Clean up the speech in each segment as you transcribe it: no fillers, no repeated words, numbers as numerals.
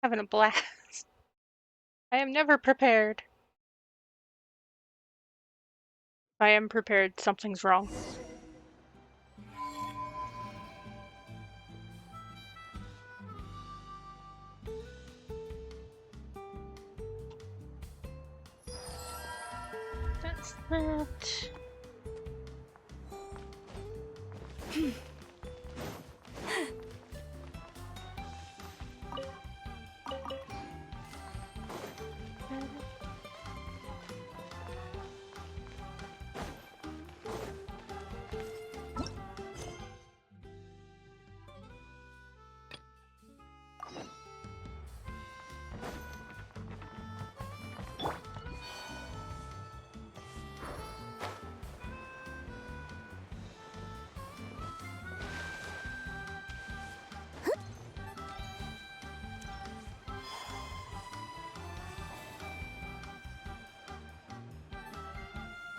Having a blast. I am never prepared. If I am prepared, something's wrong. That's that.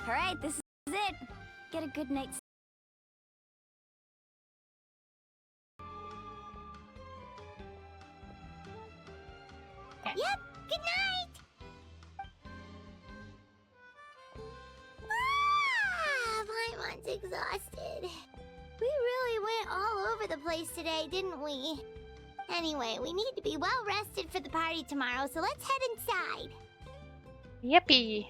All right, this is it. Get a good night's. Yep, good night! Paimon's exhausted. We really went all over the place today, didn't we? Anyway, we need to be well rested for the party tomorrow, so let's head inside. Yippee.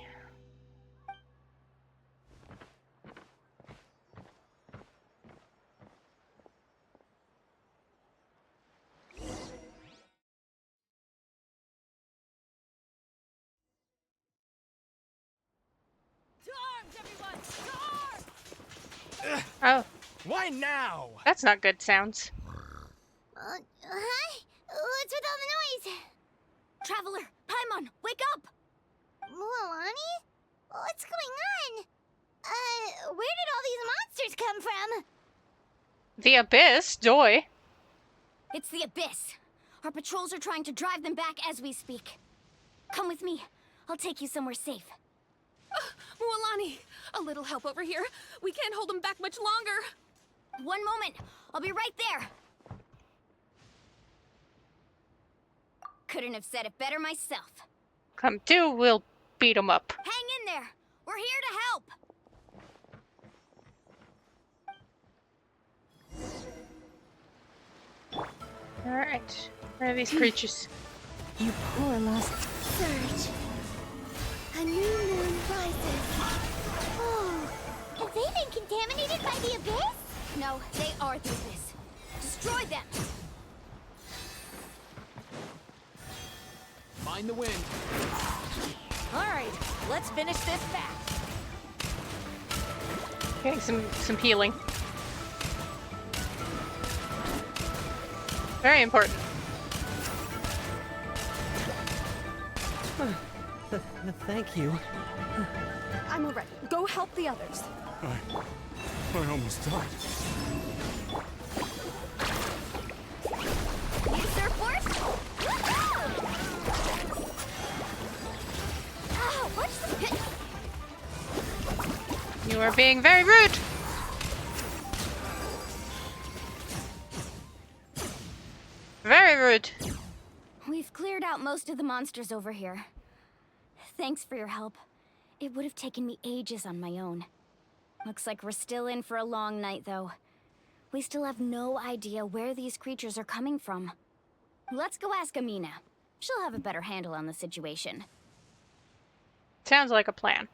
Oh, Why now? that's not good sounds. Hi? What's with all the noise? Traveler, Paimon, wake up! Mualani? What's going on? Where did all these monsters come from? The Abyss, Joy. It's the Abyss. Our patrols are trying to drive them back as we speak. Come with me. I'll take you somewhere safe. Mualani, a little help over here. We can't hold them back much longer. One moment. I'll be right there. Couldn't have said it better myself. Come to, we'll beat 'em up. Hang in there. We're here to help. Alright. Where are these creatures? You poor lost Surge. A new moon rises. Oh, have they been contaminated by the Abyss? No, they are the Abyss. Destroy them. Mind the wind. All right, let's finish this fast. Getting some healing. Very important. Thank you. I'm already. Go help the others. I almost died. New surfboard? Oh, watch the pit. You are being very rude. Very rude. We've cleared out most of the monsters over here. Thanks for your help. It would have taken me ages on my own. Looks like we're still in for a long night, though. We still have no idea where these creatures are coming from. Let's go ask Amina. She'll have a better handle on the situation. Sounds like a plan.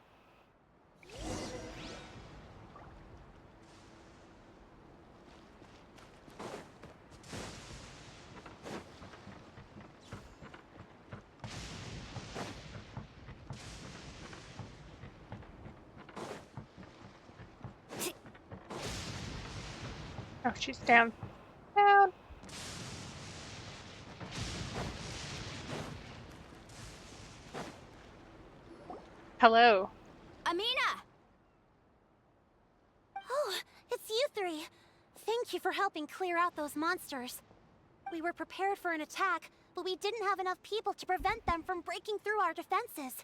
Oh, she's down. Down. Hello. Amina! Oh, it's you three. Thank you for helping clear out those monsters. We were prepared for an attack, but we didn't have enough people to prevent them from breaking through our defenses.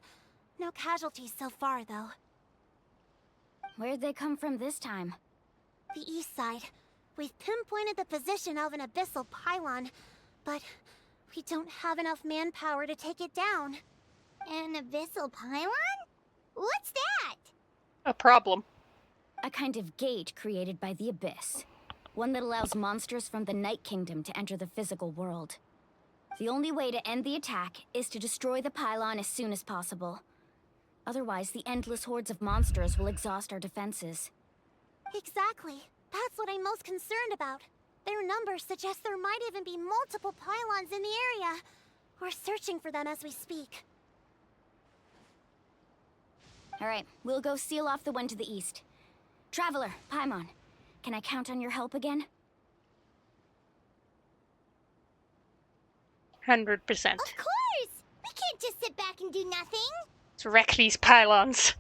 No casualties so far, though. Where'd they come from this time? The east side. We've pinpointed the position of an abyssal pylon, but We don't have enough manpower to take it down. An abyssal pylon? What's that? A problem. A kind of gate created by the Abyss. One that allows monsters from the Night Kingdom to enter the physical world. The only way to end the attack is to destroy the pylon as soon as possible. Otherwise, the endless hordes of monsters will exhaust our defenses. Exactly. That's what I'm most concerned about. Their numbers suggest there might even be multiple pylons in the area. We're searching for them as we speak. Alright, we'll go seal off the one to the east. Traveler, Paimon, can I count on your help again? 100%. Of course! We can't just sit back and do nothing! Let's wreck these pylons.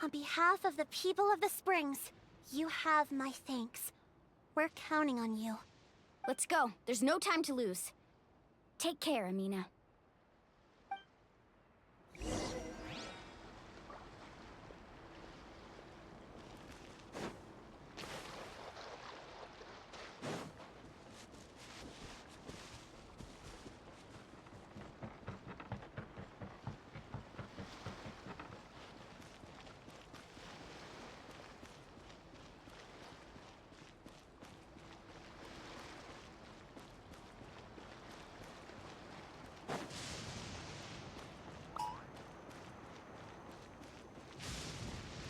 On behalf of the people of the Springs, you have my thanks. We're counting on you. Let's go. There's no time to lose. Take care, Amina.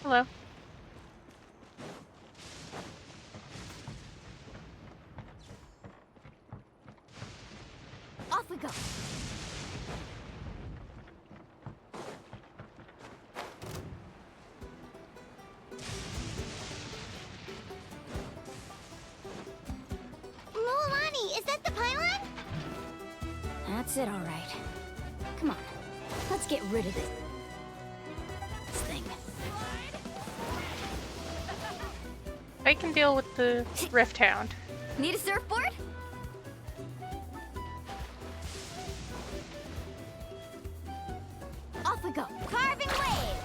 Hello. Off we go. Mualani, is that the pylon? That's it, all right. Come on, let's get rid of this thing. I can deal with the Rift Hound. Need a surfboard? Off we go. Carving waves!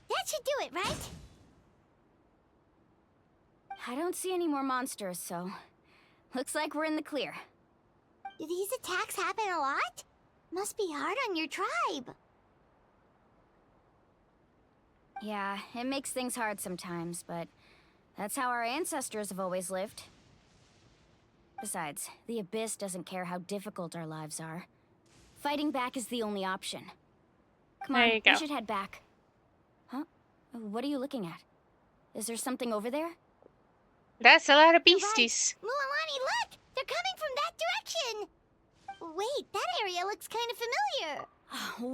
That should do it, right? I don't see any more monsters, so looks like we're in the clear. Do these attacks happen a lot? Must be hard on your tribe. Yeah, it makes things hard sometimes, but that's how our ancestors have always lived. Besides, the Abyss doesn't care how difficult our lives are. Fighting back is the only option. Come There on, you go. we should head back. Huh? What are you looking at? Is there something over there? That's a lot of You're right. beasties. Mualani, look! They're coming from that direction! Wait, that area looks kind of familiar.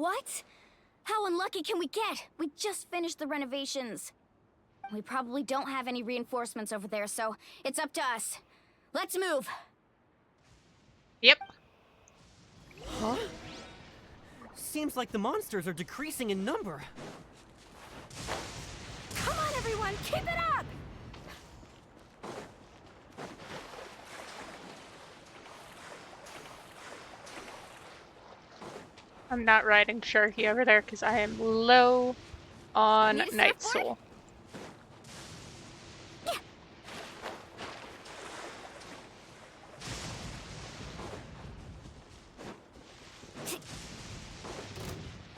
What? How unlucky can we get? We just finished the renovations. We probably don't have any reinforcements over there, so it's up to us. Let's move. Yep. Huh? Seems like the monsters are decreasing in number. Come on, everyone, keep it up! I'm not riding Sharky over there because I am low on Need a Night surfboard? Soul.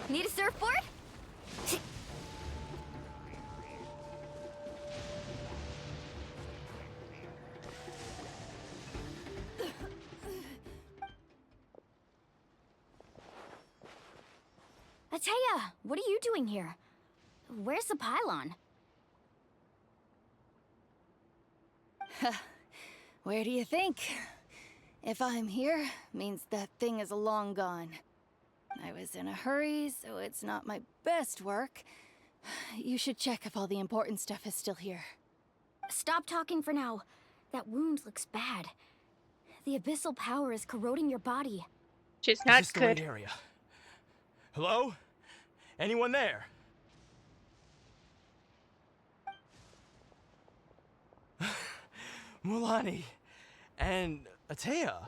Need a surfboard? Ateya, what are you doing here? Where's the pylon? Where do you think? If I'm here, means that thing is long gone. I was in a hurry, so it's not my best work. You should check if all the important stuff is still here. Stop talking for now. That wound looks bad. The abyssal power is corroding your body. She's Is not this the good. right area? Hello? Anyone there? Mulani and Atea.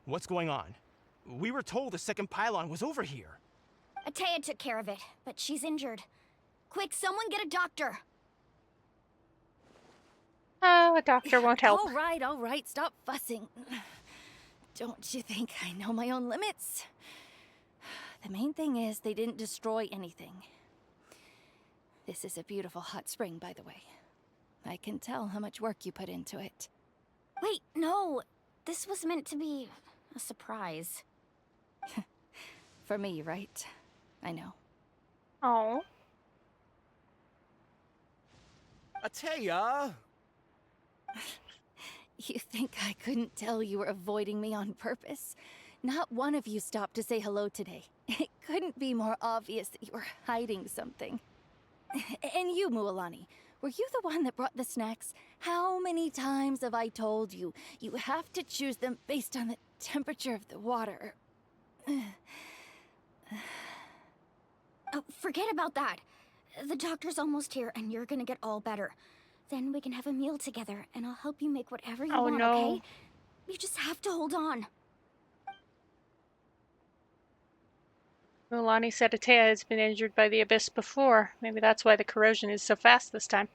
What's going on? We were told the second pylon was over here. Atea took care of it, but she's injured. Quick, someone get a doctor! Oh, a doctor won't help. All right, stop fussing. Don't you think I know my own limits? The main thing is they didn't destroy anything. This is a beautiful hot spring, by the way. I can tell how much work you put into it. Wait, no. This was meant to be a surprise. For me, right? I know. Oh. Atea! You think I couldn't tell you were avoiding me on purpose? Not one of you stopped to say hello today. It couldn't be more obvious that you were hiding something. And you, Mualani, were you the one that brought the snacks? How many times have I told you, you have to choose them based on the temperature of the water? Oh, forget about that. The doctor's almost here, and you're gonna get all better. Then we can have a meal together, and I'll help you make whatever you want, no. okay? You just have to hold on. Mulani said Atea has been injured by the abyss before. Maybe that's why the corrosion is so fast this time.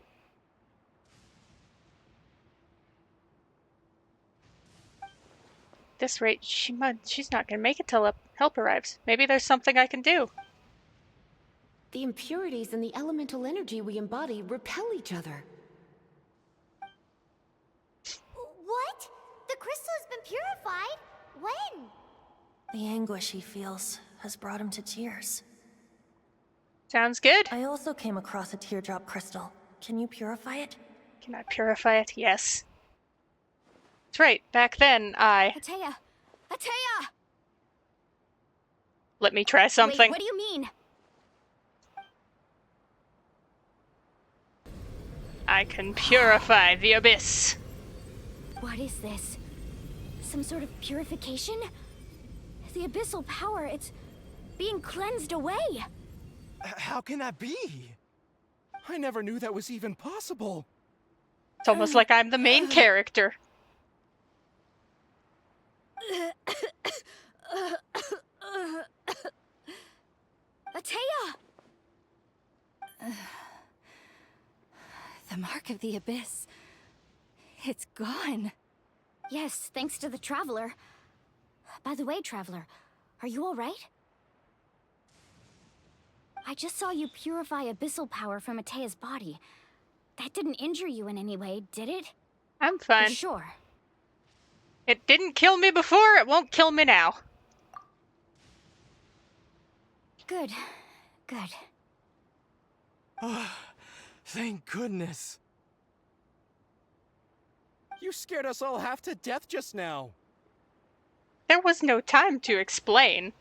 At this rate, she's not gonna make it till help arrives. Maybe there's something I can do. The impurities and the elemental energy we embody repel each other. What? The crystal has been purified? When? The anguish he feels has brought him to tears. Sounds good. I also came across a teardrop crystal. Can you purify it? Can I purify it? Yes. That's right. Back then, I... Atea! Atea! Let me try something. Wait, what do you mean? I can purify the abyss. What is this? Some sort of purification? The abyssal power, it's being cleansed away. How can that be? I never knew that was even possible. It's almost like I'm the main character. Atea! The mark of the abyss. It's gone. Yes, thanks to the Traveler. By the way, Traveler, are you all right? I just saw you purify abyssal power from Atea's body. That didn't injure you in any way, did it? I'm For fine. sure. It didn't kill me before, it won't kill me now. Good. Good. Thank goodness. You scared us all half to death just now. There was no time to explain.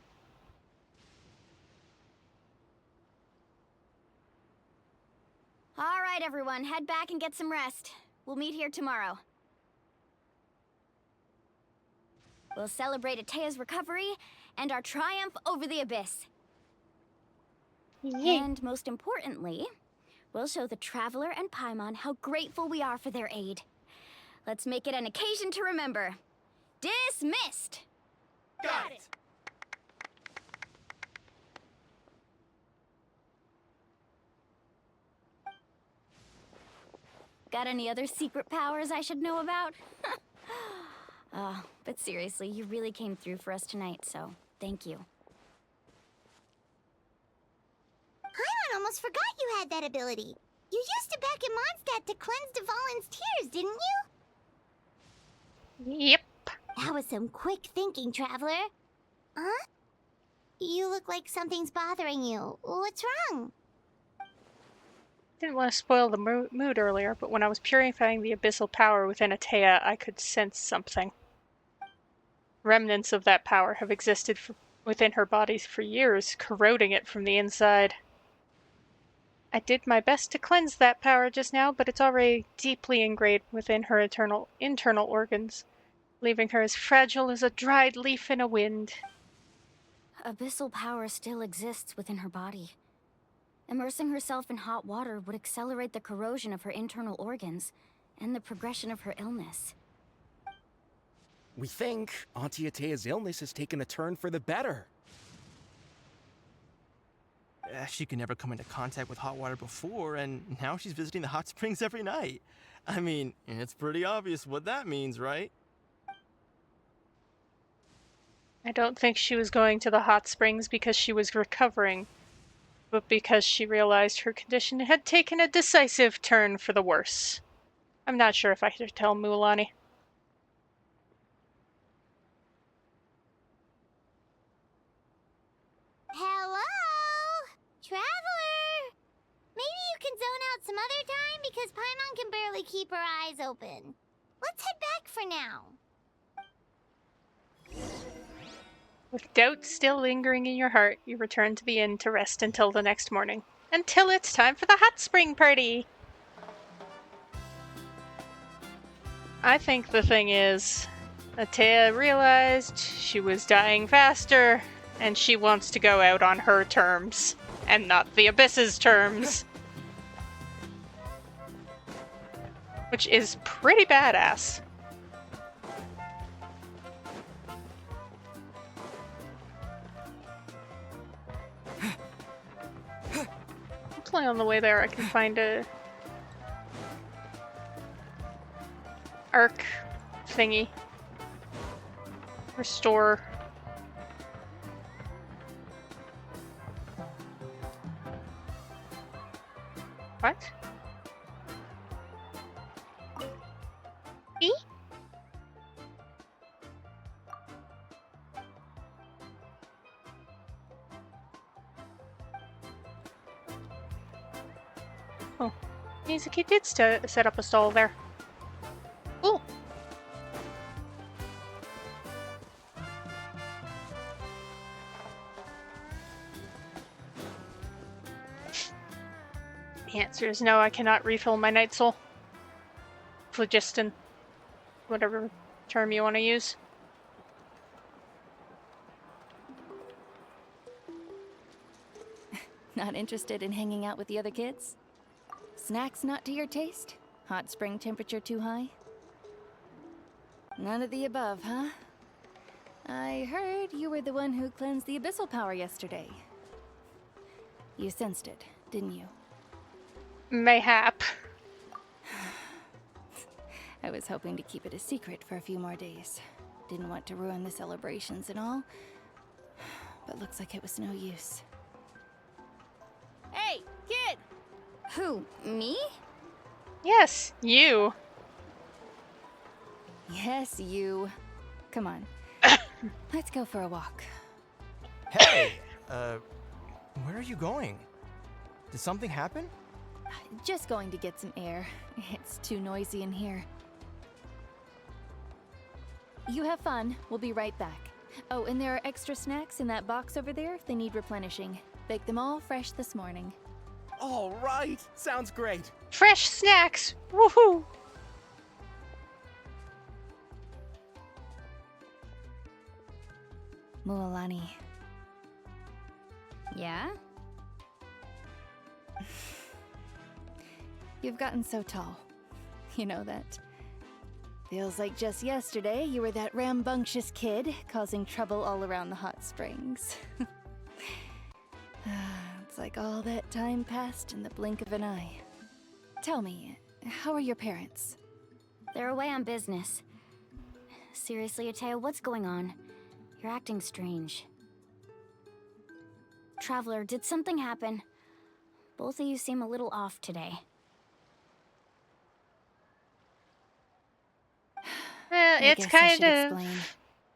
All right, everyone, head back and get some rest. We'll meet here tomorrow. We'll celebrate Atea's recovery and our triumph over the abyss. Yay. And most importantly, we'll show the Traveler and Paimon how grateful we are for their aid. Let's make it an occasion to remember. Dismissed! Got it. Got any other secret powers I should know about? But seriously, you really came through for us tonight, so thank you. Paimon almost forgot you had that ability. You used it back in Mondstadt to cleanse Dvalin's tears, didn't you? Yep. That was some quick thinking, Traveler. Huh? You look like something's bothering you. What's wrong? Didn't want to spoil the mood earlier, but when I was purifying the abyssal power within Atea, I could sense something. Remnants of that power have existed within her body for years, corroding it from the inside. I did my best to cleanse that power just now, but it's already deeply ingrained within her internal organs. leaving her as fragile as a dried leaf in a wind. Abyssal power still exists within her body. Immersing herself in hot water would accelerate the corrosion of her internal organs and the progression of her illness. We think Auntie Atea's illness has taken a turn for the better. She could never come into contact with hot water before, and now she's visiting the hot springs every night. I mean, it's pretty obvious what that means, right? I don't think she was going to the hot springs because she was recovering, but because she realized her condition had taken a decisive turn for the worse. I'm not sure if I should tell Mualani. Hello? Traveler! Maybe you can zone out some other time because Paimon can barely keep her eyes open. Let's head back for now. With doubt still lingering in your heart, you return to the inn to rest until the next morning. Until it's time for the hot spring party! I think the thing is, Atea realized she was dying faster, and she wants to go out on her terms, and not the Abyss's terms. Which is pretty badass. Hopefully on the way there I can find a arc thingy. Restore. What? E? Oh, Mizuki did set up a stall there. Cool. The answer is no, I cannot refill my night soul. Phlogiston. Whatever term you want to use. Not interested in hanging out with the other kids? Snacks not to your taste? Hot spring temperature too high? None of the above, huh? I heard you were the one who cleansed the abyssal power yesterday. You sensed it, didn't you? Mayhap. I was hoping to keep it a secret for a few more days. Didn't want to ruin the celebrations and all. But looks like it was no use. Hey, kid! Who, me? Yes, you. Yes, you. Come on. Let's go for a walk. Hey, where are you going? Did something happen? Just going to get some air. It's too noisy in here. You have fun. We'll be right back. Oh, and there are extra snacks in that box over there if they need replenishing. Baked them all fresh this morning. All right, sounds great. Fresh snacks! Woohoo! Mualani. Yeah? You've gotten so tall. You know that? Feels like just yesterday you were that rambunctious kid causing trouble all around the hot springs. It's like all that time passed in the blink of an eye. Tell me, how are your parents? They're away on business. Seriously, Atea, what's going on? You're acting strange. Traveler, did something happen? Both of you seem a little off today. I It's guess I kind should of explain.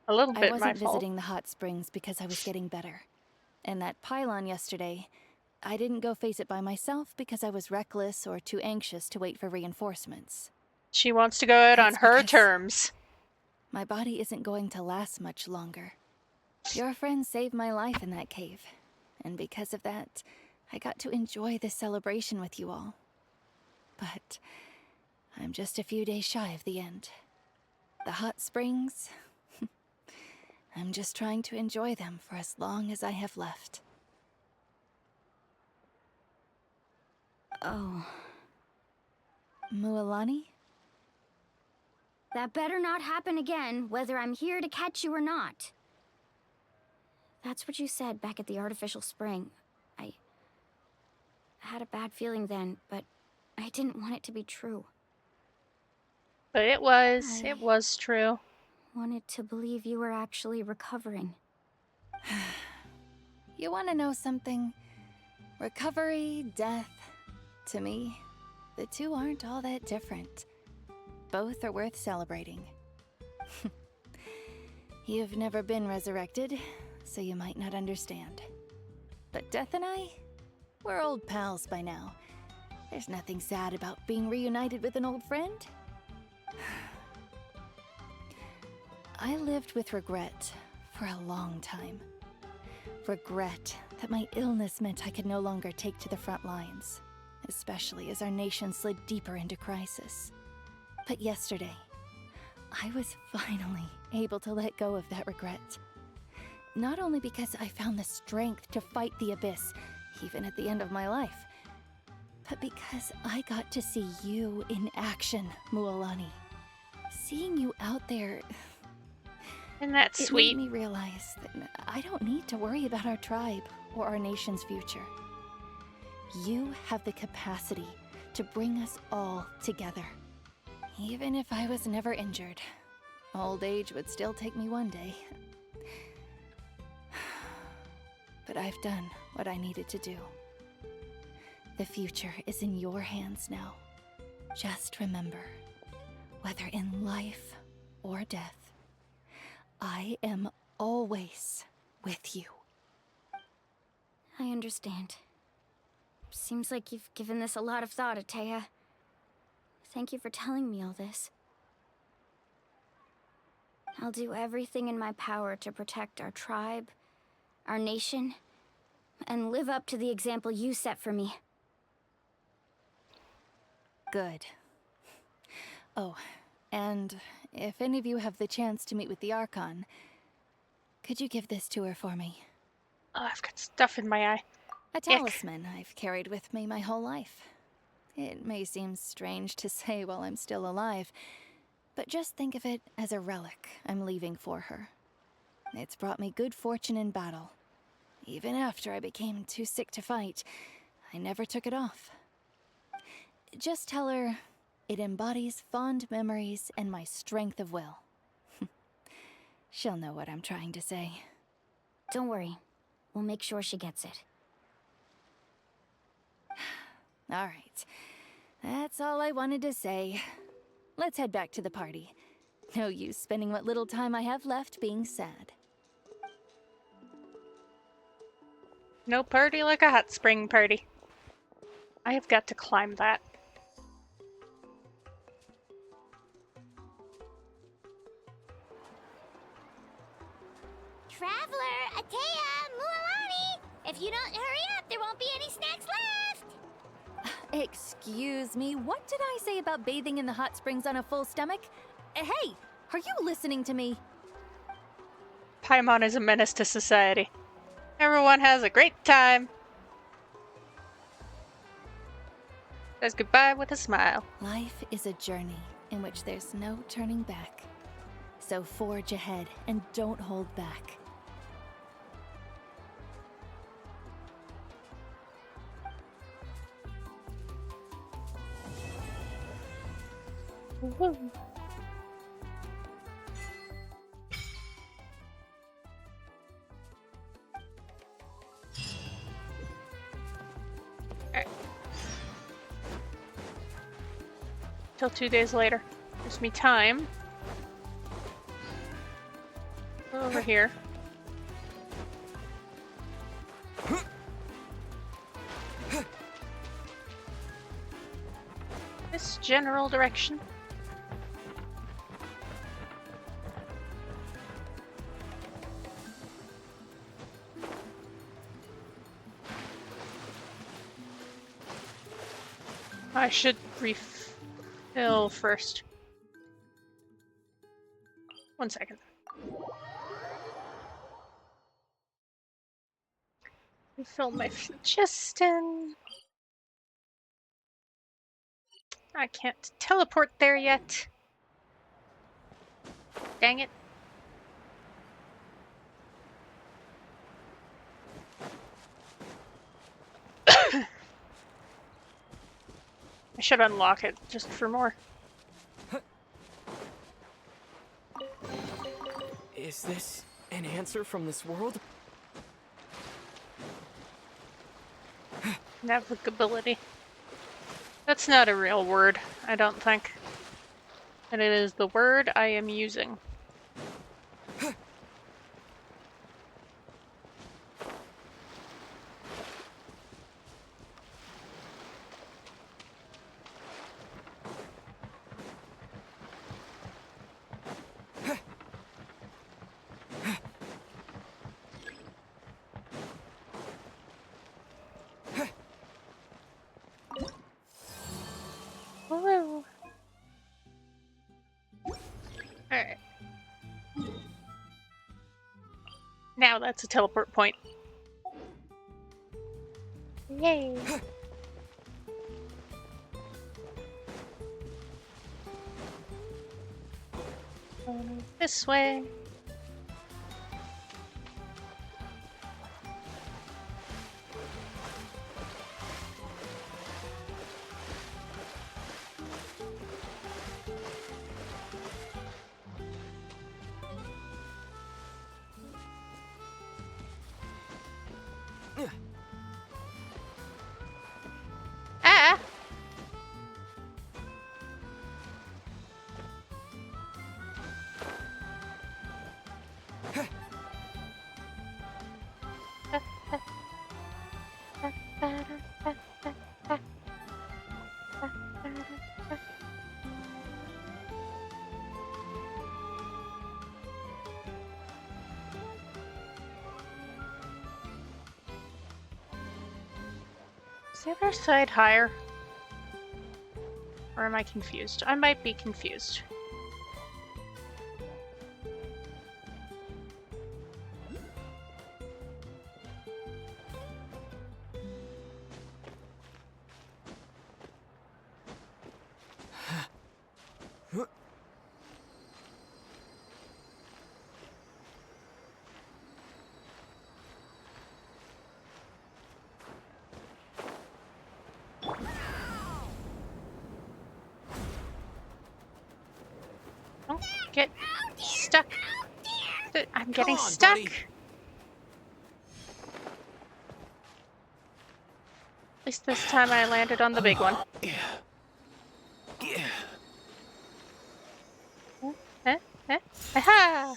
a little bit I my wasn't fault. visiting the hot springs because I was getting better. And that pylon yesterday, I didn't go face it by myself because I was reckless or too anxious to wait for reinforcements. She wants to go out on That's her because terms. my body isn't going to last much longer. Your friend saved my life in that cave. And because of that, I got to enjoy this celebration with you all. But I'm just a few days shy of the end. the hot springs, I'm just trying to enjoy them for as long as I have left. Oh, Mualani? that better not happen again, whether I'm here to catch you or not. That's what you said back at the artificial spring. I had a bad feeling then, but I didn't want it to be true. But it was true. Wanted to believe you were actually recovering. You want to know something? Recovery, death, to me, the two aren't all that different. Both are worth celebrating. You've never been resurrected, so you might not understand. But Death and I, we're old pals by now. There's nothing sad about being reunited with an old friend. I lived with regret for a long time. Regret that my illness meant I could no longer take to the front lines, especially as our nation slid deeper into crisis. But yesterday, I was finally able to let go of that regret. Not only because I found the strength to fight the abyss, even at the end of my life, but because I got to see you in action, Mualani. Seeing you out there, Isn't that it sweet? made me realize that I don't need to worry about our tribe or our nation's future. You have the capacity to bring us all together. Even if I was never injured, old age would still take me one day. But I've done what I needed to do. The future is in your hands now. Just remember, whether in life or death, I am always with you. I understand. Seems like you've given this a lot of thought, Atea. Thank you for telling me all this. I'll do everything in my power to protect our tribe, our nation, and live up to the example you set for me. Good. Oh, and if any of you have the chance to meet with the Archon, could you give this to her for me? Oh, I've got stuff in my eye. A talisman I've carried with me my whole life. It may seem strange to say while I'm still alive, but just think of it as a relic I'm leaving for her. It's brought me good fortune in battle. Even after I became too sick to fight, I never took it off. Just tell her it embodies fond memories and my strength of will. She'll know what I'm trying to say. Don't worry. We'll make sure she gets it. All right. That's all I wanted to say. Let's head back to the party. No use spending what little time I have left being sad. No party like a hot spring party. I have got to climb that. Traveler, Atea, Mualani! If you don't hurry up, there won't be any snacks left! Excuse me, what did I say about bathing in the hot springs on a full stomach? Hey, are you listening to me? Paimon is a menace to society. Everyone has a great time. Says goodbye with a smile. Life is a journey in which there's no turning back. So forge ahead and don't hold back. Woo. Alright. Till 2 days later. Gives me time. We're over here. This general direction. I should refill first. 1 second. Refill my phlogiston. I can't teleport there yet. Dang it. I should unlock it just for more. Is this an answer from this world? Navigability. That's not a real word, I don't think. And it is the word I am using. Woo! Alright. Now that's a teleport point. Yay! Going this way. Ah! Is the other side higher? Or am I confused? I might be confused. Don't get stuck. I'm getting on, stuck. buddy. At least this time I landed on the big one. Aha!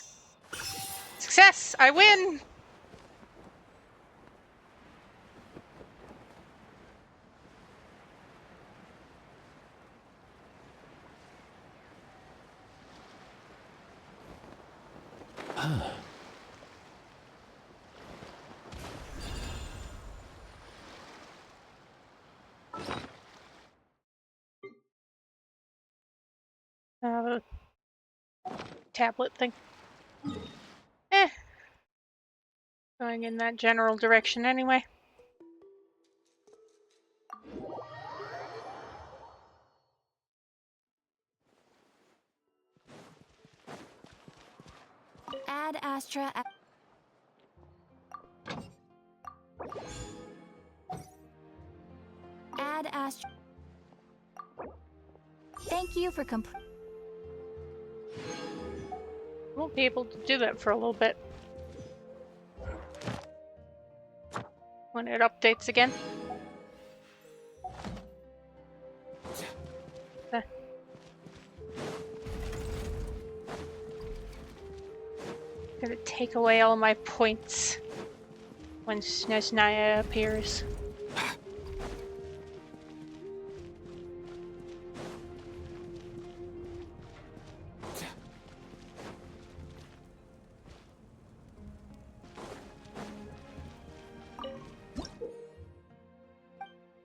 Success! I win! Tablet thing. Going in that general direction anyway. Ad Astra. Ad Astra. Thank you for Won't be able to do that for a little bit. When it updates again. Gonna take away all my points when Snezhnaya appears.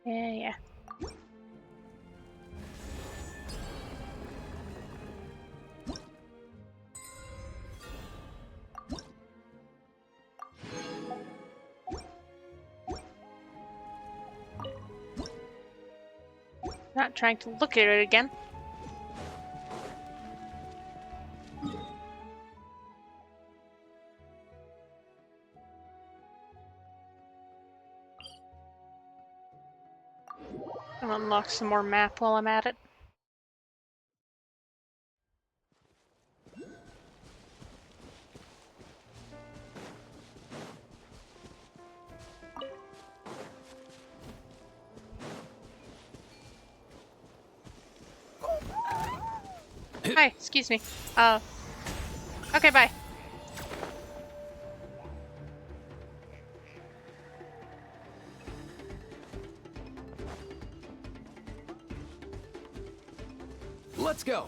Yeah. Not trying to look at it again. I'll unlock some more map while I'm at it. Hi, excuse me. Okay, bye. Let's go.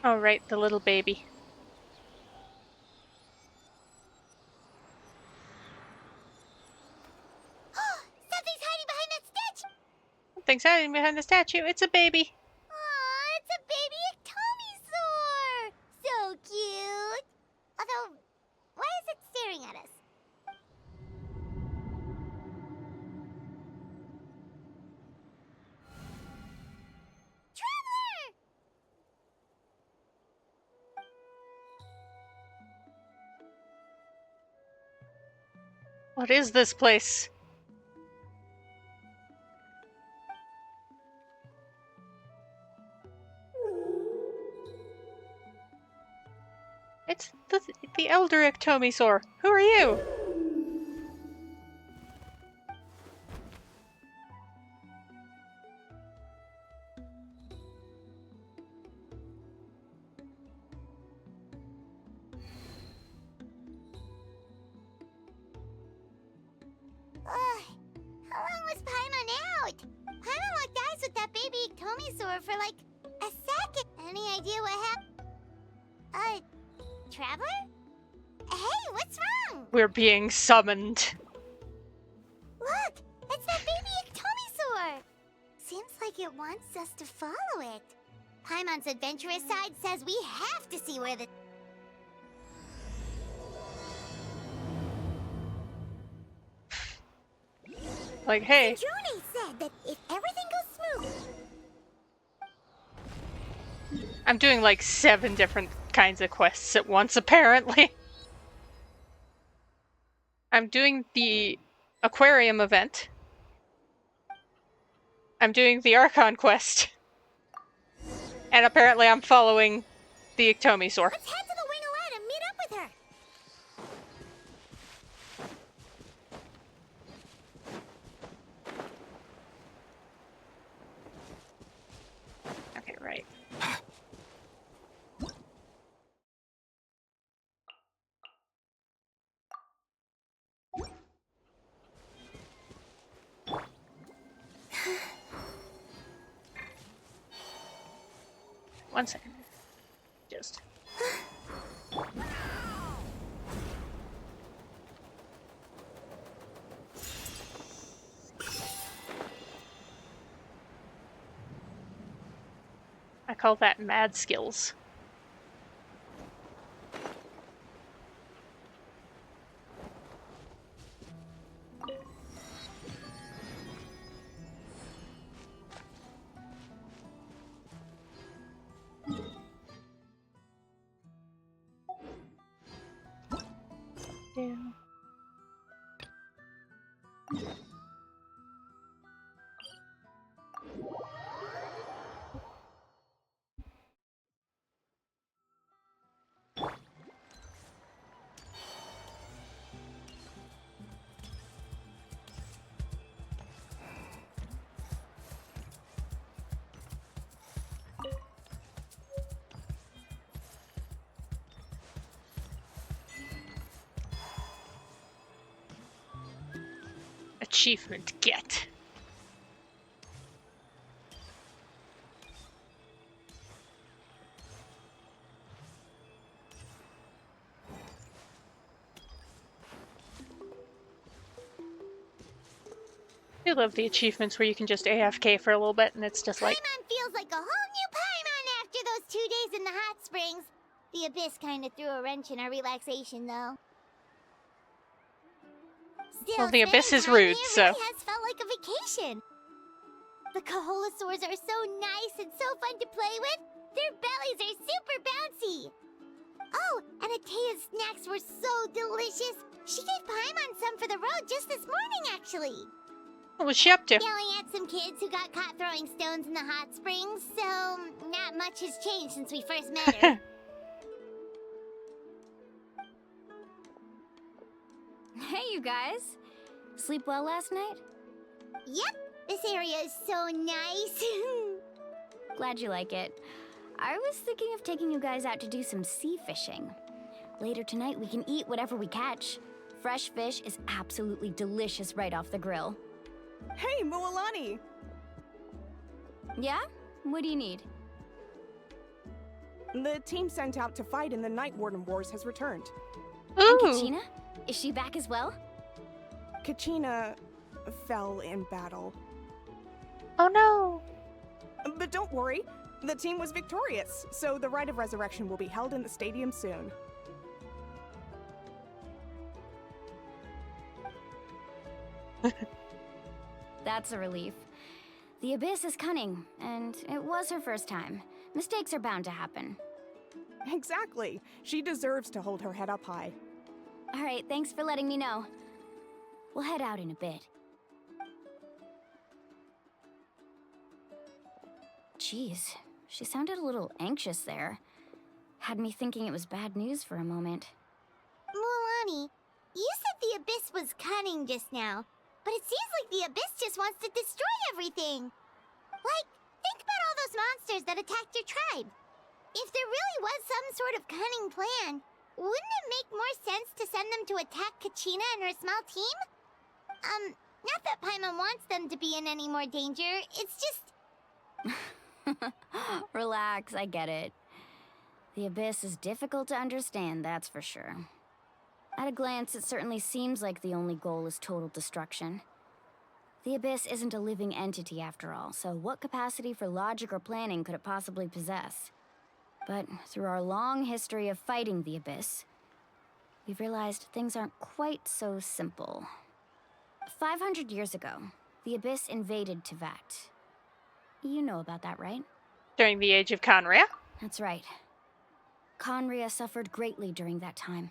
Oh, right, the little baby. Something's hiding behind that statue! Something's hiding behind the statue. It's a baby. Aw, it's a baby Ectomisaur! So cute! Although, why is it staring at us? Traveler! What is this place? It's the elder Ectomisaur. Who are you? How long was Paimon out? Paimon locked eyes with that baby Ectomisaur for like a second. Any idea what happened? Traveler? Hey, what's wrong? We're being summoned. Look, it's that baby Ectomisaur. Seems like it wants us to follow it. Paimon's adventurous side says we have to see where the... Like, hey. June said that if everything goes smooth... I'm doing like 7 different kinds of quests at once, apparently. I'm doing the aquarium event. I'm doing the Archon quest. And apparently I'm following the Ectomisaur. Let's head to the Wing of Light and meet up with her. Okay, right. One second. Just. I call that mad skills. Yeah. Achievement get. I love the achievements where you can just AFK for a little bit and it's just like... Paimon feels like a whole new Paimon after those 2 days in the hot springs. The Abyss kinda threw a wrench in our relaxation, though. Still, Well, the Abyss spending is time rude, here so... really has felt like a vacation. The Kaholasaurs are so nice and so fun to play with. Their bellies are super bouncy. Oh, and Atea's snacks were so delicious. She gave Paimon some for the road just this morning, actually. What was she up to? Yelling at some kids who got caught throwing stones in the hot springs, so not much has changed since we first met her. Hey, you guys. Sleep well last night? Yep, this area is so nice. Glad you like it. I was thinking of taking you guys out to do some sea fishing. Later tonight, we can eat whatever we catch. Fresh fish is absolutely delicious right off the grill. Hey, Mualani! Yeah? What do you need? The team sent out to fight in the Night Warden Wars has returned. And Ooh! Kachina? Is she back as well? Kachina fell in battle. Oh no! But don't worry, the team was victorious, so the Rite of Resurrection will be held in the stadium soon. That's a relief. The Abyss is cunning, and it was her first time. Mistakes are bound to happen. Exactly. She deserves to hold her head up high. All right, thanks for letting me know. We'll head out in a bit. Jeez, she sounded a little anxious there. Had me thinking it was bad news for a moment. Mualani, you said the Abyss was cunning just now, but it seems like the Abyss just wants to destroy everything. Like, think about all those monsters that attacked your tribe. If there really was some sort of cunning plan, wouldn't it make more sense to send them to attack Kachina and her small team? Not that Paimon wants them to be in any more danger, it's just... Relax, I get it. The Abyss is difficult to understand, that's for sure. At a glance, it certainly seems like the only goal is total destruction. The Abyss isn't a living entity after all, so what capacity for logic or planning could it possibly possess? But through our long history of fighting the Abyss, we've realized things aren't quite so simple. 500 years ago, the Abyss invaded Teyvat. You know about that, right? During the age of Conria? That's right. Conria suffered greatly during that time.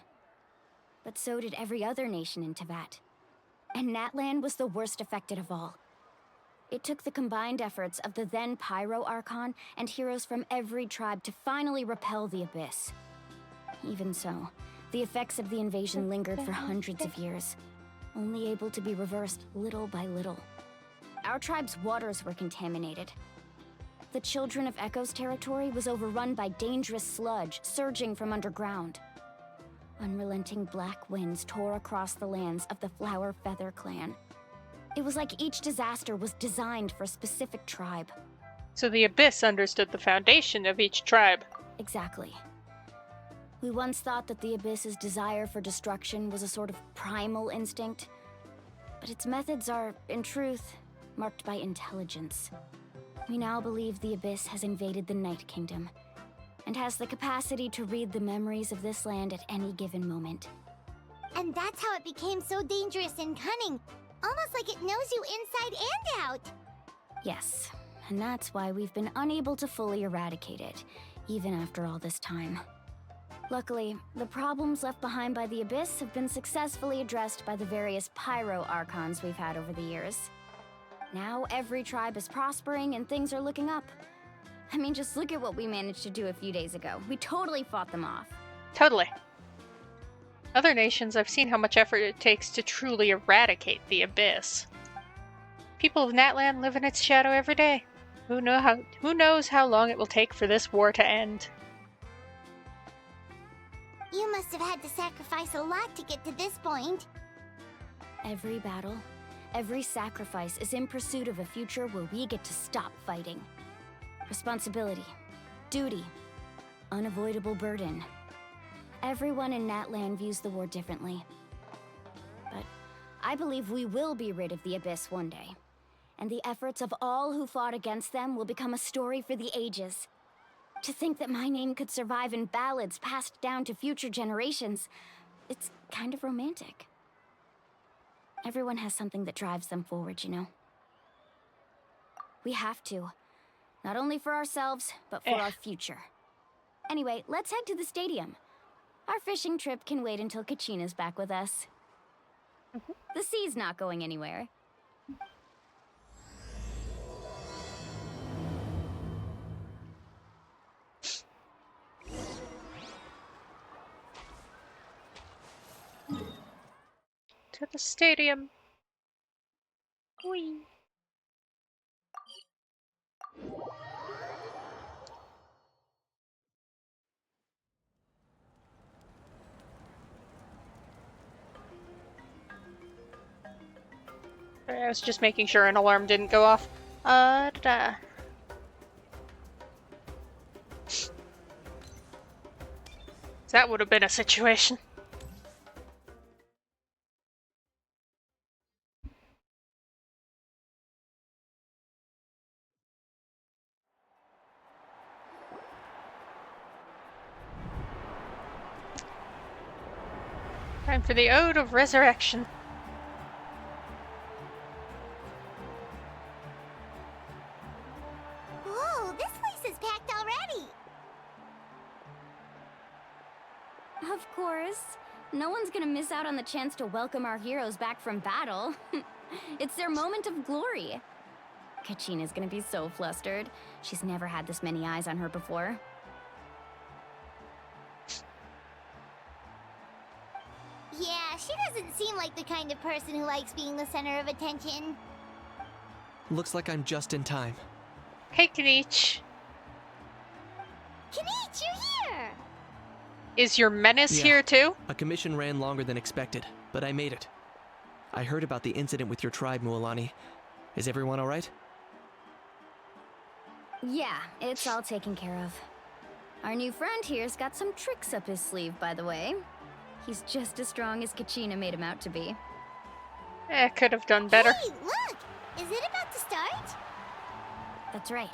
But so did every other nation in Teyvat. And Natlan was the worst affected of all. It took the combined efforts of the then Pyro Archon and heroes from every tribe to finally repel the Abyss. Even so, the effects of the invasion lingered for hundreds of years, only able to be reversed little by little. Our tribe's waters were contaminated. The Children of Echo's territory was overrun by dangerous sludge surging from underground. Unrelenting black winds tore across the lands of the Flower Feather clan. It was like each disaster was designed for a specific tribe. So the Abyss understood the foundation of each tribe. Exactly. We once thought that the Abyss's desire for destruction was a sort of primal instinct, but its methods are, in truth, marked by intelligence. We now believe the Abyss has invaded the Night Kingdom, and has the capacity to read the memories of this land at any given moment. And that's how it became so dangerous and cunning. Almost like it knows you inside and out. Yes, and that's why we've been unable to fully eradicate it, even after all this time. Luckily, the problems left behind by the Abyss have been successfully addressed by the various Pyro Archons we've had over the years. Now every tribe is prospering and things are looking up. I mean, just look at what we managed to do a few days ago. We totally fought them off. Totally. Other nations, I've seen how much effort it takes to truly eradicate the Abyss. People of Natlan live in its shadow every day. Who knows how long it will take for this war to end? You must have had to sacrifice a lot to get to this point. Every battle, every sacrifice is in pursuit of a future where we get to stop fighting. Responsibility, duty, unavoidable burden. Everyone in Natlan views the war differently. But I believe we will be rid of the Abyss one day. And the efforts of all who fought against them will become a story for the ages. To think that my name could survive in ballads passed down to future generations, it's kind of romantic. Everyone has something that drives them forward, you know? We have to. Not only for ourselves, but for our future. Anyway, let's head to the stadium. Our fishing trip can wait until Kachina's back with us. The sea's not going anywhere. To the stadium. Whee. Sorry, I was just making sure an alarm didn't go off. That would have been a situation. Time for the Ode of Resurrection. Whoa, this place is packed already! Of course. No one's gonna miss out on the chance to welcome our heroes back from battle. It's their moment of glory. Kachina's gonna be so flustered. She's never had this many eyes on her before. Yeah, she doesn't seem like the kind of person who likes being the center of attention. Looks like I'm just in time. Hey, Kanich. Kanich, you're here! Is your menace Yeah. here too? A commission ran longer than expected, but I made it. I heard about the incident with your tribe, Mualani. Is everyone alright? Yeah, it's all taken care of. Our new friend here's got some tricks up his sleeve, by the way. He's just as strong as Kachina made him out to be. Could have done better. Hey, look! Is it about to start? That's right.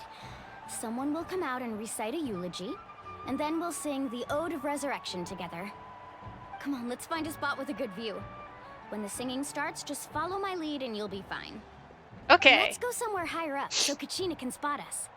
Someone will come out and recite a eulogy, and then we'll sing the Ode of Resurrection together. Come on, let's find a spot with a good view. When the singing starts, just follow my lead and you'll be fine. Okay. Let's go somewhere higher up so Kachina can spot us.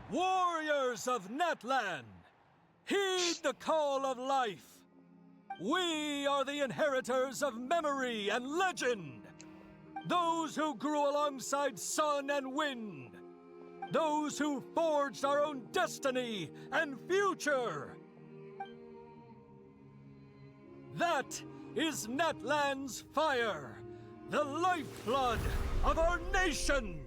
Warriors of Natlan, heed the call of life. We are the inheritors of memory and legend. Those who grew alongside sun and wind. Those who forged our own destiny and future. That is Natlan's fire, the lifeblood of our nation.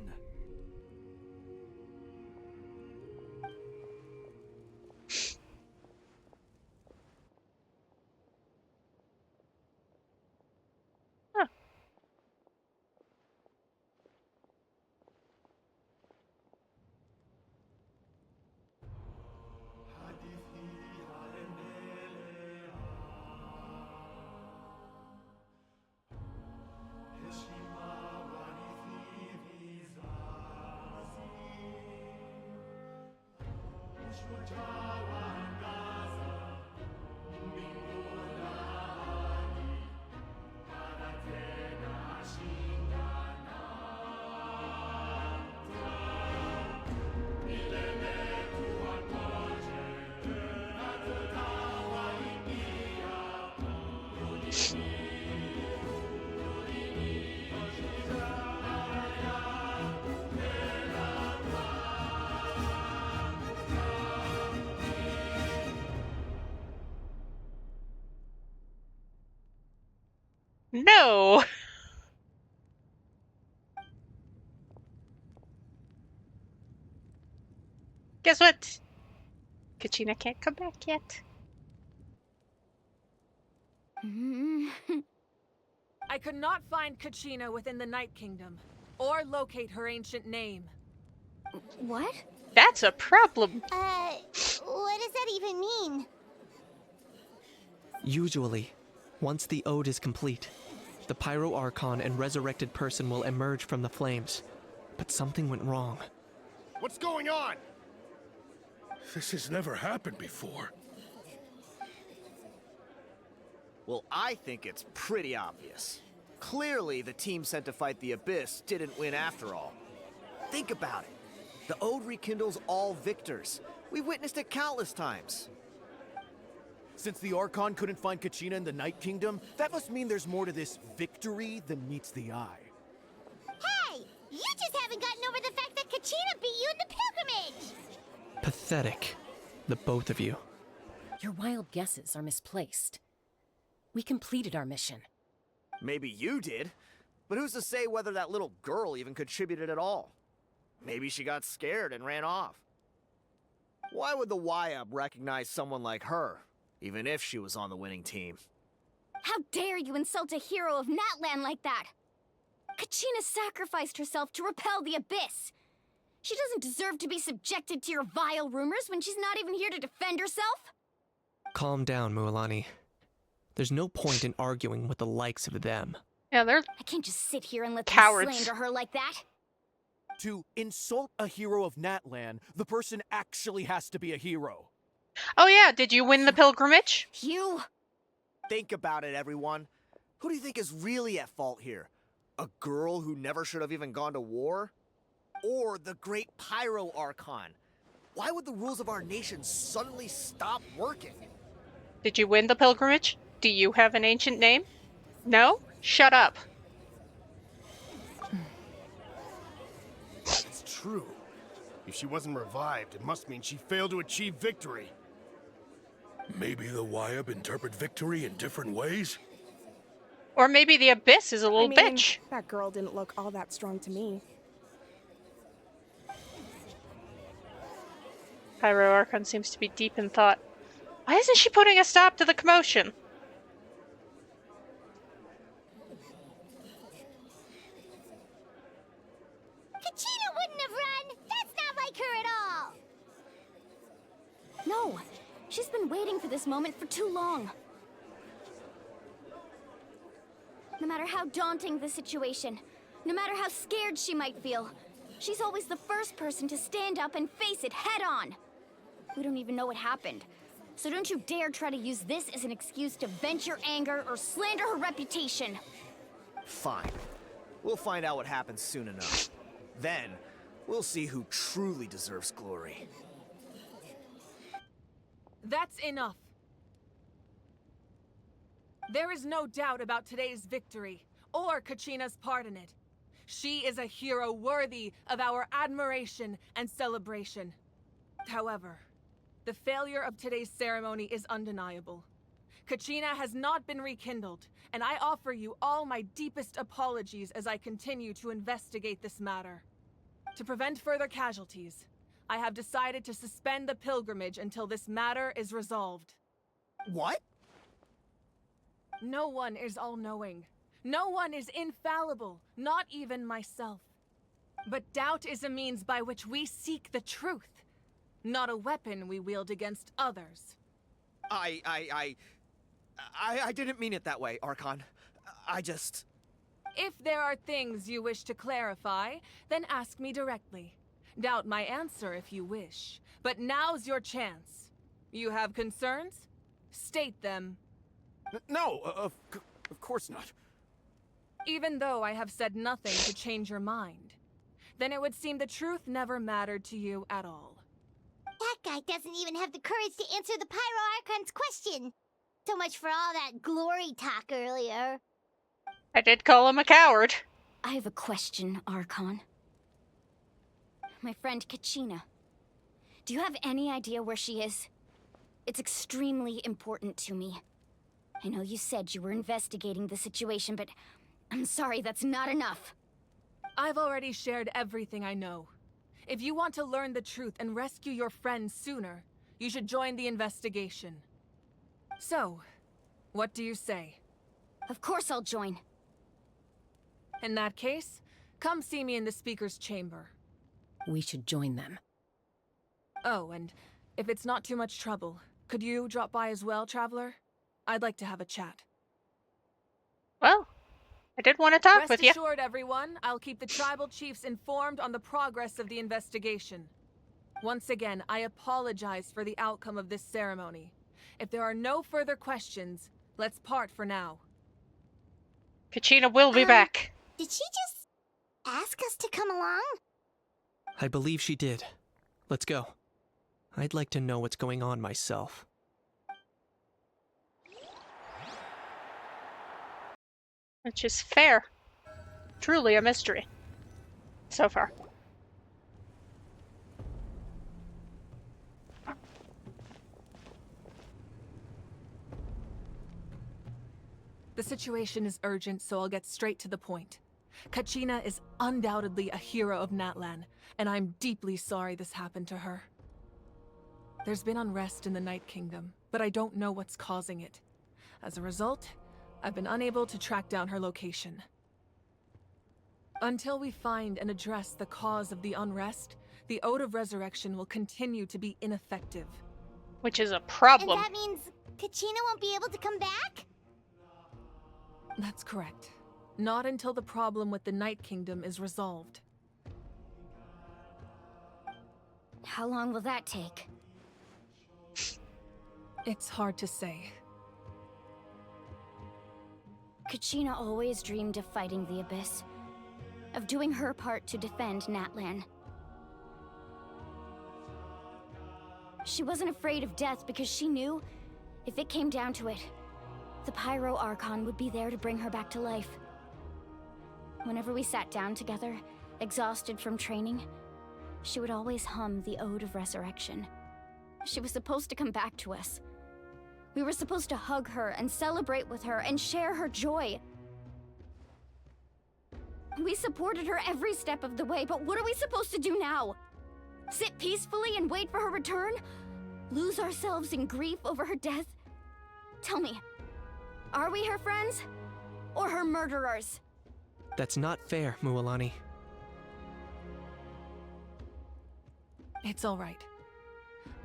No! Guess what? Kachina can't come back yet. I could not find Kachina within the Night Kingdom, or locate her ancient name. What? That's a problem. What does that even mean? Usually, once the ode is complete, the Pyro Archon and resurrected person will emerge from the flames. But something went wrong. What's going on? This has never happened before. Well, I think it's pretty obvious. Clearly, the team sent to fight the Abyss didn't win after all. Think about it. The Ode rekindles all victors. We've witnessed it countless times. Since the Archon couldn't find Kachina in the Night Kingdom, that must mean there's more to this victory than meets the eye. Hey! You just haven't gotten over the fact that Kachina beat you in the pilgrimage! Pathetic, the both of you. Your wild guesses are misplaced. We completed our mission. Maybe you did, but who's to say whether that little girl even contributed at all? Maybe she got scared and ran off. Why would the YUB recognize someone like her, even if she was on the winning team? How dare you insult a hero of Natlan like that? Kachina sacrificed herself to repel the Abyss. She doesn't deserve to be subjected to your vile rumors when she's not even here to defend herself. Calm down, Mualani. There's no point in arguing with the likes of them. Yeah, they're I can't just sit here and let cowards. them slander her like that. To insult a hero of Natlan, the person actually has to be a hero. Oh yeah, did you win the pilgrimage? You... Think about it, everyone. Who do you think is really at fault here? A girl who never should have even gone to war? Or the great Pyro Archon? Why would the rules of our nation suddenly stop working? Did you win the pilgrimage? Do you have an ancient name? No? Shut up. It's true. If she wasn't revived, it must mean she failed to achieve victory. Maybe the YUB interpret victory in different ways? Or maybe the Abyss is a little I mean, bitch. That girl didn't look all that strong to me. Pyro Archon seems to be deep in thought. Why isn't she putting a stop to the commotion? Kachina wouldn't have run! That's not like her at all! No, she's been waiting for this moment for too long. No matter how daunting the situation, no matter how scared she might feel, she's always the first person to stand up and face it head on. We don't even know what happened, so don't you dare try to use this as an excuse to vent your anger or slander her reputation. Fine. We'll find out what happens soon enough. Then, we'll see who truly deserves glory. That's enough. There is no doubt about today's victory, or Kachina's part in it. She is a hero worthy of our admiration and celebration. However, the failure of today's ceremony is undeniable. Kachina has not been rekindled, and I offer you all my deepest apologies as I continue to investigate this matter. To prevent further casualties, I have decided to suspend the pilgrimage until this matter is resolved. What? No one is all-knowing. No one is infallible, not even myself. But doubt is a means by which we seek the truth, not a weapon we wield against others. I didn't mean it that way, Archon. I just... If there are things you wish to clarify, then ask me directly. Doubt my answer if you wish, but now's your chance. You have concerns? State them. No, of course not. Even though I have said nothing to change your mind, then it would seem the truth never mattered to you at all. That guy doesn't even have the courage to answer the Pyro Archon's question. So much for all that glory talk earlier. I did call him a coward. I have a question, Archon. My friend Kachina. Do you have any idea where she is? It's extremely important to me. I know you said you were investigating the situation, but I'm sorry, that's not enough. I've already shared everything I know. If you want to learn the truth and rescue your friends sooner, you should join the investigation. So, what do you say? Of course I'll join. In that case, come see me in the speaker's chamber. We should join them. Oh, and if it's not too much trouble, could you drop by as well, Traveler? I'd like to have a chat. Well, I did want to talk Rest with you. assured, everyone, I'll keep the tribal chiefs informed on the progress of the investigation. Once again, I apologize for the outcome of this ceremony. If there are no further questions, let's part for now. Kachina will be back. Did she just ask us to come along? I believe she did. Let's go. I'd like to know what's going on myself. Which is fair. Truly a mystery. So far. The situation is urgent, so I'll get straight to the point. Kachina is undoubtedly a hero of Natlan, and I'm deeply sorry this happened to her. There's been unrest in the Night Kingdom, but I don't know what's causing it. As a result, I've been unable to track down her location. Until we find and address the cause of the unrest, the Ode of Resurrection will continue to be ineffective. Which is a problem. And that means Kachina won't be able to come back? That's correct. Not until the problem with the Night Kingdom is resolved. How long will that take? It's hard to say. Kachina always dreamed of fighting the Abyss. Of doing her part to defend Natlan. She wasn't afraid of death because she knew, if it came down to it, the Pyro Archon would be there to bring her back to life. Whenever we sat down together, exhausted from training, she would always hum the Ode of Resurrection. She was supposed to come back to us. We were supposed to hug her and celebrate with her and share her joy. We supported her every step of the way, but what are we supposed to do now? Sit peacefully and wait for her return? Lose ourselves in grief over her death? Tell me, are we her friends? Or her murderers? That's not fair, Mualani. It's all right.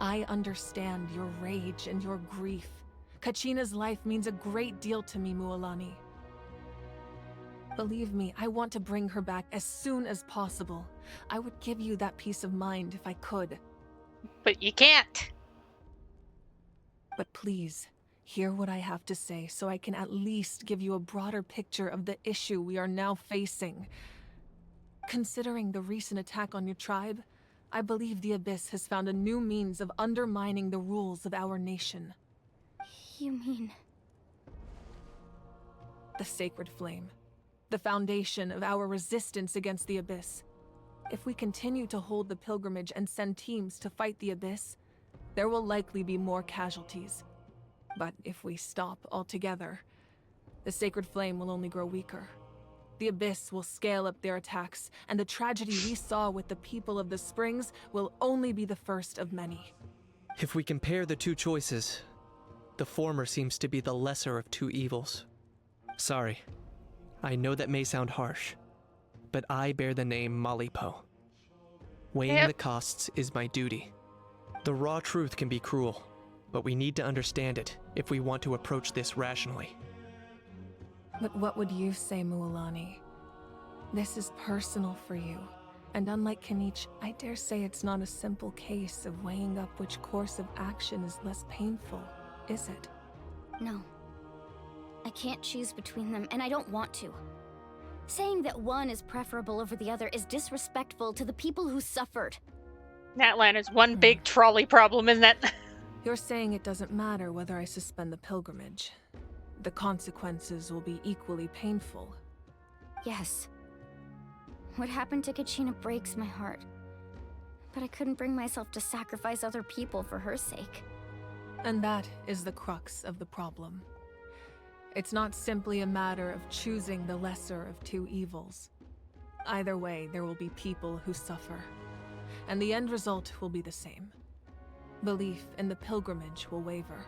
I understand your rage and your grief. Kachina's life means a great deal to me, Mualani. Believe me, I want to bring her back as soon as possible. I would give you that peace of mind if I could. But you can't. But please, hear what I have to say so I can at least give you a broader picture of the issue we are now facing. Considering the recent attack on your tribe, I believe the Abyss has found a new means of undermining the rules of our nation. You mean... The Sacred Flame. The foundation of our resistance against the Abyss. If we continue to hold the pilgrimage and send teams to fight the Abyss, there will likely be more casualties. But if we stop altogether, the Sacred Flame will only grow weaker. The Abyss will scale up their attacks, and the tragedy we saw with the people of the Springs will only be the first of many. If we compare the two choices, the former seems to be the lesser of two evils. Sorry, I know that may sound harsh, but I bear the name Malipo. Weighing the costs is my duty. The raw truth can be cruel, but we need to understand it if we want to approach this rationally. But what would you say, Mualani? This is personal for you, and unlike Kanich, I dare say it's not a simple case of weighing up which course of action is less painful, is it? No. I can't choose between them, and I don't want to. Saying that one is preferable over the other is disrespectful to the people who suffered. Natlan is one big trolley problem, isn't it? You're saying it doesn't matter whether I suspend the pilgrimage. The consequences will be equally painful. Yes. What happened to Kachina breaks my heart. But I couldn't bring myself to sacrifice other people for her sake. And that is the crux of the problem. It's not simply a matter of choosing the lesser of two evils. Either way, there will be people who suffer. And the end result will be the same. Belief in the pilgrimage will waver.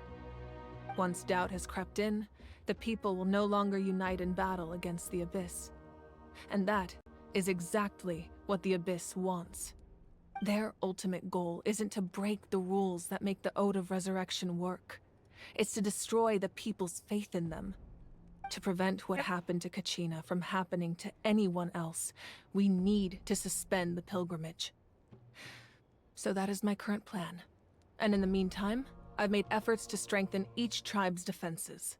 Once doubt has crept in, the people will no longer unite in battle against the Abyss. And that is exactly what the Abyss wants. Their ultimate goal isn't to break the rules that make the Ode of Resurrection work. It's to destroy the people's faith in them. To prevent what happened to Kachina from happening to anyone else, we need to suspend the pilgrimage. So that is my current plan. And in the meantime, I've made efforts to strengthen each tribe's defenses.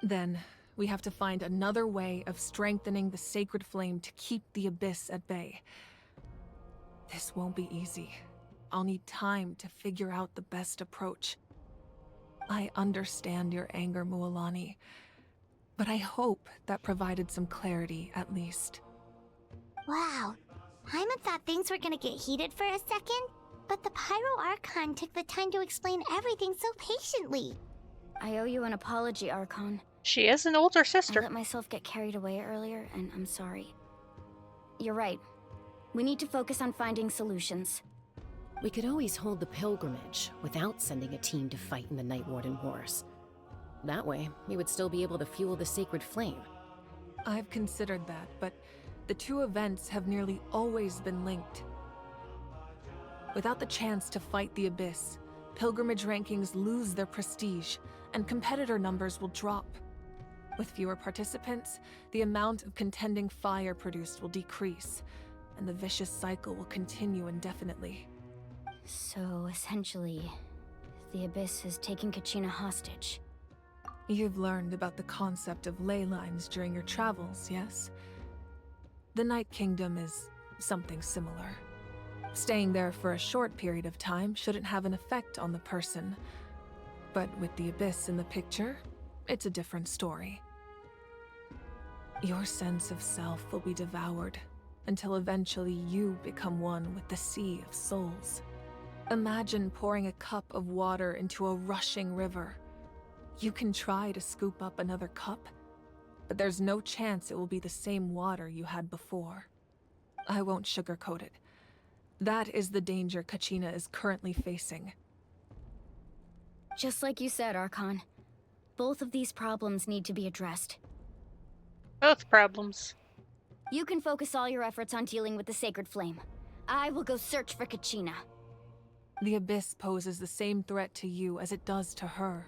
Then, we have to find another way of strengthening the sacred flame to keep the Abyss at bay. This won't be easy. I'll need time to figure out the best approach. I understand your anger, Mualani, but I hope that provided some clarity at least. Wow. Paimon thought things were gonna get heated for a second, but the Pyro Archon took the time to explain everything so patiently. I owe you an apology, Archon. She is an older sister. I let myself get carried away earlier, and I'm sorry. You're right. We need to focus on finding solutions. We could always hold the pilgrimage without sending a team to fight in the Night Warden Wars. That way, we would still be able to fuel the sacred flame. I've considered that, but the two events have nearly always been linked. Without the chance to fight the Abyss, pilgrimage rankings lose their prestige, and competitor numbers will drop. With fewer participants, the amount of contending fire produced will decrease, and the vicious cycle will continue indefinitely. So, essentially, the Abyss has taken Kachina hostage. You've learned about the concept of ley lines during your travels, yes? The Night Kingdom is something similar. Staying there for a short period of time shouldn't have an effect on the person. But with the Abyss in the picture, it's a different story. Your sense of self will be devoured, until eventually you become one with the Sea of Souls. Imagine pouring a cup of water into a rushing river. You can try to scoop up another cup, but there's no chance it will be the same water you had before. I won't sugarcoat it. That is the danger Kachina is currently facing. Just like you said, Archon. Both of these problems need to be addressed. Both problems. You can focus all your efforts on dealing with the Sacred Flame. I will go search for Kachina. The Abyss poses the same threat to you as it does to her.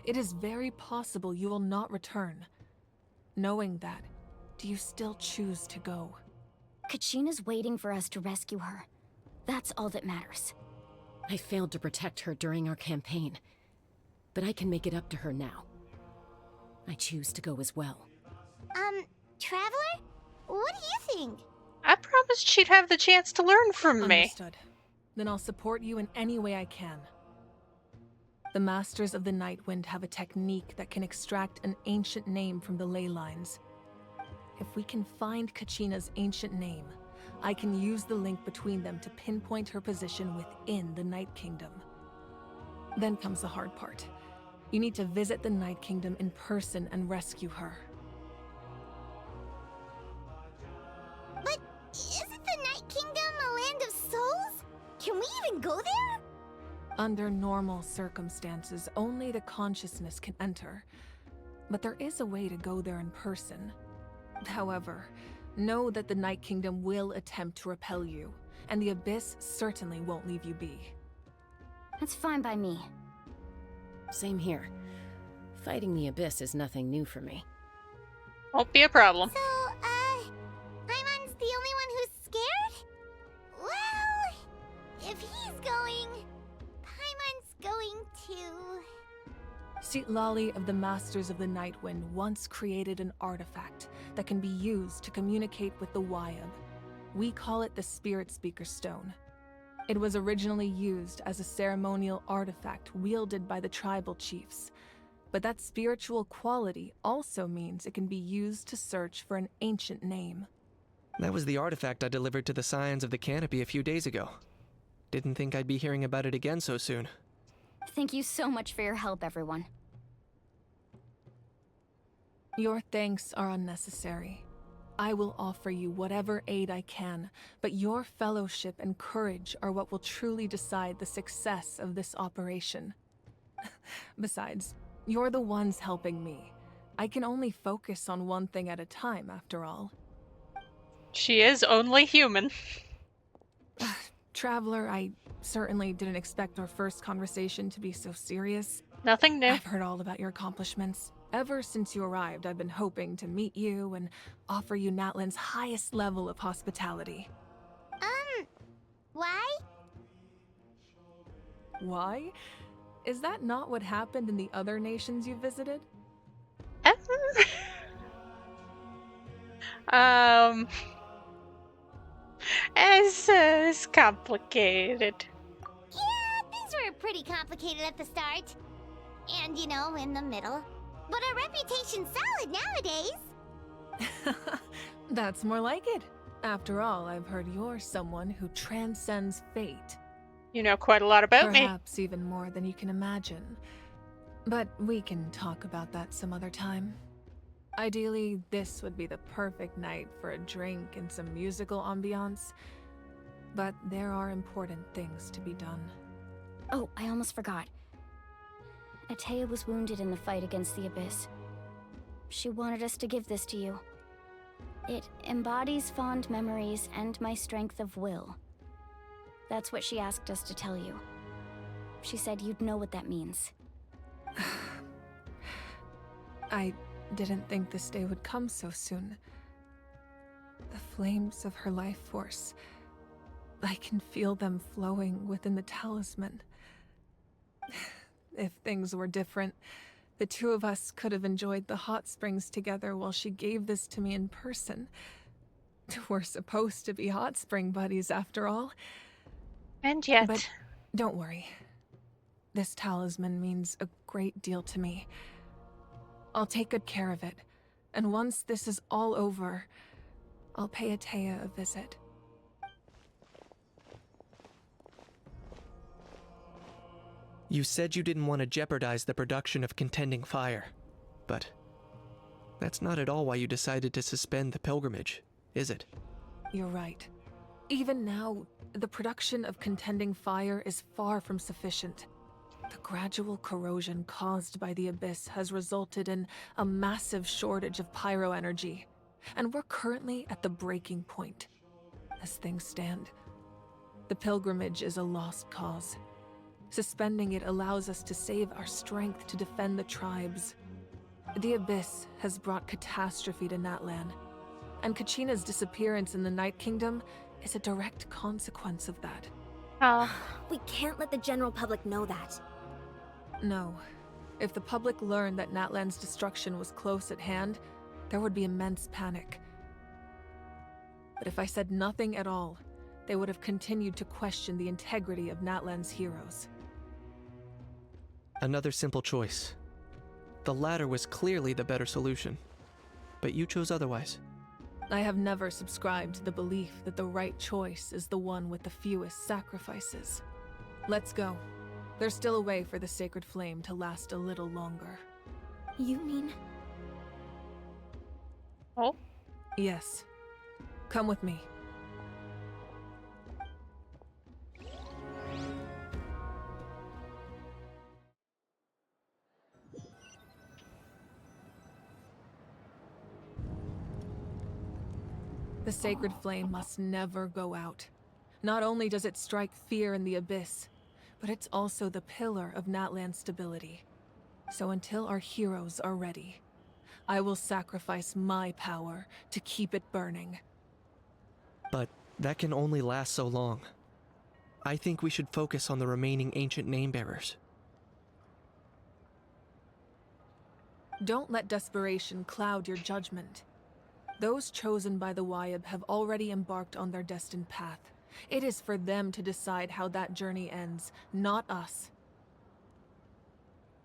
It is very possible you will not return. Knowing that, do you still choose to go? Kachina's waiting for us to rescue her. That's all that matters. I failed to protect her during our campaign, but I can make it up to her now. I choose to go as well. Traveler? What do you think? I promised she'd have the chance to learn from me. Understood. Then I'll support you in any way I can. The Masters of the Nightwind have a technique that can extract an ancient name from the ley lines. If we can find Kachina's ancient name, I can use the link between them to pinpoint her position within the Night Kingdom. Then comes the hard part. You need to visit the Night Kingdom in person and rescue her. But isn't the Night Kingdom a land of souls? Can we even go there? Under normal circumstances, only the consciousness can enter. But there is a way to go there in person. However, know that the Night Kingdom will attempt to repel you, and the Abyss certainly won't leave you be. That's fine by me. Same here. Fighting the Abyss is nothing new for me. Won't be a problem. So, Paimon's the only one who's scared? Well, if he's going, Paimon's going too. Citlali of the Masters of the Nightwind once created an artifact that can be used to communicate with the Wyab. We call it the Spirit Speaker Stone. It was originally used as a ceremonial artifact wielded by the tribal chiefs, but that spiritual quality also means it can be used to search for an ancient name. That was the artifact I delivered to the Scions of the Canopy a few days ago. Didn't think I'd be hearing about it again so soon. Thank you so much for your help, everyone. Your thanks are unnecessary. I will offer you whatever aid I can, but your fellowship and courage are what will truly decide the success of this operation. Besides, you're the ones helping me. I can only focus on one thing at a time, after all. She is only human. Traveler, I certainly didn't expect our first conversation to be so serious. Nothing new. I've heard all about your accomplishments. Ever since you arrived, I've been hoping to meet you and offer you Natlan's highest level of hospitality. Why? Why? Is that not what happened in the other nations you visited? It's complicated. Yeah, things were pretty complicated at the start. And, you know, in the middle. But our reputation's solid nowadays. That's more like it. After all, I've heard you're someone who transcends fate. You know quite a lot about me. Perhaps even more than you can imagine. But we can talk about that some other time. Ideally, this would be the perfect night for a drink and some musical ambiance. But there are important things to be done. Oh, I almost forgot. Atea was wounded in the fight against the Abyss. She wanted us to give this to you. It embodies fond memories and my strength of will. That's what she asked us to tell you. She said you'd know what that means. I didn't think this day would come so soon. The flames of her life force. I can feel them flowing within the talisman. If things were different, the two of us could have enjoyed the hot springs together while she gave this to me in person. We're supposed to be hot spring buddies after all. And yet... But don't worry. This talisman means a great deal to me. I'll take good care of it, and once this is all over, I'll pay Atea a visit. You said you didn't want to jeopardize the production of Contending Fire, but that's not at all why you decided to suspend the pilgrimage, is it? You're right. Even now, the production of Contending Fire is far from sufficient. The gradual corrosion caused by the Abyss has resulted in a massive shortage of pyro energy, and we're currently at the breaking point. As things stand, the pilgrimage is a lost cause. Suspending it allows us to save our strength to defend the tribes. The Abyss has brought catastrophe to Natlan, and Kachina's disappearance in the Night Kingdom is a direct consequence of that. We can't let the general public know that. No. If the public learned that Natlan's destruction was close at hand, there would be immense panic. But if I said nothing at all, they would have continued to question the integrity of Natlan's heroes. Another simple choice. The latter was clearly the better solution, but you chose otherwise. I have never subscribed to the belief that the right choice is the one with the fewest sacrifices. Let's go. There's still a way for the sacred flame to last a little longer. You mean? Oh? Yes. Come with me. The sacred flame must never go out. Not only does it strike fear in the Abyss, but it's also the pillar of Natlan's stability. So until our heroes are ready, I will sacrifice my power to keep it burning. But that can only last so long. I think we should focus on the remaining ancient name-bearers. Don't let desperation cloud your judgment. Those chosen by the Wyab have already embarked on their destined path. It is for them to decide how that journey ends, not us.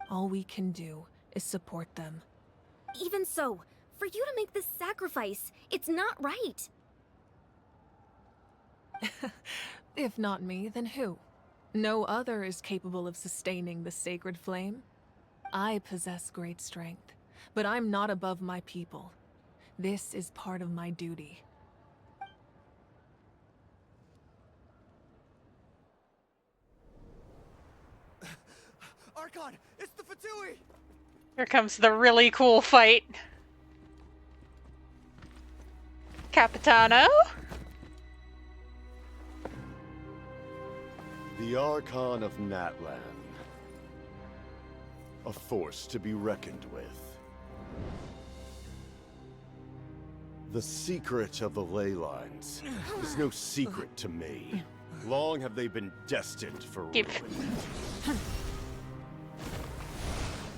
All we can do is support them. Even so, for you to make this sacrifice, it's not right. If not me, then who? No other is capable of sustaining the sacred flame. I possess great strength, but I'm not above my people. This is part of my duty. Archon, it's the Fatui! Here comes the really cool fight. Capitano? The Archon of Natlan. A force to be reckoned with. The secret of the ley lines is no secret to me. Long have they been destined for ruin.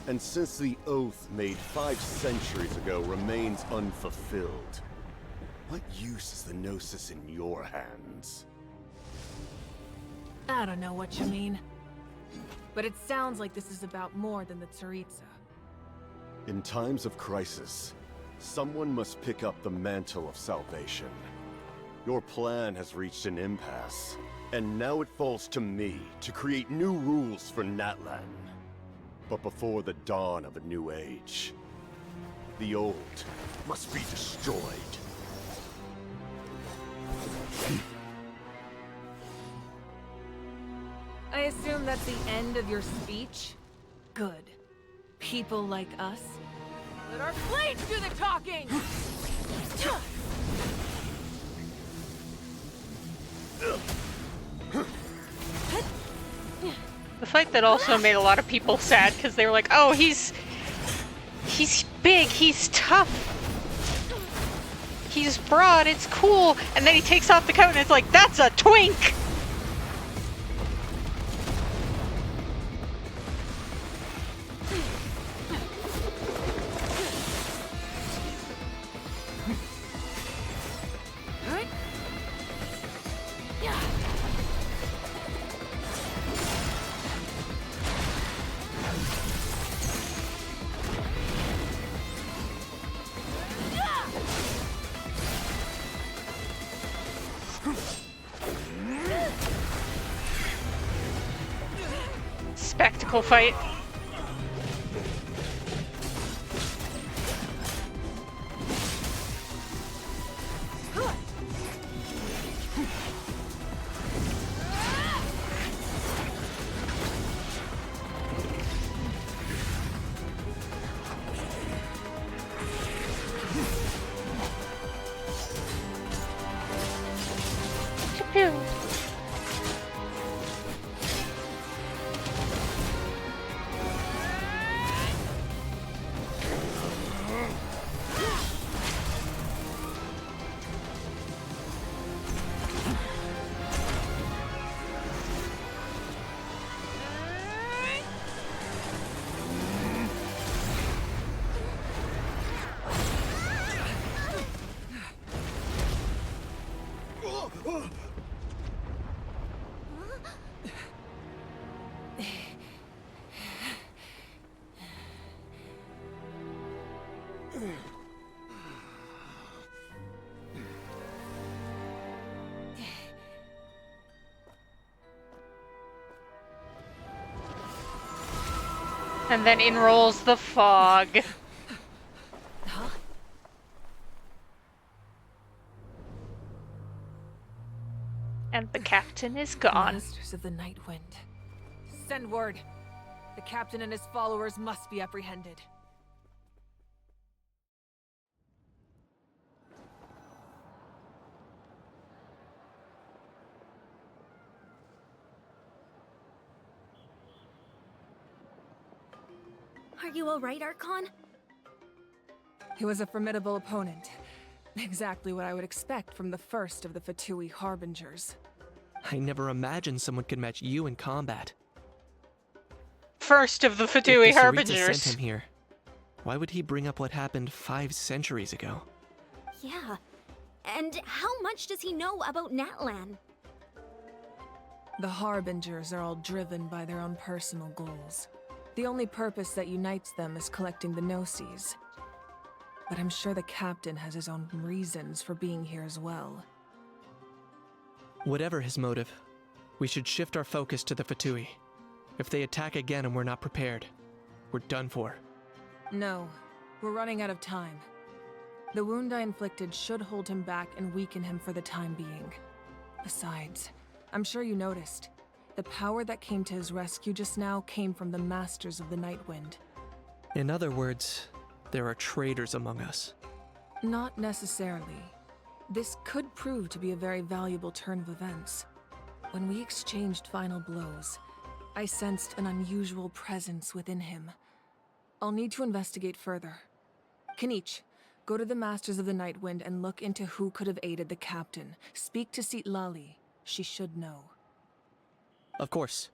And since the oath made 5 centuries ago remains unfulfilled, what use is the Gnosis in your hands? I don't know what you mean. But it sounds like this is about more than the Tsaritsa. In times of crisis, someone must pick up the mantle of salvation. Your plan has reached an impasse, and now it falls to me to create new rules for Natlan. But before the dawn of a new age, the old must be destroyed. I assume that's the end of your speech? Good. People like us? Let our blades do the talking! The fight that also made a lot of people sad because they were like, oh, he's big, he's tough, he's broad, it's cool, and then he takes off the coat and it's like, that's a twink! Spectacle fight. Pew. And then in rolls the fog. And the captain is gone. Masters of the Night Wind. Send word. The captain and his followers must be apprehended. Are you alright, Archon? He was a formidable opponent. Exactly what I would expect from the first of the Fatui Harbingers. I never imagined someone could match you in combat. First of the If Fatui the Tsaritsa Harbingers. sent him here, why would he bring up what happened 5 centuries ago? Yeah. And how much does he know about Natlan? The Harbingers are all driven by their own personal goals. The only purpose that unites them is collecting the Gnosis. But I'm sure the captain has his own reasons for being here as well. Whatever his motive, we should shift our focus to the Fatui. If they attack again and we're not prepared, we're done for. No, we're running out of time. The wound I inflicted should hold him back and weaken him for the time being. Besides, I'm sure you noticed, the power that came to his rescue just now came from the Masters of the Night Wind. In other words, there are traitors among us. Not necessarily. This could prove to be a very valuable turn of events. When we exchanged final blows, I sensed an unusual presence within him. I'll need to investigate further. Kenichi, go to the Masters of the Nightwind and look into who could have aided the captain. Speak to Lali. She should know. Of course.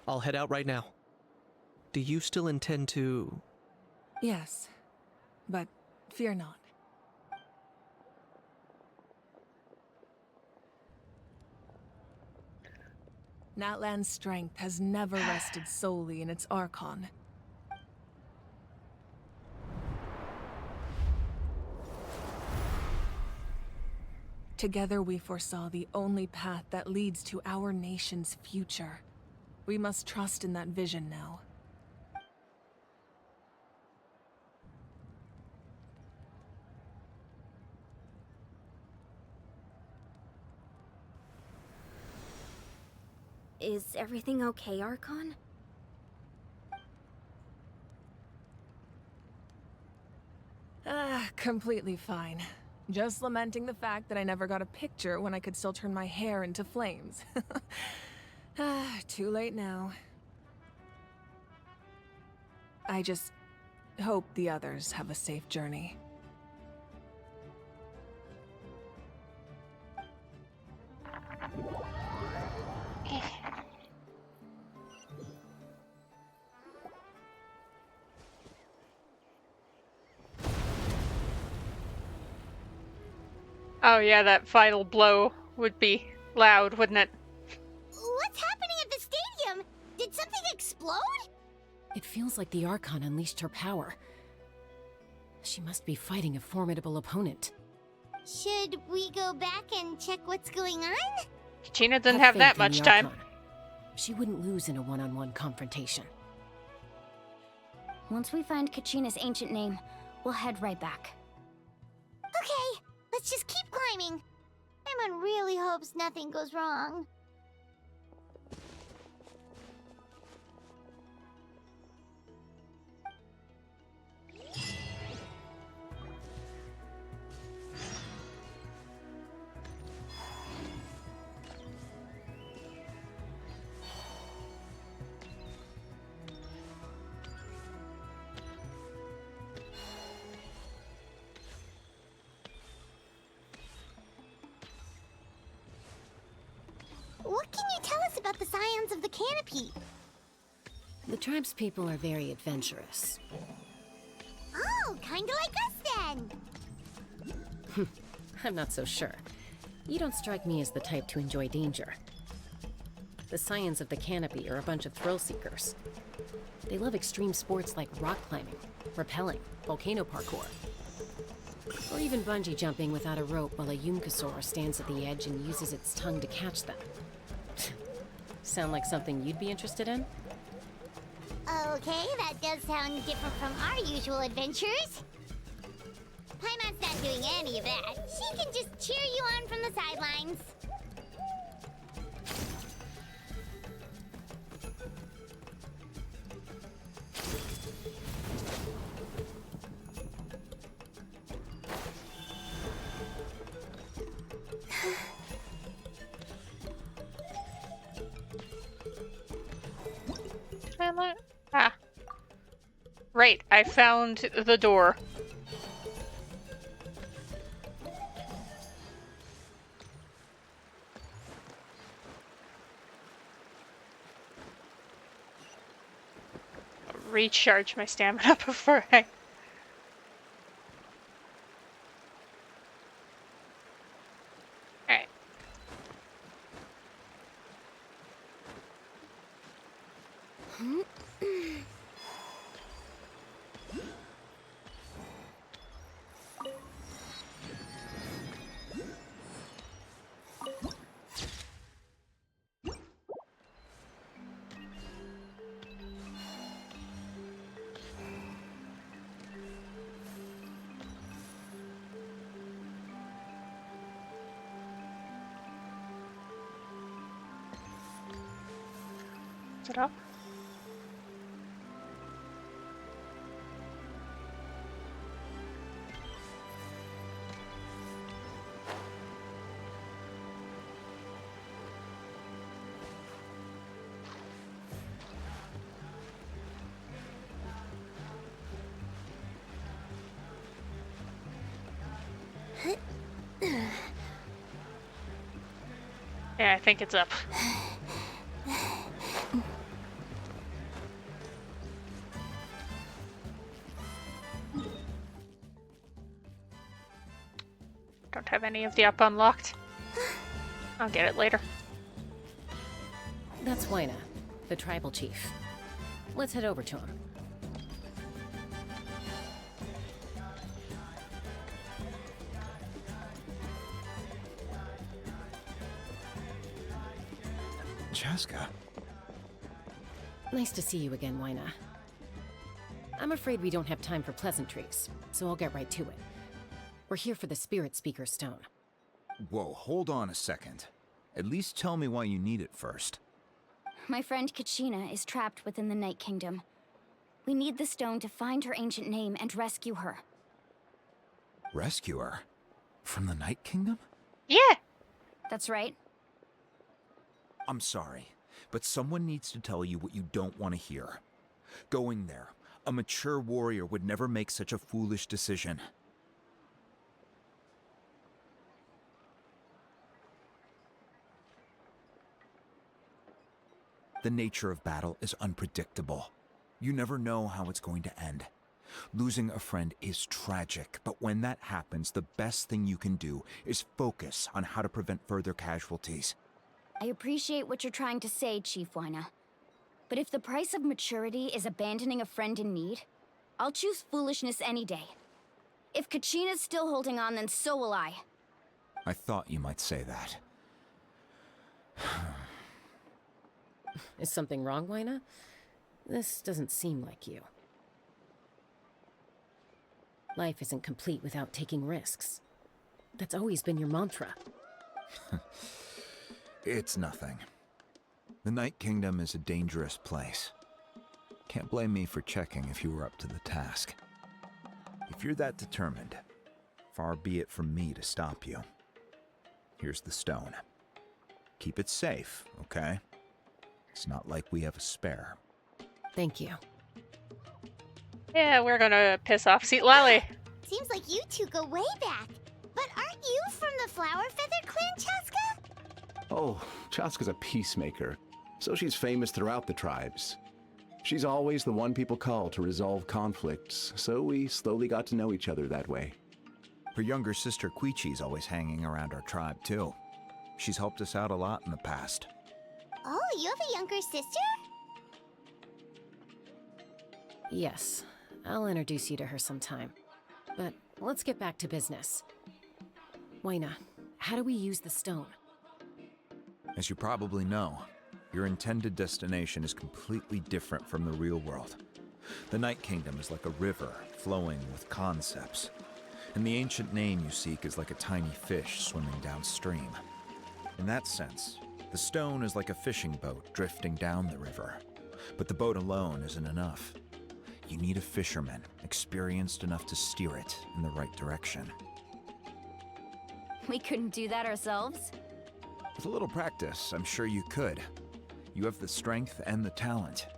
I'll head out right now. Do you still intend to... Yes, but fear not. Natlan's strength has never rested solely in its Archon. Together we foresaw the only path that leads to our nation's future. We must trust in that vision now. Is everything okay, Archon? Completely fine. Just lamenting the fact that I never got a picture when I could still turn my hair into flames. Too late now. I just hope the others have a safe journey. Oh yeah, that final blow would be loud, wouldn't it? What's happening at the stadium? Did something explode? It feels like the Archon unleashed her power. She must be fighting a formidable opponent. Should we go back and check what's going on? Kachina didn't have that faith in much the time. Archon. She wouldn't lose in a one-on-one confrontation. Once we find Kachina's ancient name, we'll head right back. Okay, let's just keep climbing. Everyone really hopes nothing goes wrong. What can you tell us about the Scions of the Canopy? The tribe's people are very adventurous. Oh, kinda like us then! I'm not so sure. You don't strike me as the type to enjoy danger. The Scions of the Canopy are a bunch of thrill-seekers. They love extreme sports like rock climbing, rappelling, volcano parkour, or even bungee jumping without a rope while a Yunkasaur stands at the edge and uses its tongue to catch them. Sound like something you'd be interested in? Okay, that does sound different from our usual adventures. Paimon's not doing any of that. She can just cheer you on from the sidelines. Ah. Right, I found the door. I'll recharge my stamina before I... Alright. Is it up? Yeah, I think it's up. Don't have any of the up unlocked. I'll get it later. That's Wina, the tribal chief. Let's head over to him. Chaska. Nice to see you again, Wina. I'm afraid we don't have time for pleasantries, so I'll get right to it. We're here for the Spirit Speaker Stone. Whoa, hold on a second. At least tell me why you need it first. My friend Kachina is trapped within the Night Kingdom. We need the stone to find her ancient name and rescue her. Rescue her? From the Night Kingdom? Yeah! That's right. I'm sorry, but someone needs to tell you what you don't want to hear. Going there, a mature warrior would never make such a foolish decision. The nature of battle is unpredictable. You never know how it's going to end. Losing a friend is tragic, but when that happens, the best thing you can do is focus on how to prevent further casualties. I appreciate what you're trying to say, Chief Wina. But if the price of maturity is abandoning a friend in need, I'll choose foolishness any day. If Kachina's still holding on, then so will I. I thought you might say that. Is something wrong, Wina? This doesn't seem like you. Life isn't complete without taking risks. That's always been your mantra. It's nothing. The Night Kingdom is a dangerous place. Can't blame me for checking if you were up to the task. If you're that determined, far be it from me to stop you. Here's the stone. Keep it safe, okay? It's not like we have a spare. Thank you. Yeah, we're gonna piss off Seat Lally. Seems like you two go way back. But aren't you from the Flower Feather Clan, Chaska? Oh, Chaska's a peacemaker, so she's famous throughout the tribes. She's always the one people call to resolve conflicts, so we slowly got to know each other that way. Her younger sister Quichi's always hanging around our tribe, too. She's helped us out a lot in the past. Oh, you have a younger sister? Yes, I'll introduce you to her sometime. But let's get back to business. Wina, how do we use the stone? As you probably know, your intended destination is completely different from the real world. The Night Kingdom is like a river flowing with concepts, and the ancient name you seek is like a tiny fish swimming downstream. In that sense, the stone is like a fishing boat drifting down the river, but the boat alone isn't enough. You need a fisherman experienced enough to steer it in the right direction. We couldn't do that ourselves? With a little practice, I'm sure you could. You have the strength and the talent.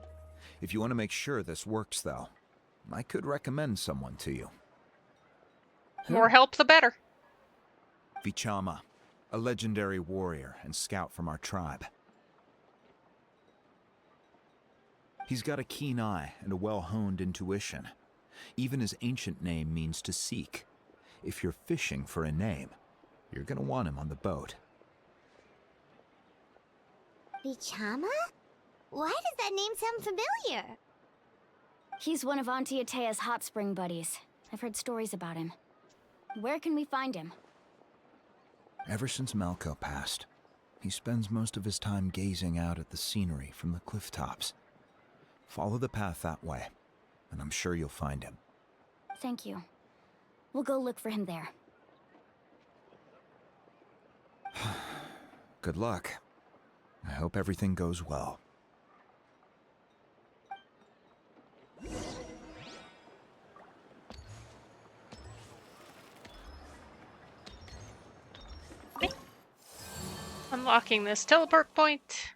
If you want to make sure this works, though, I could recommend someone to you. More help, the better. Vichama, a legendary warrior and scout from our tribe. He's got a keen eye and a well-honed intuition. Even his ancient name means to seek. If you're fishing for a name, you're gonna want him on the boat. Vichama? Why does that name sound familiar? He's one of Auntie Atea's hot spring buddies. I've heard stories about him. Where can we find him? Ever since Malco passed, he spends most of his time gazing out at the scenery from the cliff tops. Follow the path that way, and I'm sure you'll find him. Thank you. We'll go look for him there. Good luck. I hope everything goes well. Unlocking this teleport point.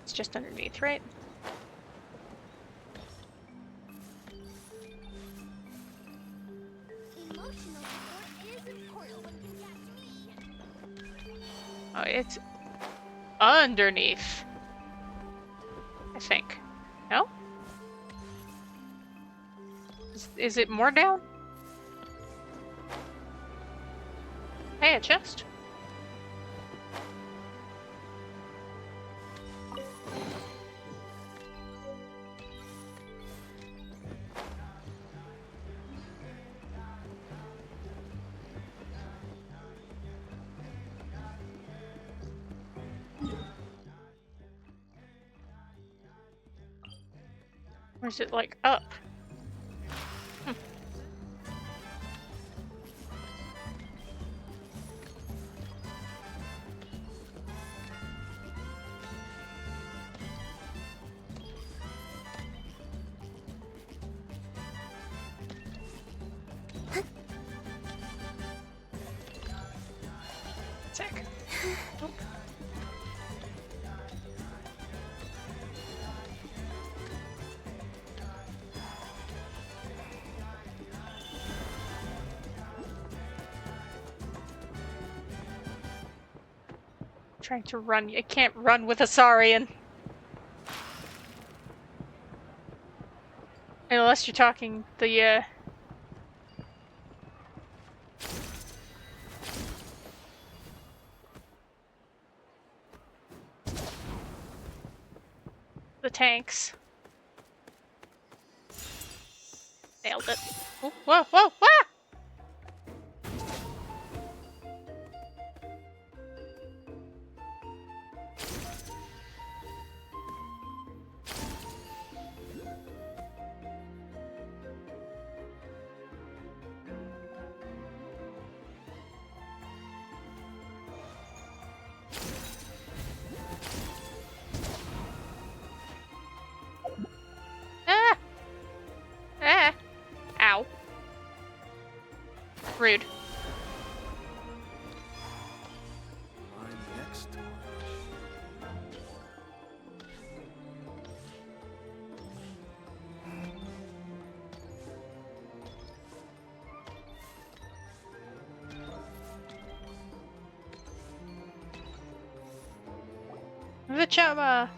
It's just underneath, right? Emotional support Oh, it's underneath. I think. No? Is it more down? Hey, a chest. Or is it like up? Sick. Oh. Trying to run. I can't run with a Saurian. Unless you're talking the tanks. Nailed it. Ooh, whoa, whoa, whoa! Ah! Ah! Ow. Rude. The chama.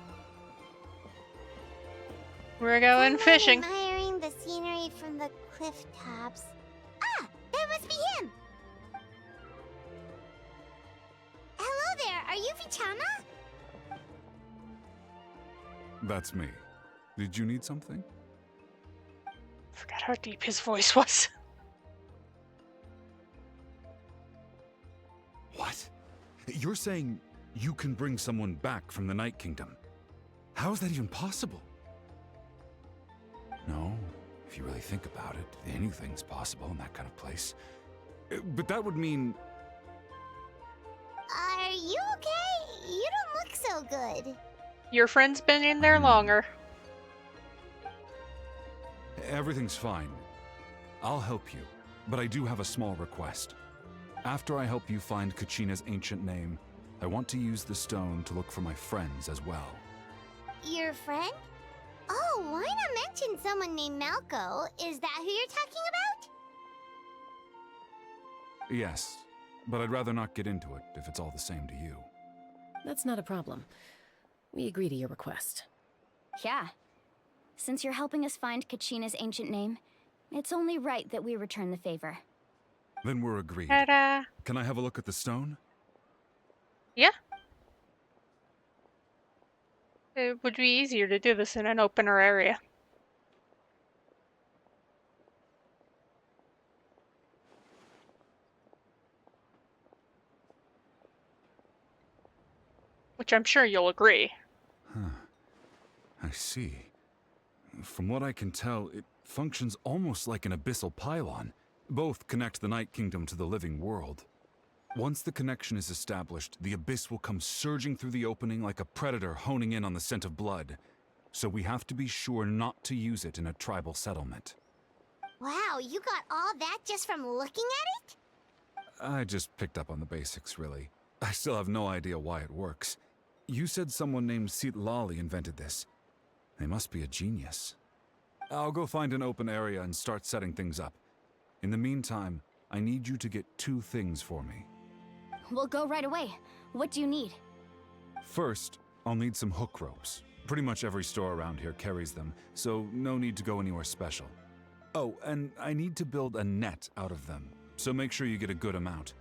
We're going fishing. Admiring the scenery from the cliff tops. Ah, that must be him. Hello there. Are you Vichama? That's me. Did you need something? Forgot how deep his voice was. What? You're saying you can bring someone back from the Night Kingdom? How is that even possible? No, if you really think about it, anything's possible in that kind of place. But that would mean... Are you okay? You don't look so good. Your friend's been in there longer. Everything's fine. I'll help you, but I do have a small request. After I help you find Kachina's ancient name, I want to use the stone to look for my friends as well. Your friend? Oh, why not mention someone named Malco? Is that who you're talking about? Yes, but I'd rather not get into it if it's all the same to you. That's not a problem. We agree to your request. Yeah. Since you're helping us find Kachina's ancient name, it's only right that we return the favor. Then we're agreed. Ta-da. Can I have a look at the stone? Yeah. It would be easier to do this in an opener area. Which I'm sure you'll agree. Huh. I see. From what I can tell, it functions almost like an abyssal pylon. Both connect the Night Kingdom to the living world. Once the connection is established, the abyss will come surging through the opening like a predator honing in on the scent of blood. So we have to be sure not to use it in a tribal settlement. Wow, you got all that just from looking at it? I just picked up on the basics, really. I still have no idea why it works. You said someone named Lali invented this. They must be a genius. I'll go find an open area and start setting things up. In the meantime, I need you to get two things for me. We'll go right away. What do you need? First, I'll need some hook ropes. Pretty much every store around here carries them, so no need to go anywhere special. Oh, and I need to build a net out of them, so make sure you get a good amount.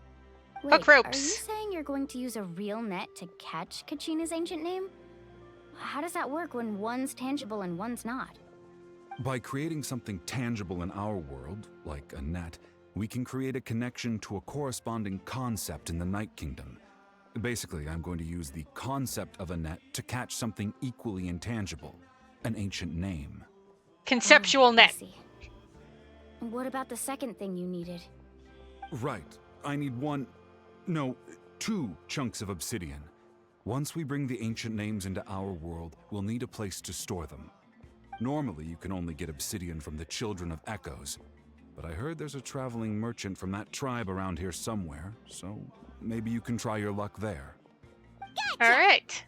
Wait, Hook ropes. Are you saying you're going to use a real net to catch Kachina's ancient name? How does that work when one's tangible and one's not? By creating something tangible in our world, like a net, we can create a connection to a corresponding concept in the Night Kingdom. Basically, I'm going to use the concept of a net to catch something equally intangible, an ancient name. Conceptual net. I see. What about the second thing you needed? Right. I need two chunks of obsidian. Once we bring the ancient names into our world, we'll need a place to store them. Normally, you can only get obsidian from the Children of Echoes, but I heard there's a traveling merchant from that tribe around here somewhere, so maybe you can try your luck there. All right.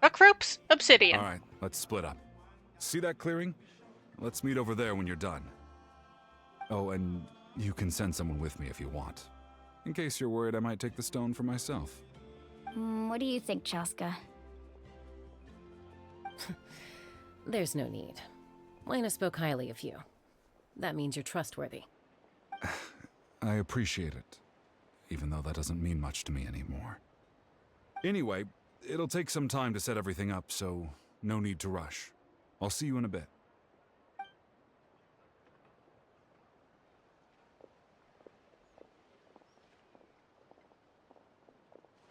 Hook ropes, obsidian. All right, let's split up. See that clearing? Let's meet over there when you're done. Oh, and you can send someone with me if you want. In case you're worried I might take the stone for myself. What do you think, Chaska? There's no need. Lena spoke highly of you. That means you're trustworthy. I appreciate it, even though that doesn't mean much to me anymore. Anyway, it'll take some time to set everything up, so no need to rush. I'll see you in a bit.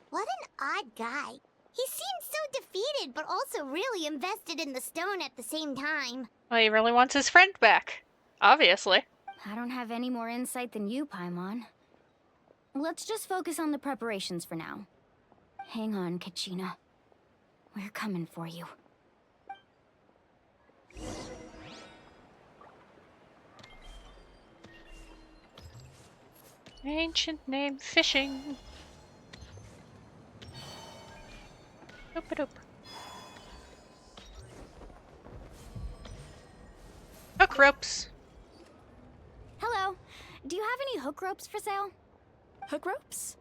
What an odd guy. He seems so defeated, but also really invested in the stone at the same time. Well, he really wants his friend back. Obviously. I don't have any more insight than you, Paimon. Let's just focus on the preparations for now. Hang on, Kachina. We're coming for you. Ancient name fishing. Doop-a-doop. Hook ropes. Hello. Do you have any hook ropes for sale? Hook ropes?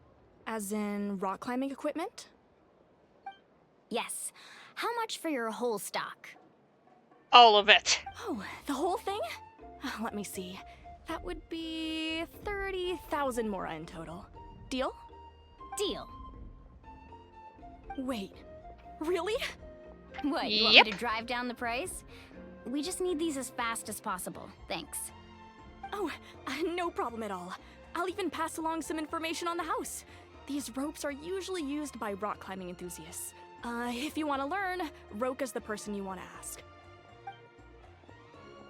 As in rock climbing equipment? Yes. How much for your whole stock? All of it. Oh, the whole thing? Let me see. That would be 30,000 mora in total. Deal? Deal. Wait, really? What, you want me to drive down the price? We just need these as fast as possible. Thanks. Oh, no problem at all. I'll even pass along some information on the house. These ropes are usually used by rock climbing enthusiasts. If you want to learn, Roka's the person you want to ask.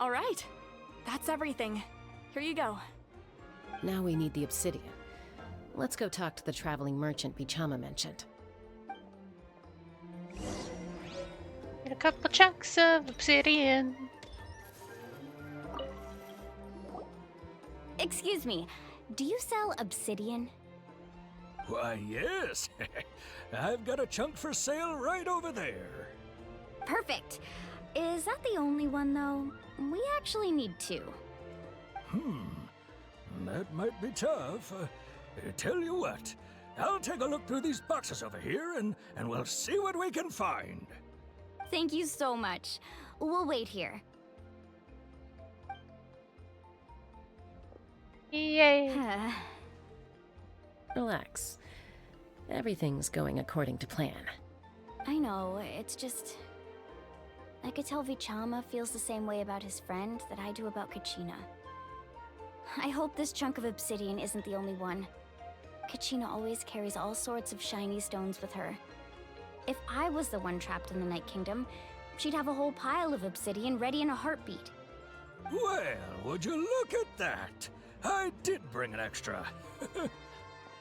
All right, that's everything. Here you go. Now we need the obsidian. Let's go talk to the traveling merchant Vichama mentioned. Get a couple chunks of obsidian. Excuse me, do you sell obsidian? Why, yes. I've got a chunk for sale right over there. Perfect. Is that the only one, though? We actually need two. That might be tough. Tell you what, I'll take a look through these boxes over here and we'll see what we can find. Thank you so much. We'll wait here. Yay. Relax. Everything's going according to plan. I know, it's just... I could tell Vichama feels the same way about his friend that I do about Kachina. I hope this chunk of obsidian isn't the only one. Kachina always carries all sorts of shiny stones with her. If I was the one trapped in the Night Kingdom, she'd have a whole pile of obsidian ready in a heartbeat. Well, would you look at that? I did bring an extra.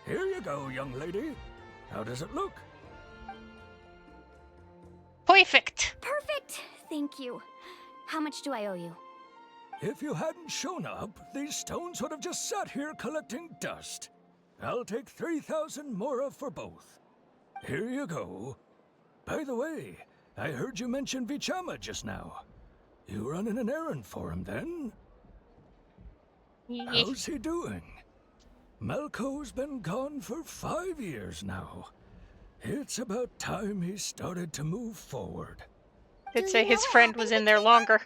Here you go, young lady. How does it look? Perfect. Perfect! Thank you. How much do I owe you? If you hadn't shown up, these stones would have just sat here collecting dust. I'll take 3,000 mora for both. Here you go. By the way, I heard you mention Vichama just now. You running an errand for him then? How's he doing? Malco's been gone for 5 years now. It's about time he started to move forward. Did say his friend was in there longer.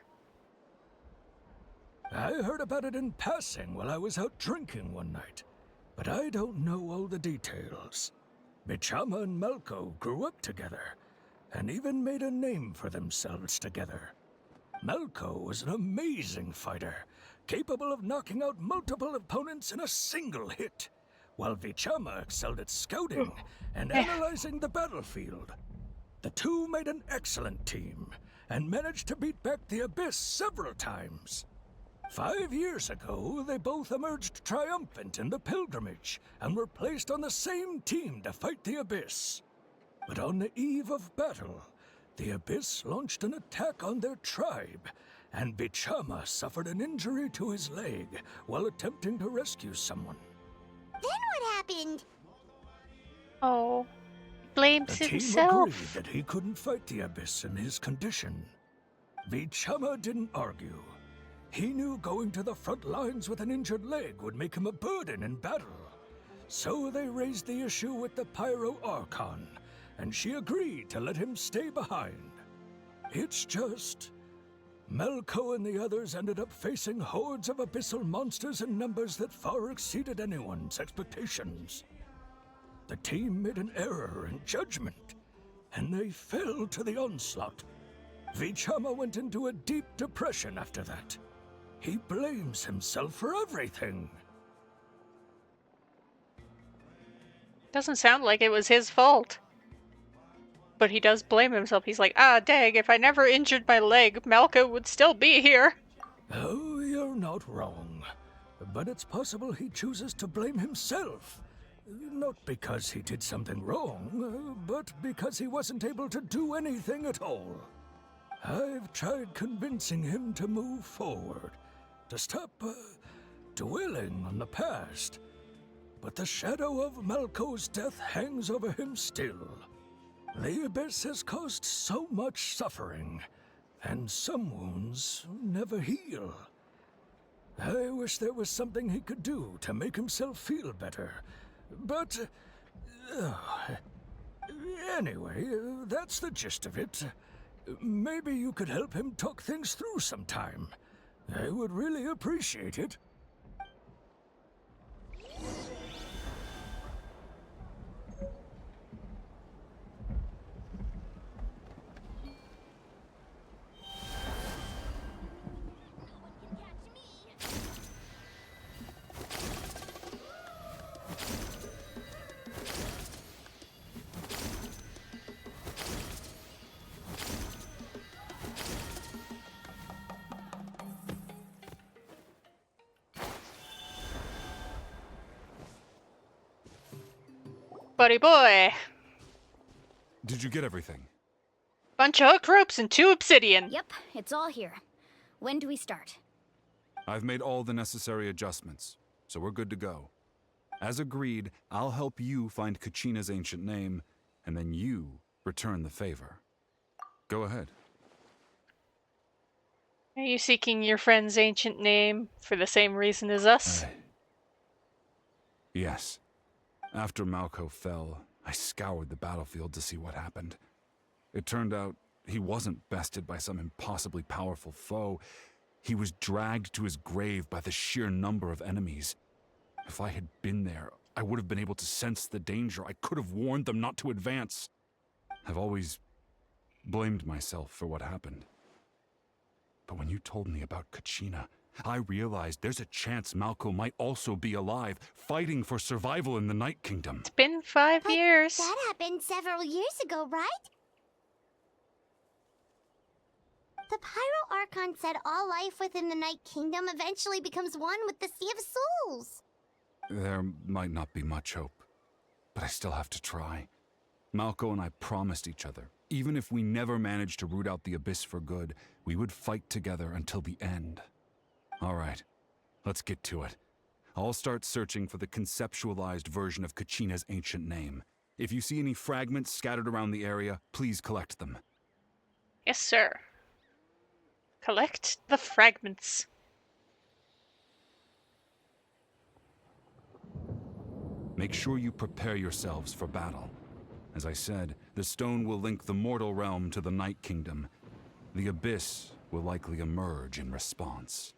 I heard about it in passing while I was out drinking one night, but I don't know all the details. Bichama and Malco grew up together, and even made a name for themselves together. Malco was an amazing fighter, capable of knocking out multiple opponents in a single hit, while Bichama excelled at scouting and analyzing the battlefield. The two made an excellent team, and managed to beat back the Abyss several times. 5 years ago, they both emerged triumphant in the pilgrimage, and were placed on the same team to fight the Abyss. But on the eve of battle, the Abyss launched an attack on their tribe, and Bichama suffered an injury to his leg while attempting to rescue someone. Then what happened? Oh, blames The team himself. agreed that he couldn't fight the Abyss in his condition. Bichama didn't argue. He knew going to the front lines with an injured leg would make him a burden in battle. So they raised the issue with the Pyro Archon, and she agreed to let him stay behind. It's just... Malco and the others ended up facing hordes of abyssal monsters in numbers that far exceeded anyone's expectations. The team made an error in judgment, and they fell to the onslaught. Vichama went into a deep depression after that. He blames himself for everything. Doesn't sound like it was his fault. But he does blame himself. He's like, ah, dang, if I never injured my leg, Malco would still be here. Oh, you're not wrong. But it's possible he chooses to blame himself. Not because he did something wrong, but because he wasn't able to do anything at all. I've tried convincing him to move forward, to stop dwelling on the past. But the shadow of Malco's death hangs over him still. The Abyss has caused so much suffering, and some wounds never heal. I wish there was something he could do to make himself feel better, but... anyway, that's the gist of it. Maybe you could help him talk things through sometime. I would really appreciate it. Buddy boy. Did you get everything? Bunch of hook ropes and 2 obsidian. Yep, it's all here. When do we start? I've made all the necessary adjustments, so we're good to go. As agreed, I'll help you find Kachina's ancient name, and then you return the favor. Go ahead. Are you seeking your friend's ancient name for the same reason as us? Yes. After Malco fell, I scoured the battlefield to see what happened. It turned out he wasn't bested by some impossibly powerful foe. He was dragged to his grave by the sheer number of enemies. If I had been there, I would have been able to sense the danger. I could have warned them not to advance. I've always blamed myself for what happened. But when you told me about Kachina, I realized there's a chance Malco might also be alive, fighting for survival in the Night Kingdom. It's been 5 years. That happened several years ago, right? The Pyro Archon said all life within the Night Kingdom eventually becomes one with the Sea of Souls. There might not be much hope, but I still have to try. Malco and I promised each other, even if we never managed to root out the Abyss for good, we would fight together until the end. All right, let's get to it. I'll start searching for the conceptualized version of Kachina's ancient name. If you see any fragments scattered around the area, please collect them. Yes, sir. Collect the fragments. Make sure you prepare yourselves for battle. As I said, the stone will link the mortal realm to the Night Kingdom. The Abyss will likely emerge in response.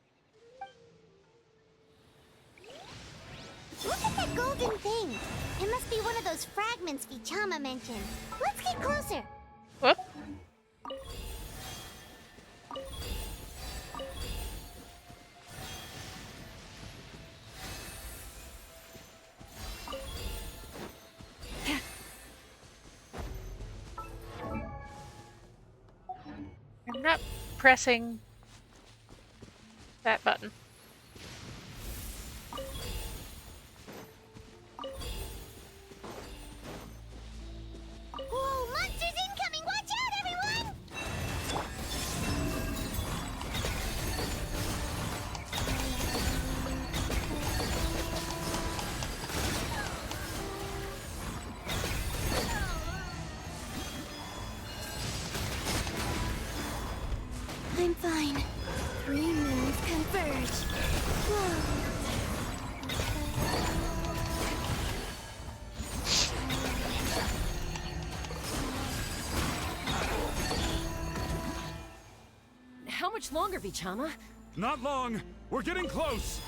Look at that golden thing! It must be one of those fragments Vichama mentioned. Let's get closer! Whoop. I'm not pressing that button. Whoa, monsters incoming! Watch out, everyone! I'm fine. 3 moons converge. Whoa. How much longer, Vichama? Not long. We're getting close.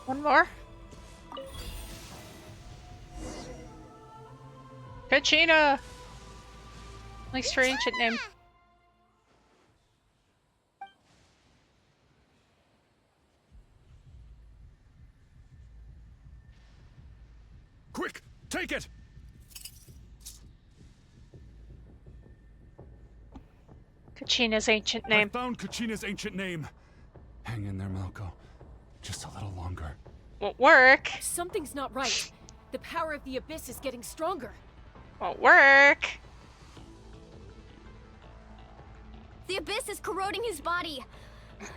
One more. Kachina! Nice for ancient name. Quick, take it! Kachina's ancient name. I found Kachina's ancient name. Hang in there, Malco. Just a little longer. Won't work. Something's not right. The power of the Abyss is getting stronger. Won't work. The Abyss is corroding his body.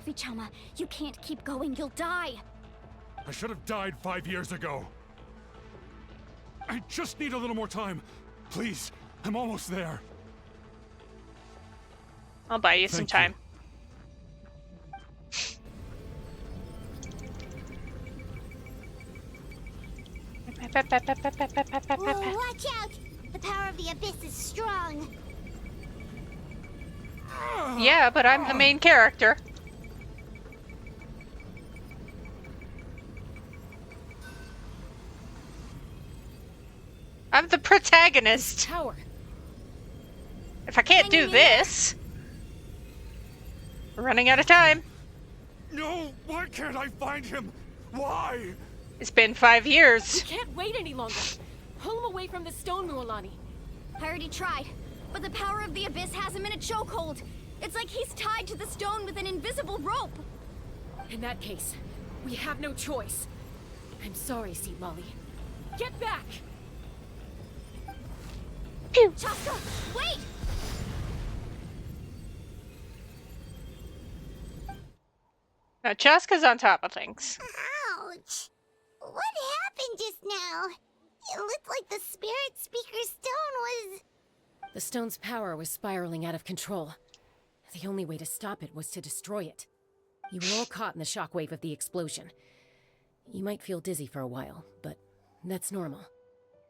Vichama, you can't keep going. You'll die. I should have died 5 years ago. I just need a little more time. Please, I'm almost there. I'll buy you some time. Whoa, watch out! The power of the Abyss is strong. Yeah, but I'm the main character. I'm the protagonist. Tower. If I can't do this, we're running out of time. No, why can't I find him? Why? It's been 5 years. We can't wait any longer. Pull him away from the stone, Mualani. I already tried, but the power of the Abyss has him in a chokehold. It's like he's tied to the stone with an invisible rope. In that case, we have no choice. I'm sorry, Seat Lolly. Get back! Pew! Chaska, wait! Now, Chaska's on top of things. Ouch! What happened just now? It looked like the Spirit Speaker's stone was... The stone's power was spiraling out of control. The only way to stop it was to destroy it. You were all caught in the shockwave of the explosion. You might feel dizzy for a while, but that's normal.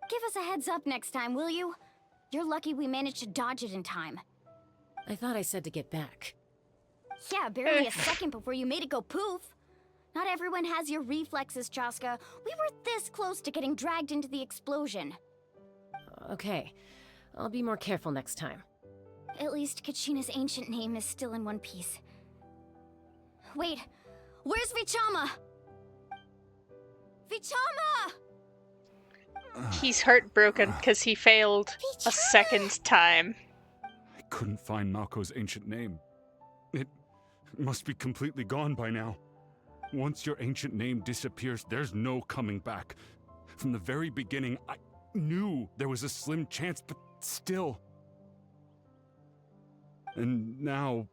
Give us a heads up next time, will you? You're lucky we managed to dodge it in time. I thought I said to get back. Yeah, barely a second before you made it go poof. Not everyone has your reflexes, Chaska. We were this close to getting dragged into the explosion. Okay, I'll be more careful next time. At least Kachina's ancient name is still in one piece. Wait, where's Vichama? Vichama! He's heartbroken because he failed a second time. I couldn't find Malco's ancient name. It must be completely gone by now. Once your ancient name disappears, there's no coming back. From the very beginning, I knew there was a slim chance, but still. And now...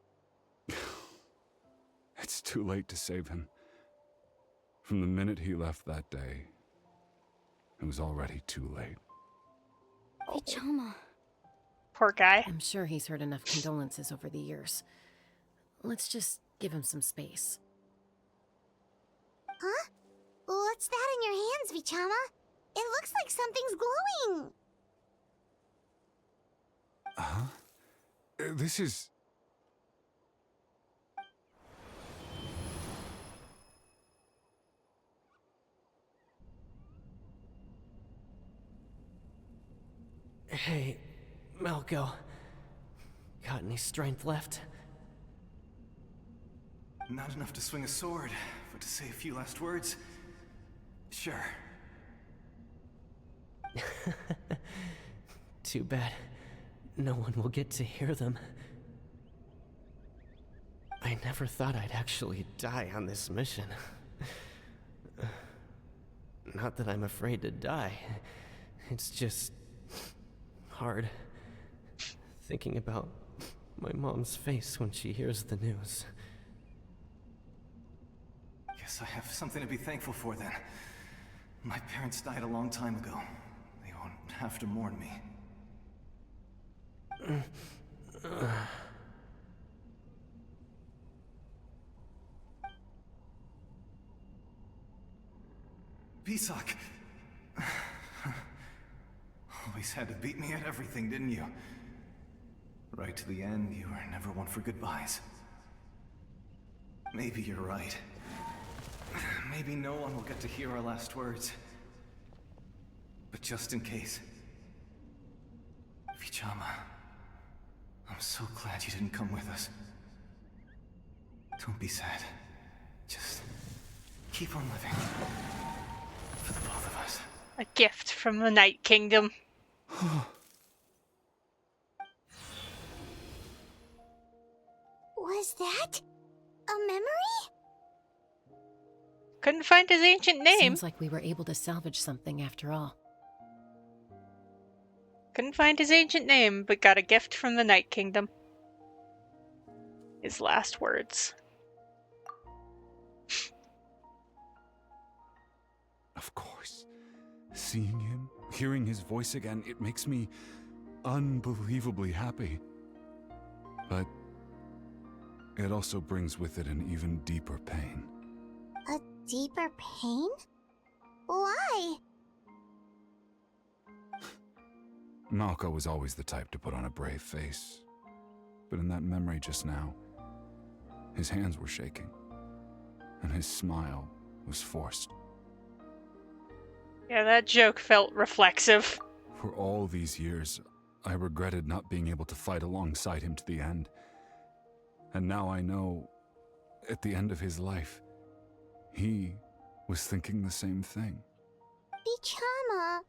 It's too late to save him. From the minute he left that day, it was already too late. Vichama. Poor guy. I'm sure he's heard enough condolences over the years. Let's just give him some space. Huh? What's that in your hands, Vichama? It looks like something's glowing. Huh? This is... Hey, Malco. Got any strength left? Not enough to swing a sword, but to say a few last words? Sure. Too bad. No one will get to hear them. I never thought I'd actually die on this mission. Not that I'm afraid to die. It's just... hard. Thinking about my mom's face when she hears the news. Guess I have something to be thankful for then. My parents died a long time ago. They won't have to mourn me. Pisak! Always had to beat me at everything, didn't you? Right to the end, you were never one for goodbyes. Maybe you're right. Maybe no one will get to hear our last words. But just in case... Vichama, I'm so glad you didn't come with us. Don't be sad. Just keep on living. For the both of us. A gift from the Night Kingdom. Was that a memory? Couldn't find his ancient name. Seems like we were able to salvage something after all. Couldn't find his ancient name, but got a gift from the Night Kingdom. His last words. Of course. Seeing him, hearing his voice again, it makes me unbelievably happy. But it also brings with it an even deeper pain. A deeper pain? Why? Malco was always the type to put on a brave face. But in that memory just now, his hands were shaking, and his smile was forced. Yeah, that joke felt reflexive. For all these years, I regretted not being able to fight alongside him to the end. And now I know, at the end of his life, he was thinking the same thing. Vichama.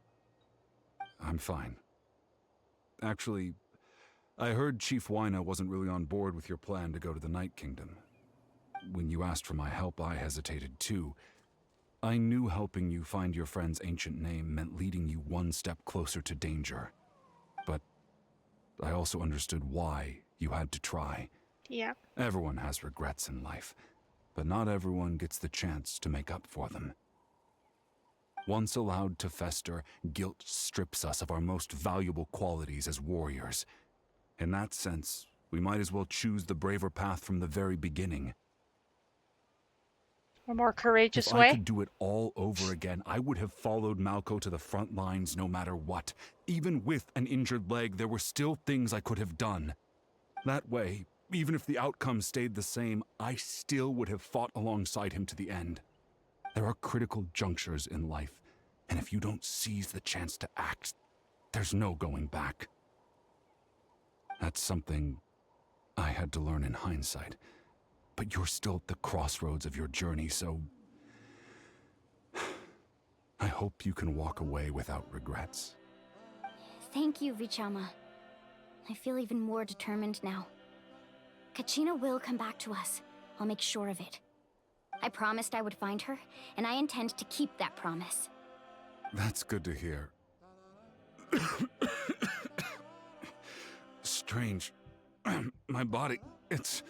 I'm fine. Actually, I heard Chief Wyna wasn't really on board with your plan to go to the Night Kingdom. When you asked for my help, I hesitated too. I knew helping you find your friend's ancient name meant leading you one step closer to danger. But I also understood why you had to try. Yeah. Everyone has regrets in life, but not everyone gets the chance to make up for them. Once allowed to fester, guilt strips us of our most valuable qualities as warriors. In that sense, we might as well choose the braver path from the very beginning. A more courageous If way? I could do it all over again, I would have followed Malco to the front lines no matter what. Even with an injured leg, there were still things I could have done. That way, even if the outcome stayed the same, I still would have fought alongside him to the end. There are critical junctures in life, and if you don't seize the chance to act, there's no going back. That's something I had to learn in hindsight. But you're still at the crossroads of your journey, so I hope you can walk away without regrets. Thank you, Vichama. I feel even more determined now. Kachina will come back to us. I'll make sure of it. I promised I would find her, and I intend to keep that promise. That's good to hear. Strange. My body, it's...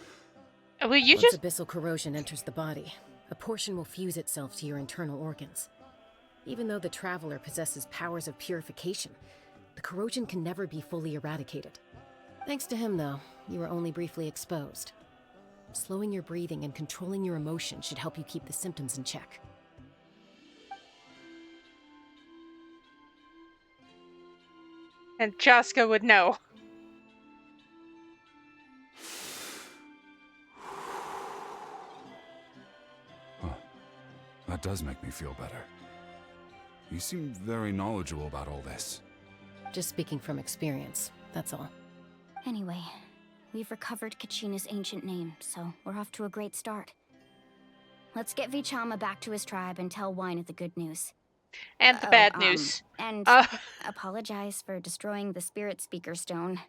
Well, you Once just... abyssal corrosion enters the body, a portion will fuse itself to your internal organs. Even though the Traveler possesses powers of purification, the corrosion can never be fully eradicated. Thanks to him, though, you were only briefly exposed. Slowing your breathing and controlling your emotions should help you keep the symptoms in check. And Jaska would know. That does make me feel better. You seem very knowledgeable about all this. Just speaking from experience, that's all. Anyway, we've recovered Kachina's ancient name, so we're off to a great start. Let's get Vichama back to his tribe and tell Wyneth the good news. And the bad news. And apologize for destroying the Spirit Speaker Stone.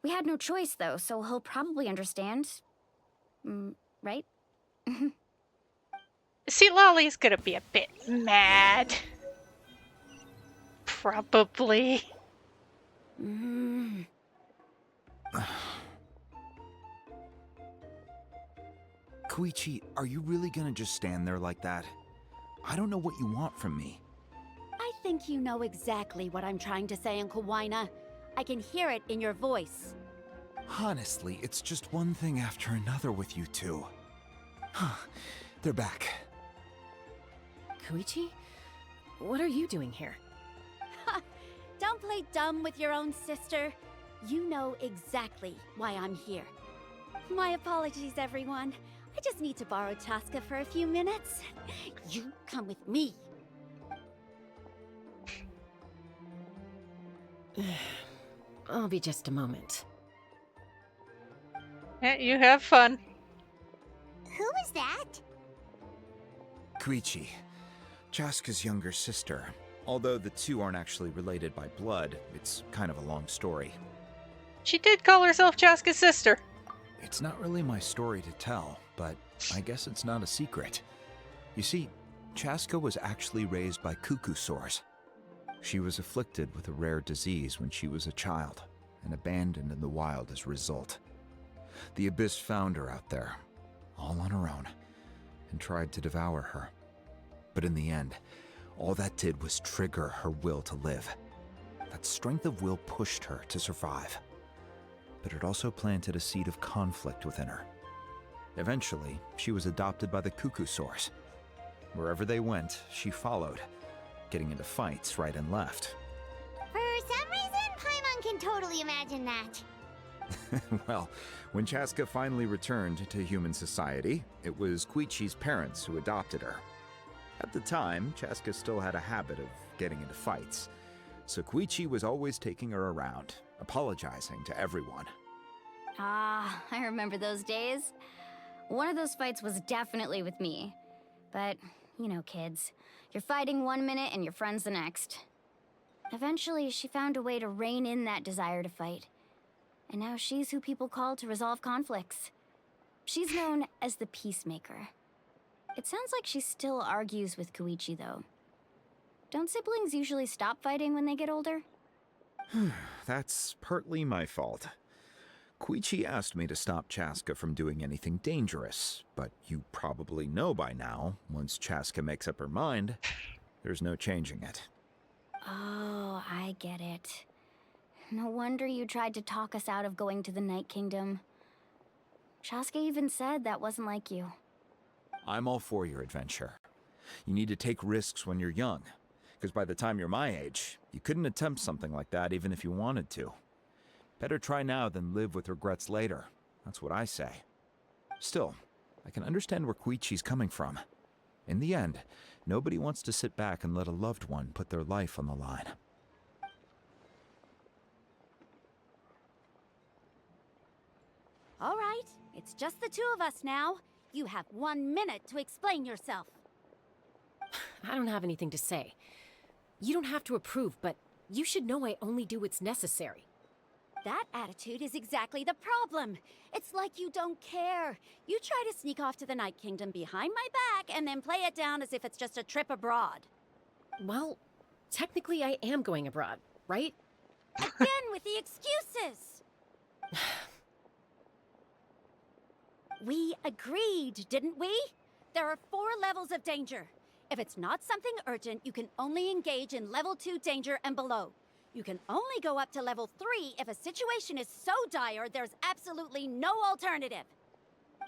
We had no choice, though, so he'll probably understand. Right? See, Lolly's gonna be a bit mad. Probably. Koichi, are you really gonna just stand there like that? I don't know what you want from me. I think you know exactly what I'm trying to say, Uncle Wyna. I can hear it in your voice. Honestly, it's just one thing after another with you two. They're back. Koichi? What are you doing here? Don't play dumb with your own sister. You know exactly why I'm here. My apologies, everyone. I just need to borrow Chaska for a few minutes. You come with me. I'll be just a moment. Yeah, you have fun. Who is that? Koichi, Chaska's younger sister. Although the two aren't actually related by blood, it's kind of a long story. She did call herself Chaska's sister. It's not really my story to tell, but I guess it's not a secret. You see, Chaska was actually raised by cuckoo sores. She was afflicted with a rare disease when she was a child, and abandoned in the wild as a result. The Abyss found her out there, all on her own, and tried to devour her. But in the end, all that did was trigger her will to live. That strength of will pushed her to survive. But it also planted a seed of conflict within her. Eventually, she was adopted by the cuckoo sores. Wherever they went, she followed, getting into fights right and left. For some reason, Paimon can totally imagine that. Well, when Chaska finally returned to human society, it was Koichi's parents who adopted her. At the time, Chaska still had a habit of getting into fights, so Koichi was always taking her around, apologizing to everyone. Ah, I remember those days. One of those fights was definitely with me. But, you know, kids. You're fighting one minute and your friend's the next. Eventually, she found a way to rein in that desire to fight. And now she's who people call to resolve conflicts. She's known as the Peacemaker. It sounds like she still argues with Koichi, though. Don't siblings usually stop fighting when they get older? That's partly my fault. Koichi asked me to stop Chaska from doing anything dangerous, but you probably know by now, once Chaska makes up her mind, there's no changing it. Oh, I get it. No wonder you tried to talk us out of going to the Night Kingdom. Chaska even said that wasn't like you. I'm all for your adventure. You need to take risks when you're young, because by the time you're my age, you couldn't attempt something like that even if you wanted to. Better try now than live with regrets later. That's what I say. Still, I can understand where Koichi's coming from. In the end, nobody wants to sit back and let a loved one put their life on the line. All right, it's just the two of us now. You have 1 minute to explain yourself. I don't have anything to say. You don't have to approve, but you should know I only do what's necessary. That attitude is exactly the problem. It's like you don't care. You try to sneak off to the Night Kingdom behind my back and then play it down as if it's just a trip abroad. Well, technically I am going abroad, right? Again with the excuses! We agreed, didn't we? There are 4 levels of danger. If it's not something urgent, you can only engage in level 2 danger and below. You can only go up to level 3 if a situation is so dire there's absolutely no alternative.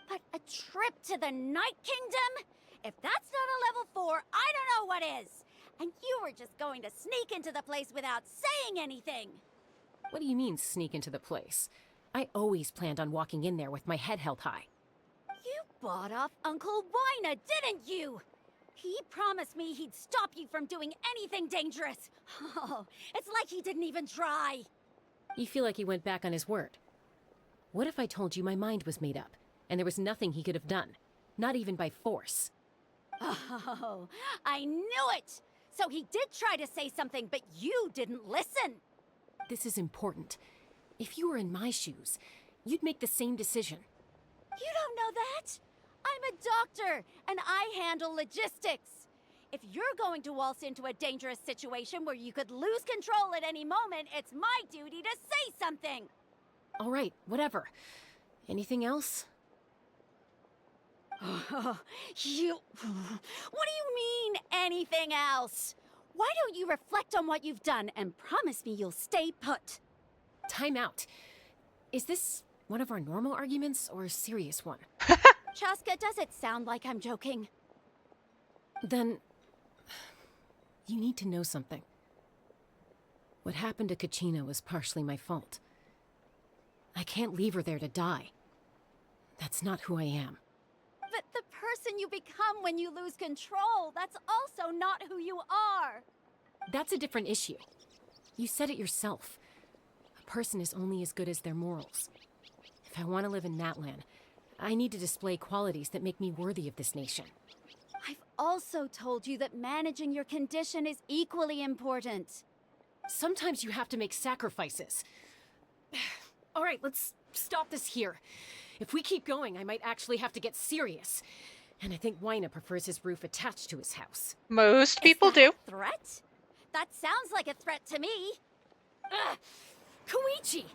But a trip to the Night Kingdom? If that's not a level 4, I don't know what is. And you were just going to sneak into the place without saying anything. What do you mean, sneak into the place? I always planned on walking in there with my head held high. You bought off Uncle Wina, didn't you? He promised me he'd stop you from doing anything dangerous. Oh, it's like he didn't even try. You feel like he went back on his word. What if I told you my mind was made up, and there was nothing he could have done? Not even by force. Oh, I knew it! So he did try to say something, but you didn't listen. This is important. If you were in my shoes, you'd make the same decision. You don't know that? I'm a doctor, and I handle logistics. If you're going to waltz into a dangerous situation where you could lose control at any moment, it's my duty to say something. All right, whatever. Anything else? What do you mean, anything else? Why don't you reflect on what you've done and promise me you'll stay put? Time out. Is this one of our normal arguments or a serious one? Chaska, does it sound like I'm joking? Then, you need to know something. What happened to Kachina was partially my fault. I can't leave her there to die. That's not who I am. But the person you become when you lose control, that's also not who you are. That's a different issue. You said it yourself. A person is only as good as their morals. If I want to live in Natlan, I need to display qualities that make me worthy of this nation. I've also told you that managing your condition is equally important. Sometimes you have to make sacrifices. All right, let's stop this here. If we keep going, I might actually have to get serious. And I think Wina prefers his roof attached to his house. Most people do. Threat? That sounds like a threat to me. Koichi!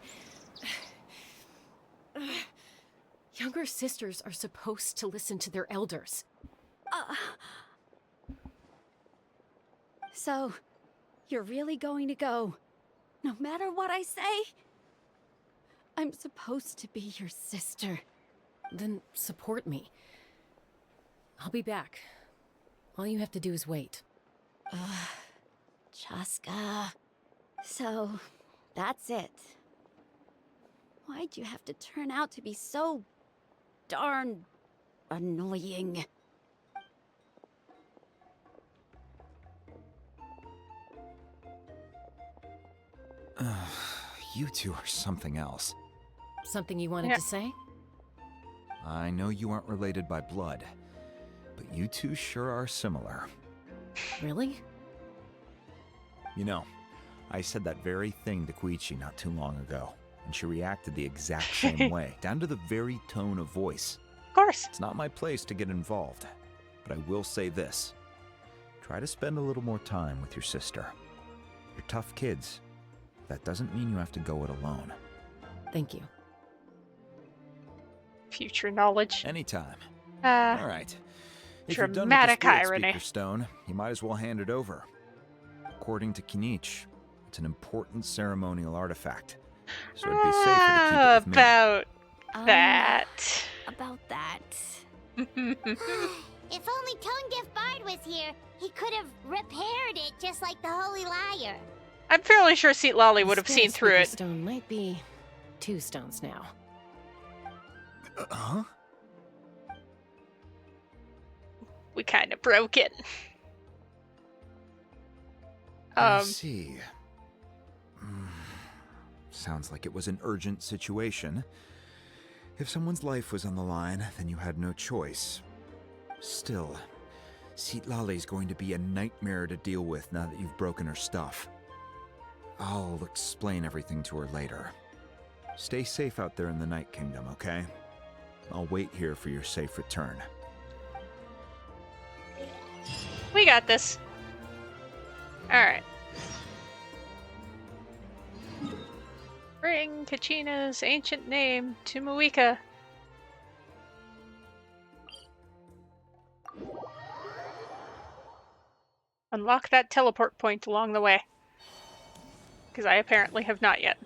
Younger sisters are supposed to listen to their elders. So, you're really going to go, no matter what I say? I'm supposed to be your sister. Then support me. I'll be back. All you have to do is wait. Chaska. So, that's it. Why'd you have to turn out to be so darn annoying? You two are something else. Something you wanted to say? I know you aren't related by blood, but you two sure are similar. Really? You know, I said that very thing to Koichi not too long ago, and she reacted the exact same way, down to the very tone of voice. Of course. It's not my place to get involved, but I will say this. Try to spend a little more time with your sister. You're tough kids. That doesn't mean you have to go it alone. Thank you. Future knowledge. Anytime. All right. If dramatic you're done with the irony. Speaker Stone, you might as well hand it over. According to Kinich, it's an important ceremonial artifact, so it'd be safer to keep it with me. About that. About that. If only Tone-Deaf Bard was here, he could have repaired it just like the Holy Liar. I'm fairly sure Seat Lolly would have The seen through Speaker it. Stone might be 2 stones now. Huh? We kind of broke it. I see. Sounds like it was an urgent situation. If someone's life was on the line, then you had no choice. Still, Seatlali's going to be a nightmare to deal with now that you've broken her stuff. I'll explain everything to her later. Stay safe out there in the Night Kingdom, okay? I'll wait here for your safe return. We got this. Alright. Bring Kachina's ancient name to Muika. unlock that teleport point along the way. Because I apparently have not yet.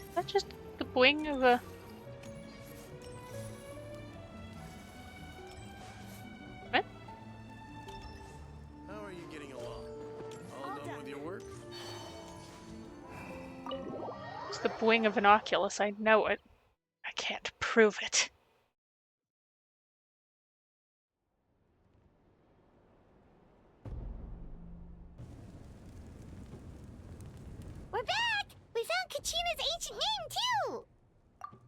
Is that just the wing of a... What? How are you getting along? All done with your work? It's the wing of an Oculus, I know it. I can't prove it. We're back! We found Kachina's ancient name, too!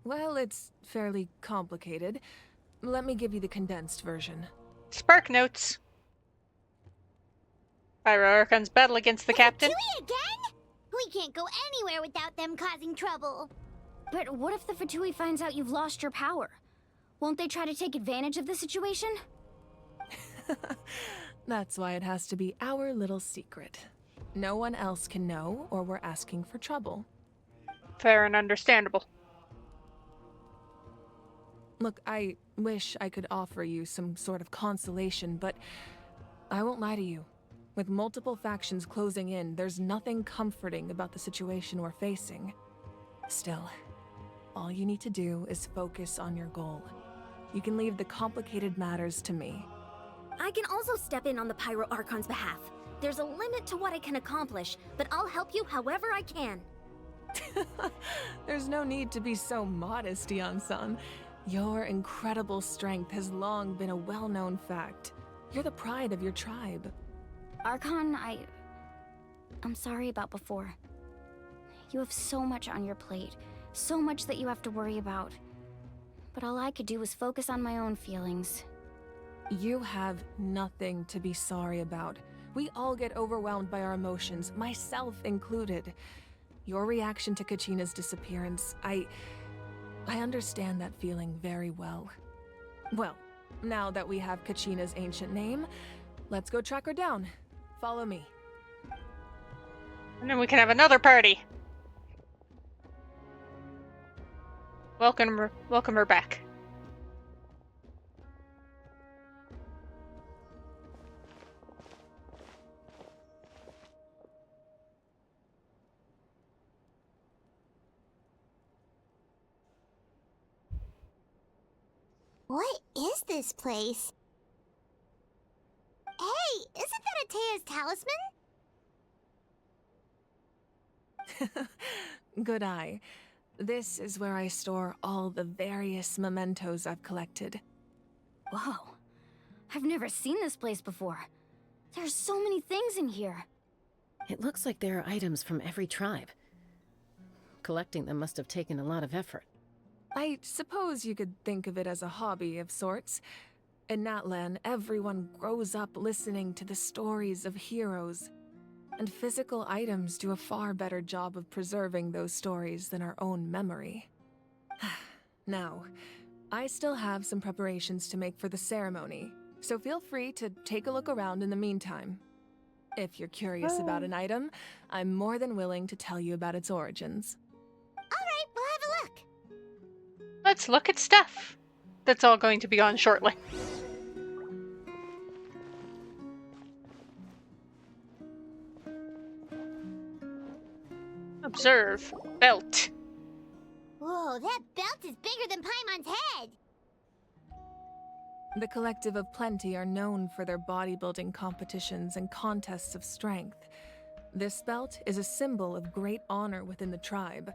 Well, it's fairly complicated. Let me give you the condensed version. Spark notes. Pyro Archon's battle against the captain. Fatui again? We can't go anywhere without them causing trouble. But what if the Fatui finds out you've lost your power? Won't they try to take advantage of the situation? That's why it has to be our little secret. No one else can know, or we're asking for trouble. Fair and understandable. Look, I wish I could offer you some sort of consolation, but I won't lie to you. With multiple factions closing in, there's nothing comforting about the situation we're facing. Still, all you need to do is focus on your goal. You can leave the complicated matters to me. I can also step in on the Pyro Archon's behalf. There's a limit to what I can accomplish, but I'll help you however I can. There's no need to be so modest, Yan-san. Your incredible strength has long been a well-known fact. You're the pride of your tribe. Archon, I'm sorry about before. You have so much on your plate, so much that you have to worry about. But all I could do was focus on my own feelings. You have nothing to be sorry about. We all get overwhelmed by our emotions, myself included. Your reaction to Kachina's disappearance, I understand that feeling very well. Well, now that we have Kachina's ancient name, let's go track her down. Follow me. And then we can have another party. Welcome her back. What is this place? Hey, isn't that Atea's talisman? Good eye. This is where I store all the various mementos I've collected. Whoa. I've never seen this place before. There's so many things in here. It looks like there are items from every tribe. Collecting them must have taken a lot of effort. I suppose you could think of it as a hobby of sorts. In Natlan, everyone grows up listening to the stories of heroes. And physical items do a far better job of preserving those stories than our own memory. Now, I still have some preparations to make for the ceremony, so feel free to take a look around in the meantime. If you're curious about an item, I'm more than willing to tell you about its origins. Alright, we'll have a look. Let's look at stuff. That's all going to be on shortly. Observe. Belt. Whoa, that belt is bigger than Paimon's head! The Collective of Plenty are known for their bodybuilding competitions and contests of strength. This belt is a symbol of great honor within the tribe.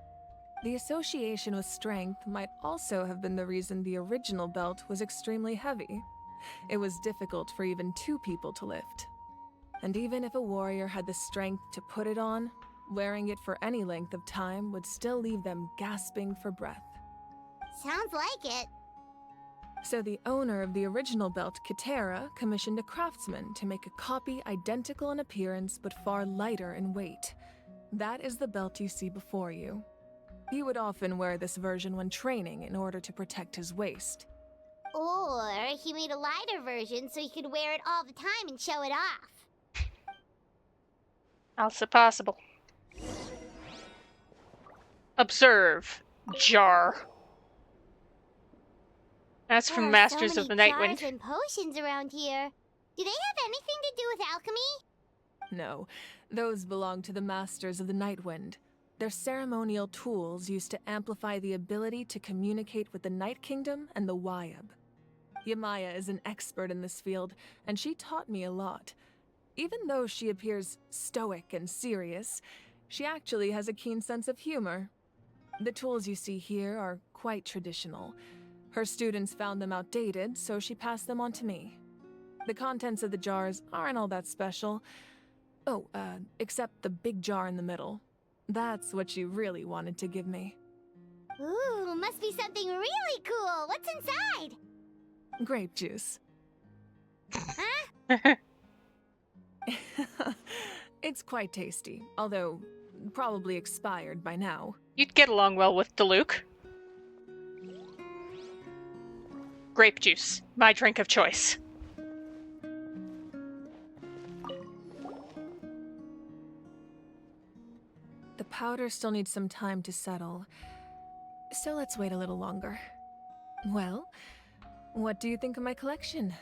The association with strength might also have been the reason the original belt was extremely heavy. It was difficult for even 2 people to lift. And even if a warrior had the strength to put it on, wearing it for any length of time would still leave them gasping for breath. Sounds like it. So the owner of the original belt, Kitera, commissioned a craftsman to make a copy identical in appearance but far lighter in weight. That is the belt you see before you. He would often wear this version when training in order to protect his waist. Or he made a lighter version so he could wear it all the time and show it off. Also possible. Observe. Jar. That's from Masters so of many the Nightwind. jars and potions around here. Do they have anything to do with alchemy? No, those belong to the Masters of the Nightwind. They're ceremonial tools used to amplify the ability to communicate with the Night Kingdom and the Wyab. Yamaya is an expert in this field, and she taught me a lot. Even though she appears stoic and serious, she actually has a keen sense of humor. The tools you see here are quite traditional. Her students found them outdated, so she passed them on to me. The contents of the jars aren't all that special. Oh, except the big jar in the middle. That's what she really wanted to give me. Ooh, must be something really cool. What's inside? Grape juice. Huh? It's quite tasty, although probably expired by now. You'd get along well with Diluc. Grape juice. My drink of choice. The powder still needs some time to settle, so let's wait a little longer. Well, what do you think of my collection?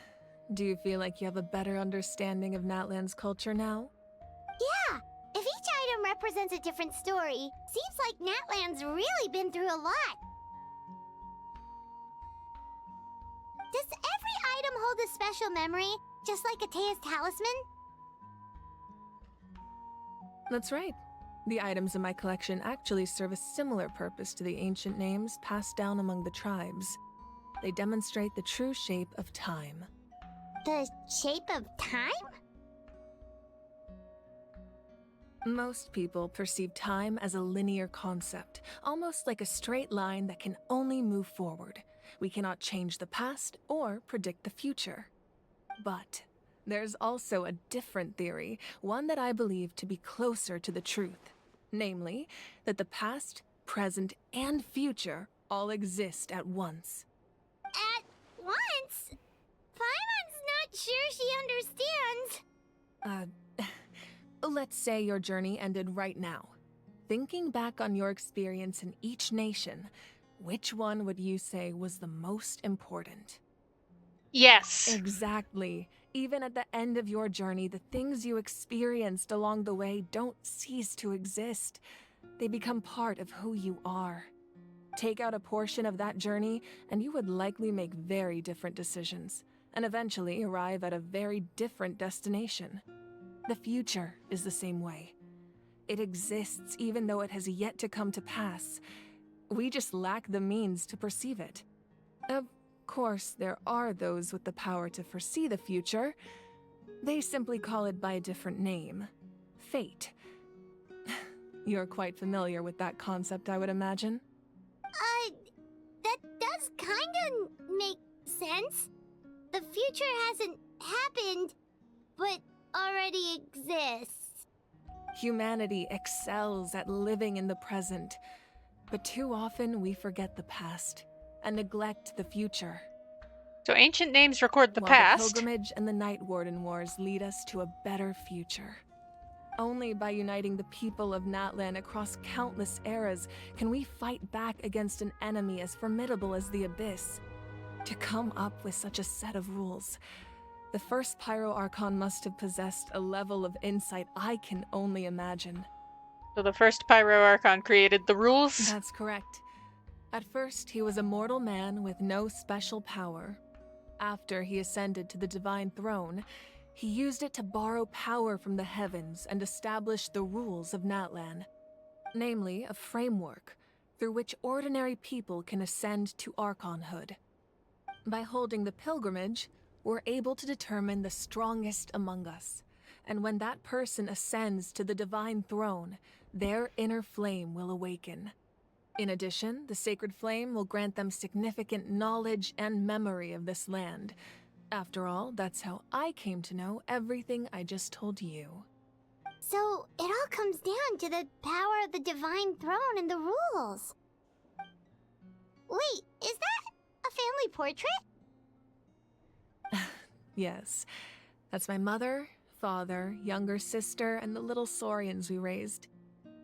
Do you feel like you have a better understanding of Natlan's culture now? Yeah! If each item represents a different story, seems like Natlan's really been through a lot. Does every item hold a special memory, just like Atea's talisman? That's right. The items in my collection actually serve a similar purpose to the ancient names passed down among the tribes. They demonstrate the true shape of time. The shape of time? Most people perceive time as a linear concept, almost like a straight line that can only move forward. We cannot change the past or predict the future. But there's also a different theory, one that I believe to be closer to the truth. Namely, that the past, present, and future all exist at once. At once? Paimon's not sure she understands. Let's say your journey ended right now. Thinking back on your experience in each nation, which one would you say was the most important? Yes. Exactly. Even at the end of your journey, the things you experienced along the way don't cease to exist. They become part of who you are. Take out a portion of that journey, and you would likely make very different decisions, and eventually arrive at a very different destination. The future is the same way. It exists even though it has yet to come to pass. We just lack the means to perceive it. Of course, there are those with the power to foresee the future. They simply call it by a different name. Fate. You're quite familiar with that concept, I would imagine. That does kinda make sense. The future hasn't happened, but already exists. Humanity excels at living in the present, but too often we forget the past and neglect the future. So ancient names record the While past. The pilgrimage and the Night Warden Wars lead us to a better future. Only by uniting the people of Natlan across countless eras can we fight back against an enemy as formidable as the Abyss. To come up with such a set of rules, the first Pyro Archon must have possessed a level of insight I can only imagine. So the first Pyro Archon created the rules? That's correct. At first, he was a mortal man with no special power. After he ascended to the Divine Throne, he used it to borrow power from the heavens and establish the rules of Natlan. Namely, a framework through which ordinary people can ascend to Archonhood. By holding the pilgrimage, we're able to determine the strongest among us. And when that person ascends to the Divine Throne, their inner flame will awaken. In addition, the sacred flame will grant them significant knowledge and memory of this land. After all, that's how I came to know everything I just told you. So, it all comes down to the power of the Divine Throne and the rules. Wait, is that a family portrait? Yes. That's my mother, father, younger sister, and the little saurians we raised.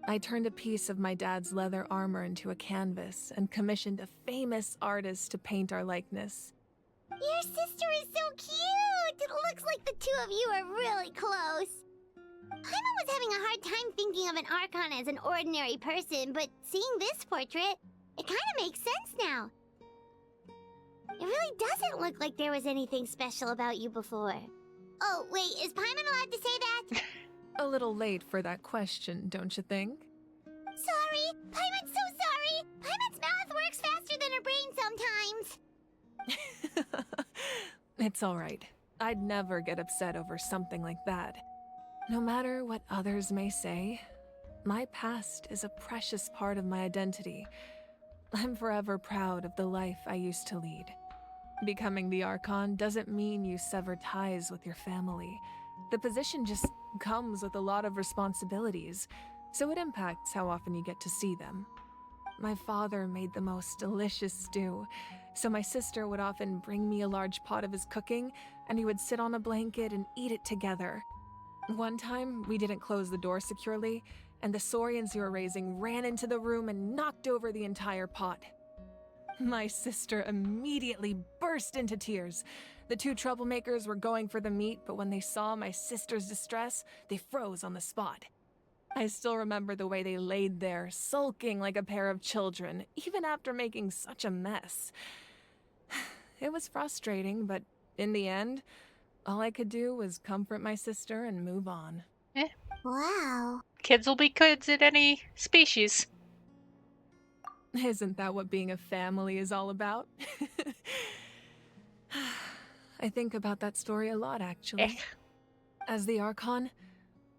I turned a piece of my dad's leather armor into a canvas and commissioned a famous artist to paint our likeness. Your sister is so cute! It looks like the two of you are really close. Paimon was having a hard time thinking of an Archon as an ordinary person, but seeing this portrait, it kind of makes sense now. It really doesn't look like there was anything special about you before. Oh, wait, is Paimon allowed to say that? A little late for that question, don't you think? Sorry! Paimon's so sorry! Paimon's mouth works faster than her brain sometimes! It's alright. I'd never get upset over something like that. No matter what others may say, my past is a precious part of my identity. I'm forever proud of the life I used to lead. Becoming the Archon doesn't mean you sever ties with your family. The position just comes with a lot of responsibilities, so it impacts how often you get to see them. My father made the most delicious stew, so my sister would often bring me a large pot of his cooking, and we would sit on a blanket and eat it together. One time, we didn't close the door securely, and the saurians we were raising ran into the room and knocked over the entire pot. My sister immediately burst into tears. The two troublemakers were going for the meat, but when they saw my sister's distress, they froze on the spot. I still remember the way they laid there, sulking like a pair of children, even after making such a mess. It was frustrating, but in the end, all I could do was comfort my sister and move on. Wow. Kids will be kids in any species. Isn't that what being a family is all about? I think about that story a lot, actually. As the Archon,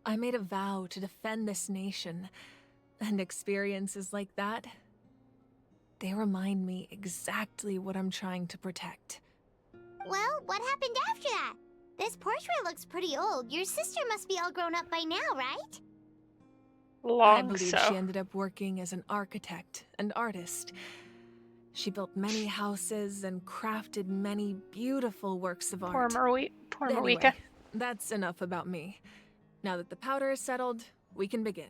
I made a vow to defend this nation, and experiences like that, they remind me exactly what I'm trying to protect. Well, what happened after that? This portrait looks pretty old. Your sister must be all grown up by now, right? I believe she ended up working as an architect and artist. She built many houses and crafted many beautiful works of art. Poor Anyway, Marika. that's enough about me. Now that the powder is settled, we can begin.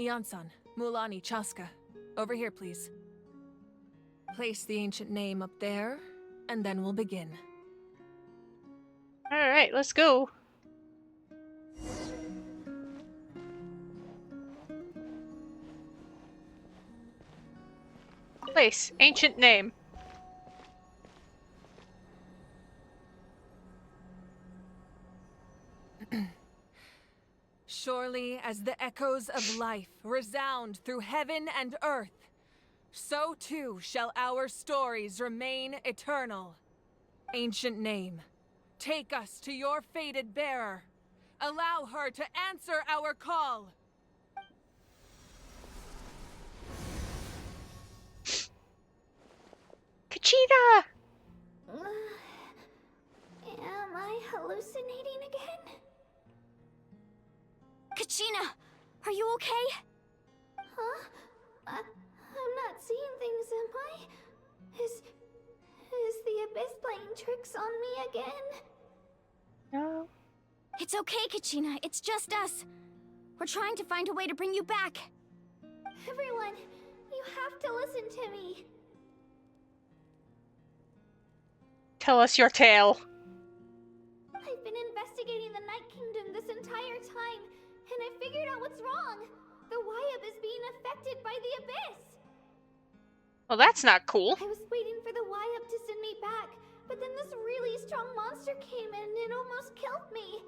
Ian-san, Mulani, Chaska, over here, please. Place the ancient name up there, and then we'll begin. Alright, let's go. Place, ancient name. Surely as the echoes of life resound through heaven and earth, so too shall our stories remain eternal. Ancient name, take us to your fated bearer. Allow her to answer our call. Kachina! Am I hallucinating again? Kachina! Are you okay? Huh? I'm not seeing things, am I? Is the Abyss playing tricks on me again? No. It's okay, Kachina. It's just us. We're trying to find a way to bring you back. Everyone, you have to listen to me. Tell us your tale. I've been investigating the Night Kingdom this entire time, and I figured out what's wrong. The Wyab is being affected by the Abyss. Well, that's not cool. I was waiting for the Wyab to send me back, but then this really strong monster came in and it almost killed me.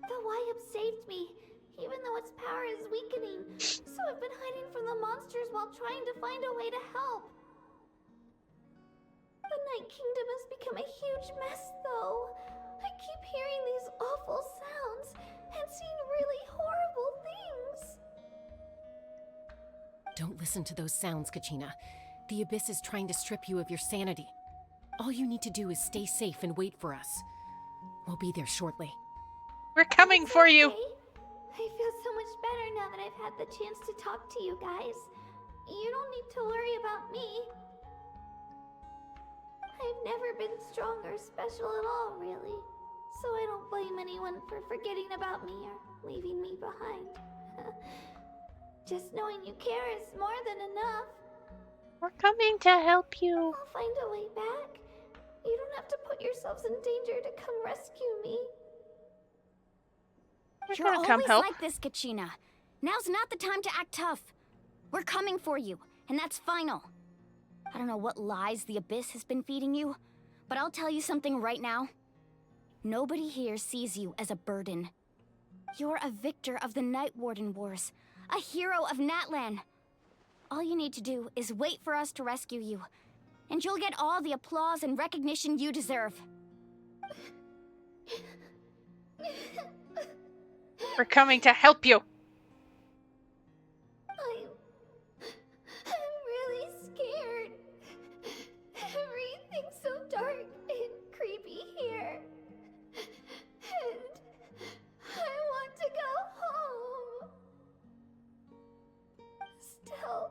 The Wyab saved me, even though its power is weakening, so I've been hiding from the monsters while trying to find a way to help. The Night Kingdom has become a huge mess, though. I keep hearing these awful sounds and seeing really horrible things. Don't listen to those sounds, Kachina. The Abyss is trying to strip you of your sanity. All you need to do is stay safe and wait for us. We'll be there shortly. We're coming for you. I feel so much better now that I've had the chance to talk to you guys. You don't need to worry about me. I've never been strong or special at all, really. So I don't blame anyone for forgetting about me or leaving me behind. Just knowing you care is more than enough. We're coming to help you. I'll find a way back. You don't have to put yourselves in danger to come rescue me. You're gonna come help. Like this, Kachina. Now's not the time to act tough. We're coming for you, and that's final. I don't know what lies the Abyss has been feeding you, but I'll tell you something right now. Nobody here sees you as a burden. You're a victor of the Night Warden Wars, a hero of Natlan. All you need to do is wait for us to rescue you, and you'll get all the applause and recognition you deserve. We're coming to help you. I'm really scared. Everything's so dark and creepy here. And I want to go home. Still,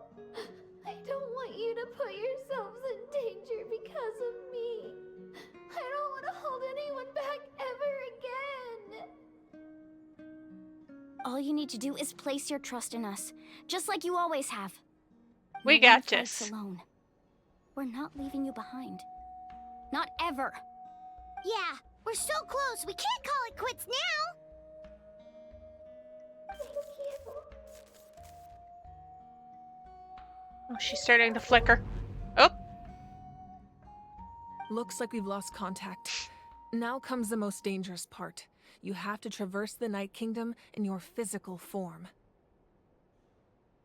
I don't want you to put yourselves in danger because of me. I don't want to hold anyone back ever again. All you need to do is place your trust in us, just like you always have. We No one got fights this. Alone. We're not leaving you behind. Not ever. Yeah, we're so close. We can't call it quits now. Oh, she's starting to flicker. Oh. Looks like we've lost contact. Now comes the most dangerous part. You have to traverse the Night Kingdom in your physical form.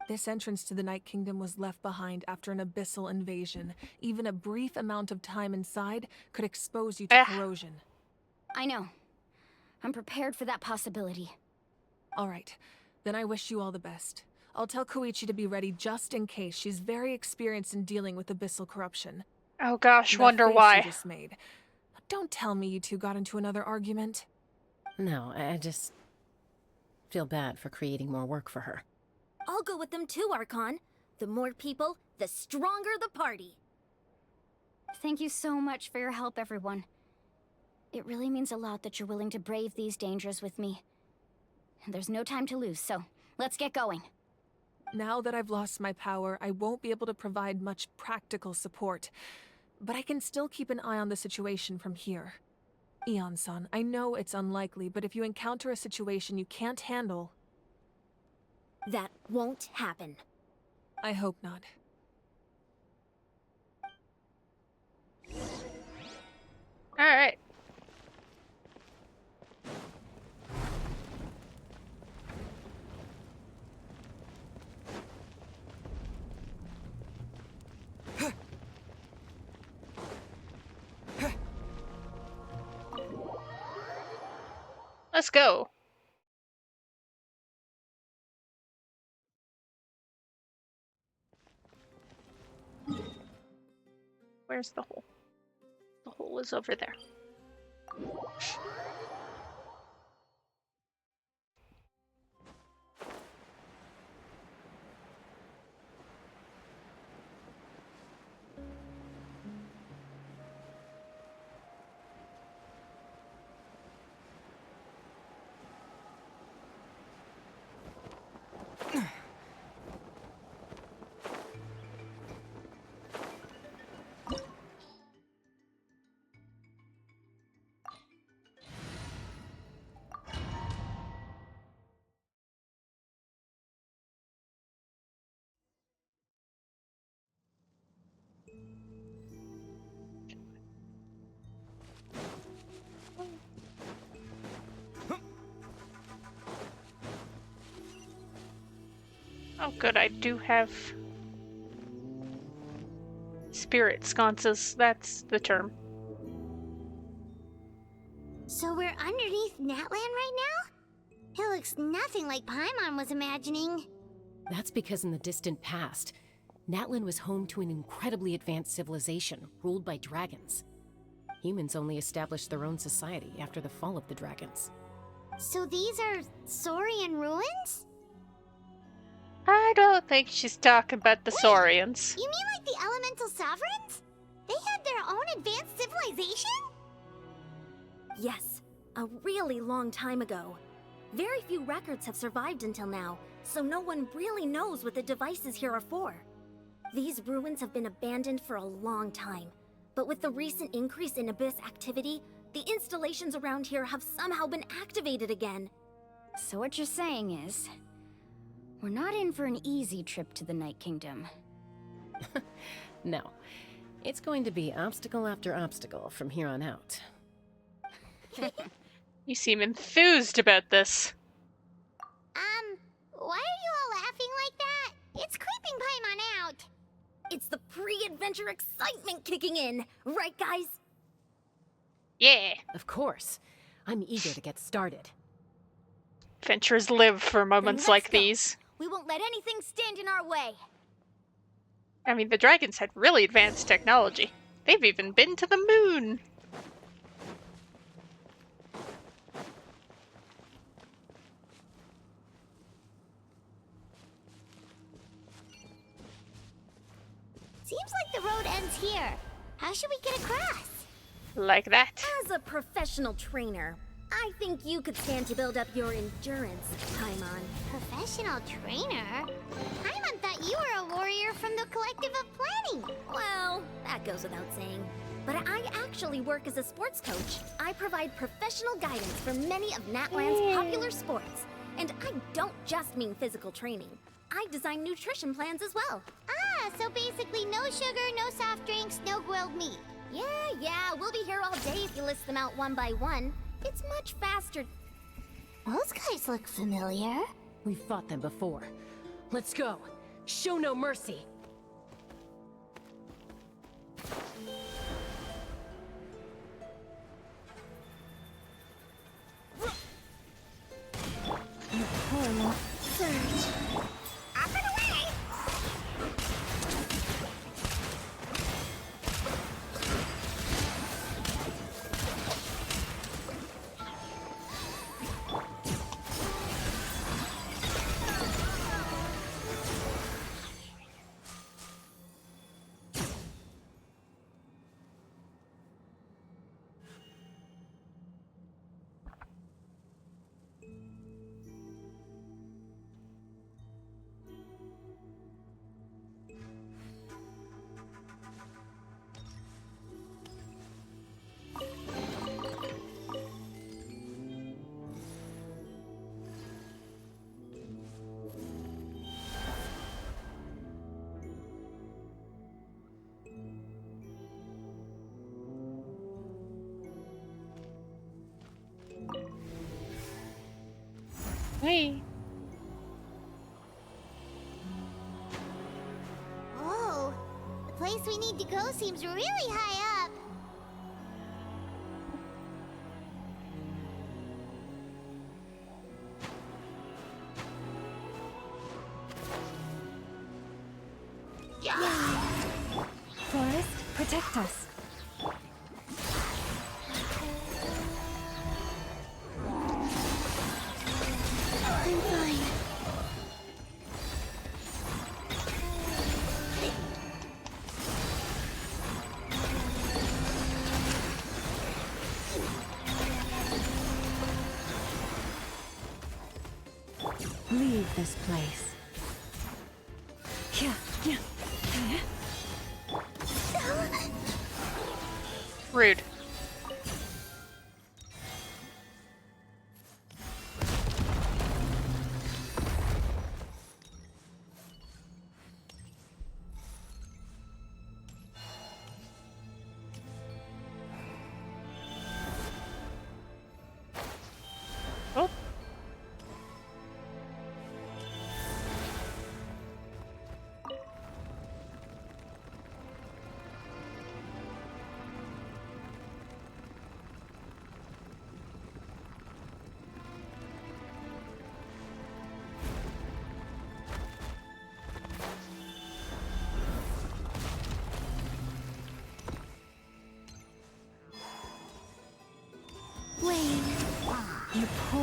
This entrance to the Night Kingdom was left behind after an abyssal invasion. Even a brief amount of time inside could expose you to corrosion. I know. I'm prepared for that possibility. All right, then I wish you all the best. I'll tell Koichi to be ready just in case. She's very experienced in dealing with abyssal corruption. Oh gosh, That wonder face why. you just made. Don't tell me you two got into another argument. No, I just feel bad for creating more work for her. I'll go with them too, Archon. The more people, the stronger the party. Thank you so much for your help, everyone. It really means a lot that you're willing to brave these dangers with me. And there's no time to lose, so let's get going. Now that I've lost my power, I won't be able to provide much practical support. But I can still keep an eye on the situation from here. Eon-san, I know it's unlikely, but if you encounter a situation you can't handle... That won't happen. I hope not. Alright. Let's go. Where's the hole? The hole is over there. Oh good, I do have spirit sconces, that's the term. So we're underneath Natlan right now? It looks nothing like Paimon was imagining. That's because in the distant past, Natlan was home to an incredibly advanced civilization ruled by dragons. Humans only established their own society after the fall of the dragons. So these are Saurian ruins? I don't think she's talking about the Saurians. You mean like the elemental sovereigns? They had their own advanced civilization? Yes, a really long time ago. Very few records have survived until now, so no one really knows what the devices here are for. These ruins have been abandoned for a long time, but with the recent increase in Abyss activity, the installations around here have somehow been activated again. So what you're saying is, we're not in for an easy trip to the Night Kingdom. No, it's going to be obstacle after obstacle from here on out. You seem enthused about this. Why are you all laughing like that? It's creeping Paimon out. It's the pre-adventure excitement kicking in, right guys? Yeah. Of course. I'm eager to get started. Adventurers live for moments like these. We won't let anything stand in our way. I mean, the dragons had really advanced technology. They've even been to the moon. Seems like the road ends here. How should we get across? Like that. As a professional trainer, I think you could stand to build up your endurance, Paimon. Professional trainer? Paimon thought you were a warrior from the Collective of Planning. Well, that goes without saying. But I actually work as a sports coach. I provide professional guidance for many of Natlan's popular sports. And I don't just mean physical training. I design nutrition plans as well. Ah, so basically no sugar, no soft drinks, no grilled meat. Yeah, we'll be here all day if you list them out one by one. It's much faster. Those guys look familiar. We've fought them before. Let's go. Show no mercy. Surge. Up and away! Hey. Whoa, the place we need to go seems really high up. Forest, protect us. I'm fine. Leave this place. Rude. Oh.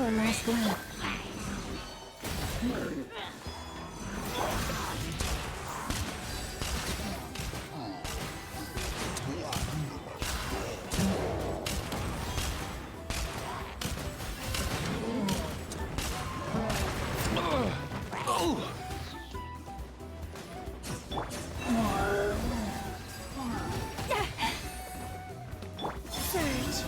Oh, nice one. Surge.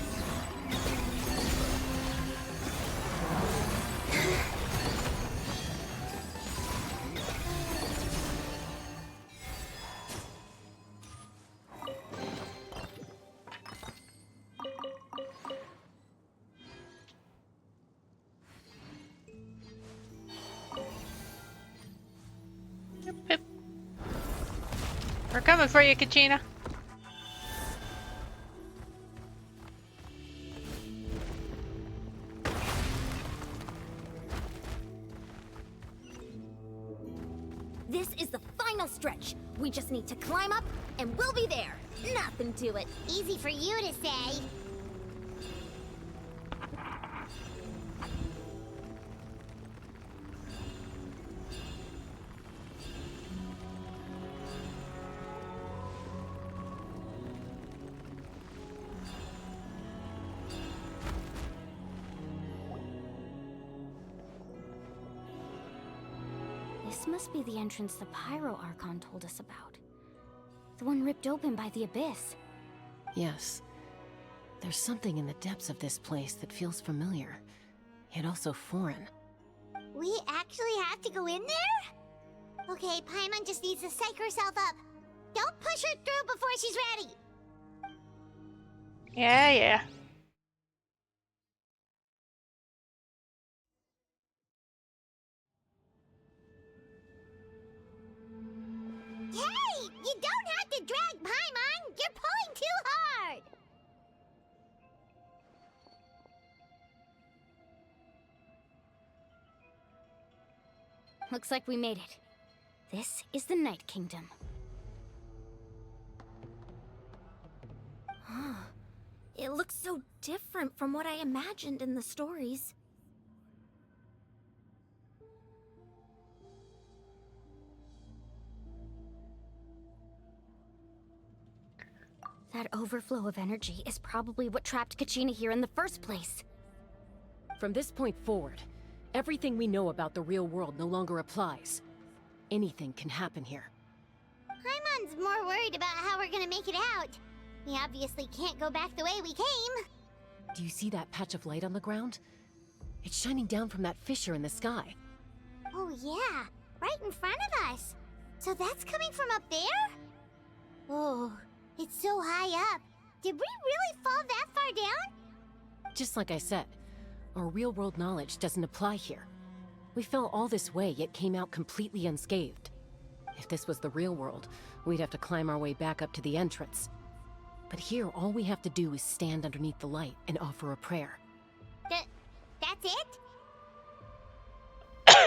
We're coming for you, Kachina. This is the final stretch. We just need to climb up, and we'll be there. Nothing to it. Easy for you to say. This must be the entrance the Pyro Archon told us about. The one ripped open by the Abyss. Yes. There's something in the depths of this place that feels familiar, yet also foreign. We actually have to go in there? Okay, Paimon just needs to psych herself up. Don't push her through before she's ready. Yeah. Hey! You don't have to drag Paimon! You're pulling too hard! Looks like we made it. This is the Night Kingdom. It looks so different from what I imagined in the stories. That overflow of energy is probably what trapped Kachina here in the first place. From this point forward, everything we know about the real world no longer applies. Anything can happen here. Paimon's more worried about how we're gonna make it out. We obviously can't go back the way we came. Do you see that patch of light on the ground? It's shining down from that fissure in the sky. Oh yeah, right in front of us. So that's coming from up there? Oh, it's so high up. Did we really fall that far down? Just like I said, our real-world knowledge doesn't apply here. We fell all this way, yet came out completely unscathed. If this was the real world, we'd have to climb our way back up to the entrance. But here, all we have to do is stand underneath the light and offer a prayer. That's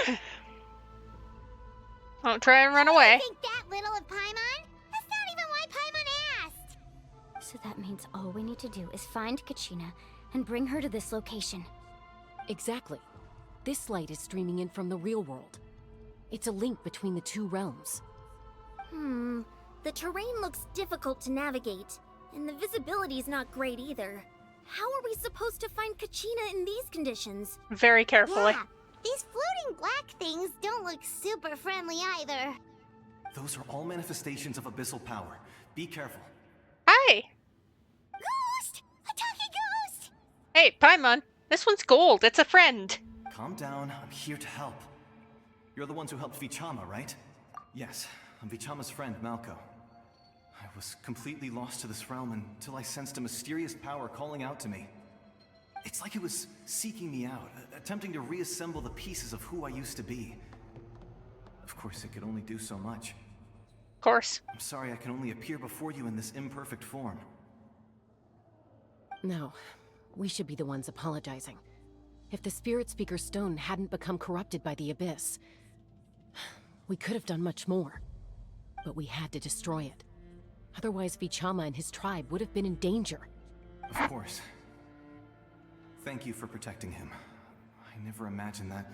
it? Don't try and run away. I think that little of Paimon? That's not even why Paimon asked! So that means all we need to do is find Kachina and bring her to this location. Exactly. This light is streaming in from the real world. It's a link between the two realms. The terrain looks difficult to navigate, and the visibility's not great either. How are we supposed to find Kachina in these conditions? Very carefully. Yeah, these floating black things don't look super friendly either. Those are all manifestations of abyssal power. Be careful. Hi! Ghost! A talking ghost! Hey, Paimon. This one's gold. It's a friend. Calm down, I'm here to help. You're the ones who helped Vichama, right? Yes, I'm Vichama's friend, Malko. I was completely lost to this realm until I sensed a mysterious power calling out to me. It's like it was seeking me out, attempting to reassemble the pieces of who I used to be. Of course, it could only do so much. Of course. I'm sorry I can only appear before you in this imperfect form. No, we should be the ones apologizing. If the Spirit Speaker's stone hadn't become corrupted by the Abyss, we could have done much more. But we had to destroy it. Otherwise, Vichama and his tribe would have been in danger. Of course. Thank you for protecting him. I never imagined that,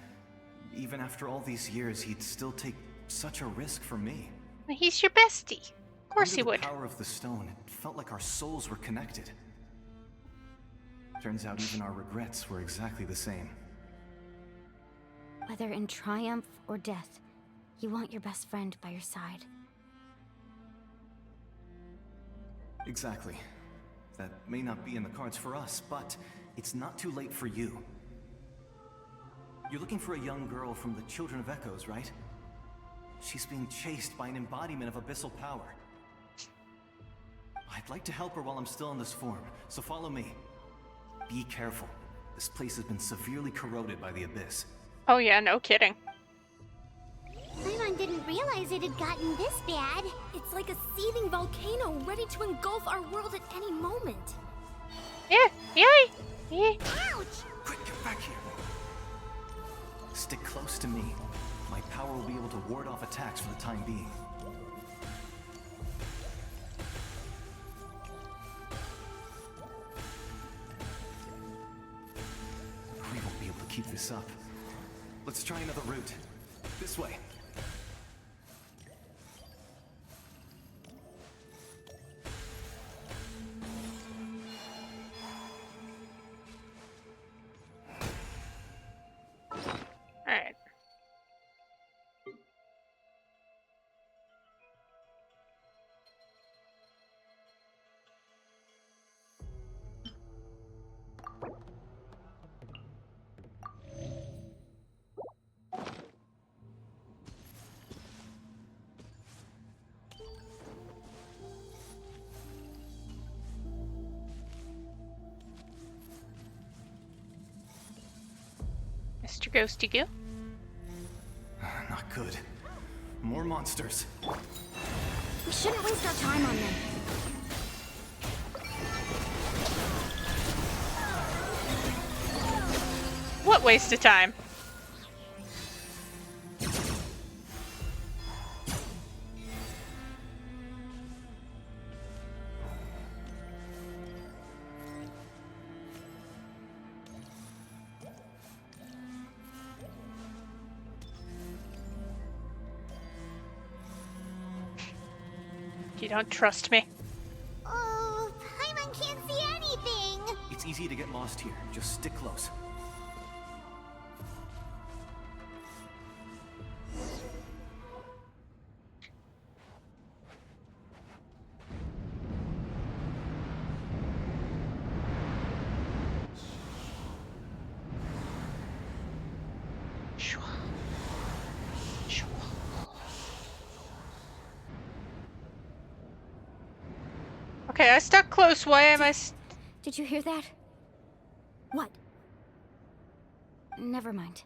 even after all these years, he'd still take such a risk for me. He's your bestie. Of course Under he the would. power of the stone, it felt like our souls were connected. Turns out even our regrets were exactly the same. Whether in triumph or death, you want your best friend by your side. Exactly. That may not be in the cards for us, but it's not too late for you. You're looking for a young girl from the Children of Echoes, right? She's being chased by an embodiment of abyssal power. I'd like to help her while I'm still in this form, so follow me. Be careful. This place has been severely corroded by the abyss. Oh yeah, no kidding. Paimon didn't realize it had gotten this bad. It's like a seething volcano ready to engulf our world at any moment. Yeah, yeah. Ouch! Quick, get back here. Stick close to me. My power will be able to ward off attacks for the time being. We won't be able to keep this up. Let's try another route. This way. Alright. Mr. Ghosty Goo. Not good. More monsters. We shouldn't waste our time on them. What waste of time? You don't trust me? Oh, Paimon can't see anything! It's easy to get lost here. Just stick close. Okay, I stuck close. Why am I Did you hear that? What? Never mind.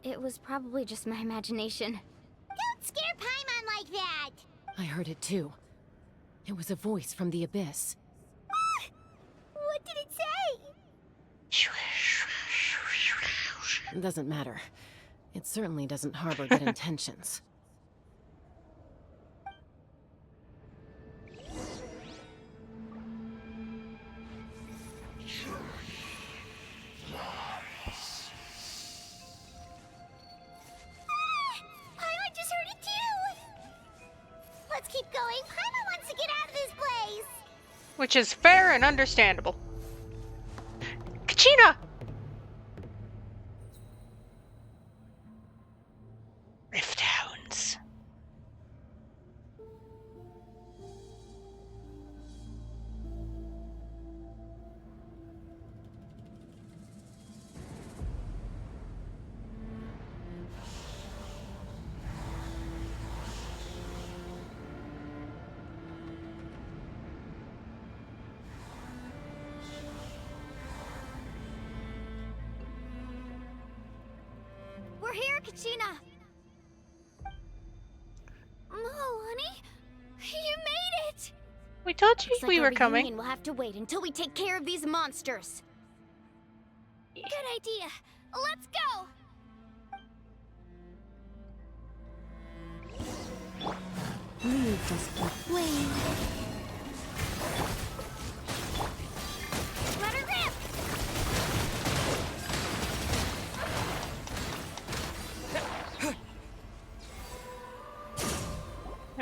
It was probably just my imagination. Don't scare Paimon like that! I heard it too. It was a voice from the abyss. What did it say? It doesn't matter. It certainly doesn't harbor good intentions. Paimon just heard it too! Let's keep going. Paimon wants to get out of this place! Which is fair and understandable. Kachina! Rift Hounds. We're here, Kachina! Oh, honey, you made it! We told you Looks like we our were coming. reunion will have to wait until we take care of these monsters. Good idea. Let's go! Leave us the flame. Let her rip!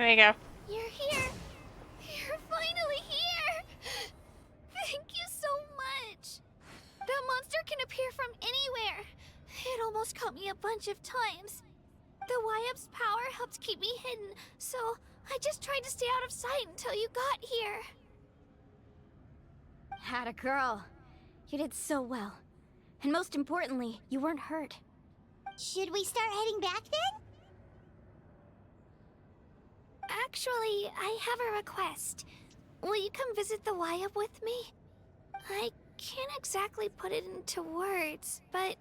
There you go. You're here. You're finally here. Thank you so much. That monster can appear from anywhere. It almost caught me a bunch of times. The Wyab's power helped keep me hidden, so I just tried to stay out of sight until you got here. Had a girl. You did so well. And most importantly, you weren't hurt. Should we start heading back then? Actually, I have a request. Will you come visit the Wyab with me? I can't exactly put it into words, but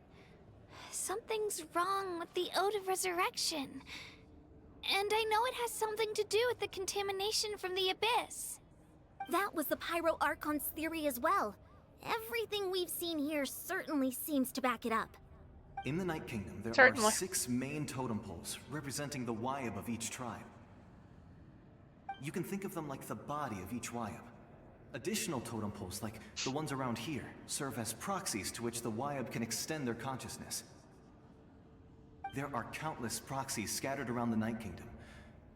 something's wrong with the Ode of Resurrection. And I know it has something to do with the contamination from the Abyss. That was the Pyro Archon's theory as well. Everything we've seen here certainly seems to back it up. In the Night Kingdom, there Certainly. are 6 main totem poles representing the Wyab of each tribe. You can think of them like the body of each Wyab. Additional totem poles, like the ones around here, serve as proxies to which the Wyab can extend their consciousness. There are countless proxies scattered around the Night Kingdom.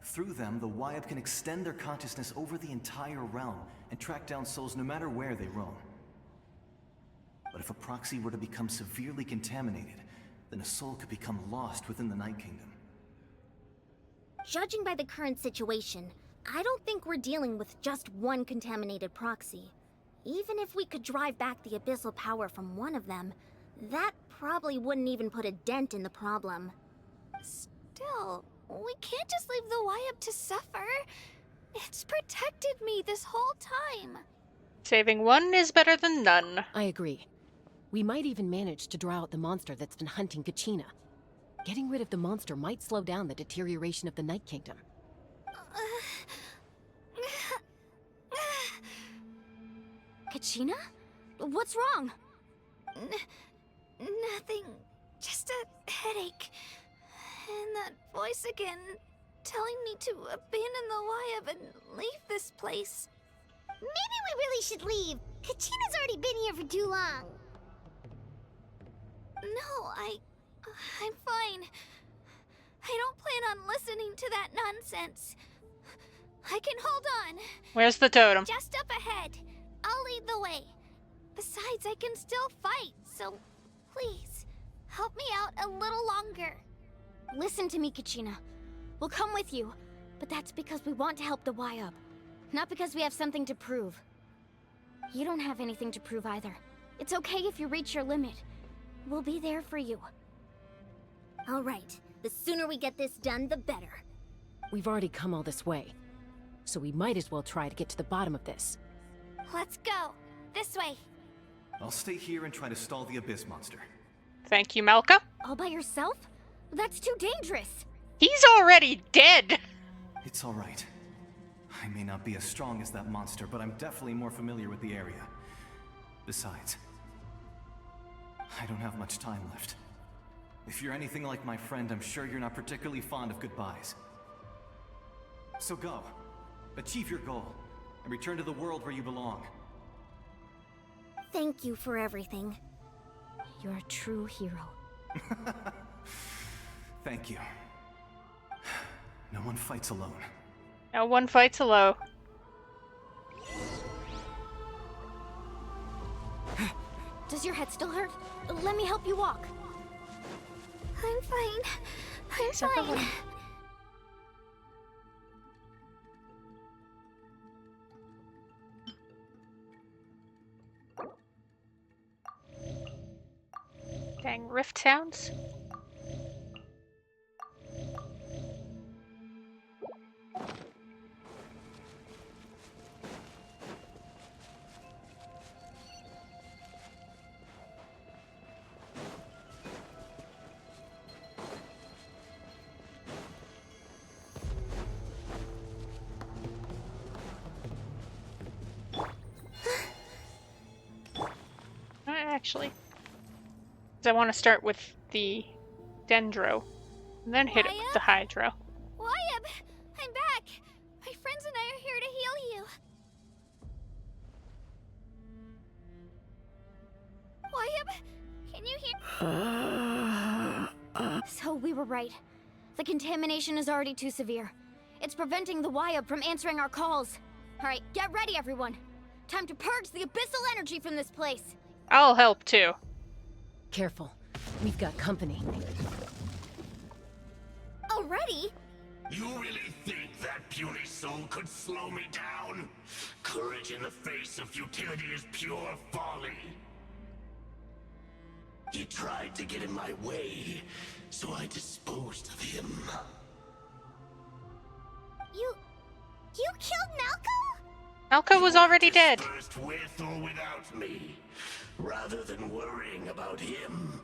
Through them, the Wyab can extend their consciousness over the entire realm and track down souls no matter where they roam. But if a proxy were to become severely contaminated, then a soul could become lost within the Night Kingdom. Judging by the current situation, I don't think we're dealing with just one contaminated proxy. Even if we could drive back the abyssal power from one of them, that probably wouldn't even put a dent in the problem. Still, we can't just leave the Wyab to suffer. It's protected me this whole time. Saving one is better than none. I agree. We might even manage to draw out the monster that's been hunting Kachina. Getting rid of the monster might slow down the deterioration of the Night Kingdom. Kachina? What's wrong? Nothing. Just a headache. And that voice again, telling me to abandon the Wyab and leave this place. Maybe we really should leave. Kachina's already been here for too long. No, I'm fine. I don't plan on listening to that nonsense. I can hold on. Where's the totem? Just up ahead. I'll lead the way. Besides, I can still fight, so please, help me out a little longer. Listen to me, Kachina. We'll come with you, but that's because we want to help the Wyab, not because we have something to prove. You don't have anything to prove either. It's okay if you reach your limit. We'll be there for you. All right, the sooner we get this done, the better. We've already come all this way, so we might as well try to get to the bottom of this. Let's go. This way. I'll stay here and try to stall the Abyss monster. Thank you, Malka. All by yourself? That's too dangerous. He's already dead. It's all right. I may not be as strong as that monster, but I'm definitely more familiar with the area. Besides, I don't have much time left. If you're anything like my friend, I'm sure you're not particularly fond of goodbyes. So go. Achieve your goal, and return to the world where you belong. Thank you for everything. You're a true hero. Thank you. No one fights alone. No one fights alone. Does your head still hurt? Let me help you walk. I'm fine. I'm fine. Dang rift sounds. Actually, I want to start with the Dendro, and then hit it with the Hydro. Wyab! I'm back! My friends and I are here to heal you. Wyab, can you hear? So we were right. The contamination is already too severe. It's preventing the Waya from answering our calls. Alright, get ready, everyone. Time to purge the abyssal energy from this place. I'll help too. Careful. We've got company. Already? You really think that puny soul could slow me down? Courage in the face of futility is pure folly. He tried to get in my way, so I disposed of him. You killed Malco? Malco was already dead. First with or without me. Rather than worrying about him,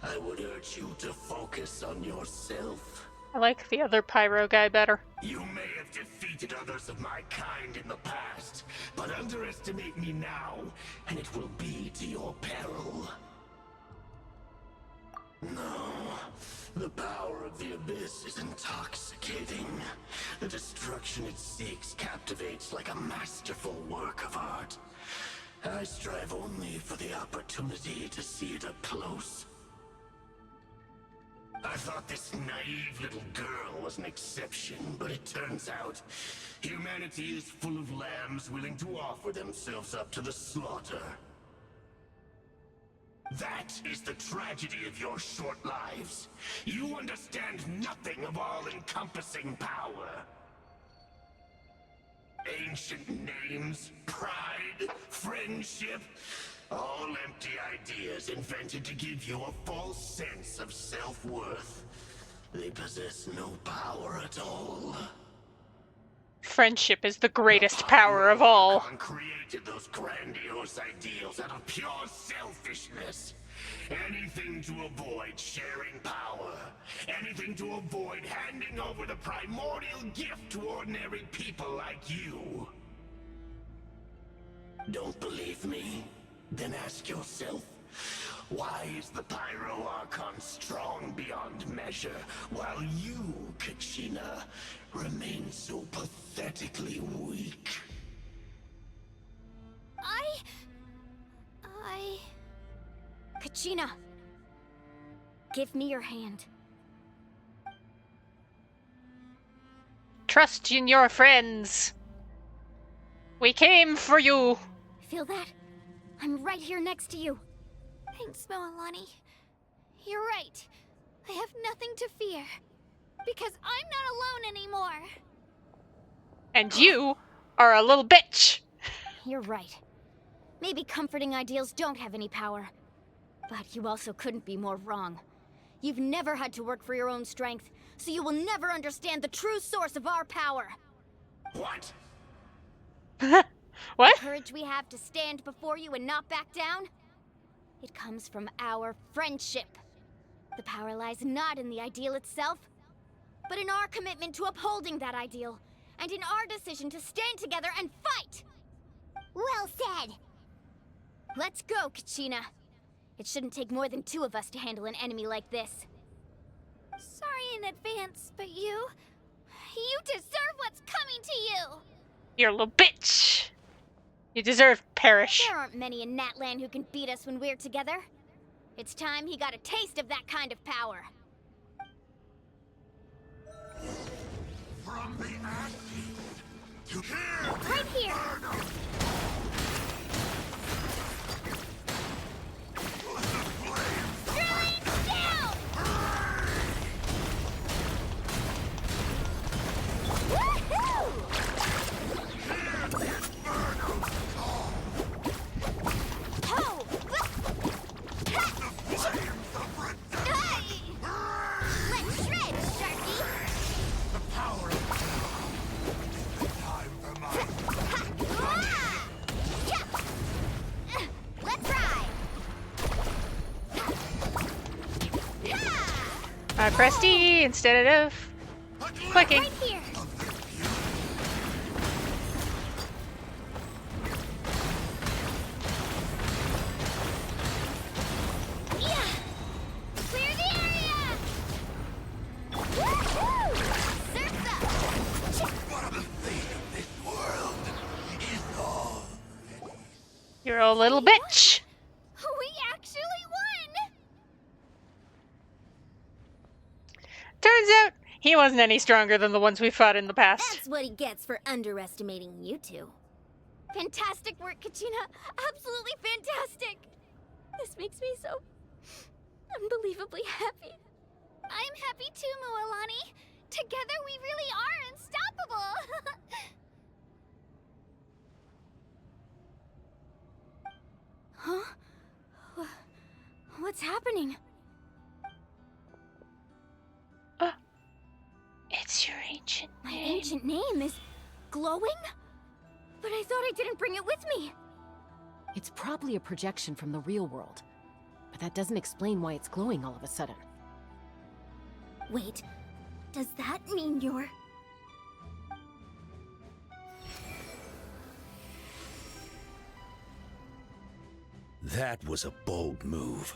I would urge you to focus on yourself. I like the other pyro guy better. You may have defeated others of my kind in the past, but underestimate me now, and it will be to your peril. No, the power of the Abyss is intoxicating. The destruction it seeks captivates like a masterful work of art. I strive only for the opportunity to see it up close. I thought this naive little girl was an exception, but it turns out humanity is full of lambs willing to offer themselves up to the slaughter. That is the tragedy of your short lives. You understand nothing of all-encompassing power. Ancient names, pride, friendship, all empty ideas invented to give you a false sense of self-worth. They possess no power at all. Friendship is the greatest power of all. Created those grandiose ideals out of pure selfishness. Anything to avoid sharing power. Anything to avoid handing over the primordial gift to ordinary people like you. Don't believe me? Then ask yourself, why is the Pyro Archon strong beyond measure, while you, Kachina, remain so pathetically weak? Kachina, give me your hand. Trust in your friends. We came for you. Feel that? I'm right here next to you. Thanks, Moalani. You're right. I have nothing to fear. Because I'm not alone anymore. And you are a little bitch. You're right. Maybe comforting ideals don't have any power. But you also couldn't be more wrong. You've never had to work for your own strength, so you will never understand the true source of our power. What? What? The courage we have to stand before you and not back down? It comes from our friendship. The power lies not in the ideal itself, but in our commitment to upholding that ideal, and in our decision to stand together and fight! Well said! Let's go, Kachina. It shouldn't take more than 2 of us to handle an enemy like this. Sorry in advance, but you deserve what's coming to you! You're a little bitch. You deserve perish. There aren't many in Natlan who can beat us when we're together. It's time he got a taste of that kind of power. From the ash to here! Right here! I pressed E instead of clicking. Right here! Yeah! Clear the area! Woohoo! Surf's up! The fate of this world is all. You're a little bitch. We actually won! Turns out He wasn't any stronger than the ones we fought in the past. That's what he gets for underestimating you two. Fantastic work, Kachina. Absolutely fantastic. This makes me so unbelievably happy. I'm happy too, Mualani. Together we really are unstoppable. Huh? What's happening? It's your ancient My name. ancient name is glowing? But I thought I didn't bring it with me. It's probably a projection from the real world. But that doesn't explain why it's glowing all of a sudden. Wait, does that mean you're... That was a bold move.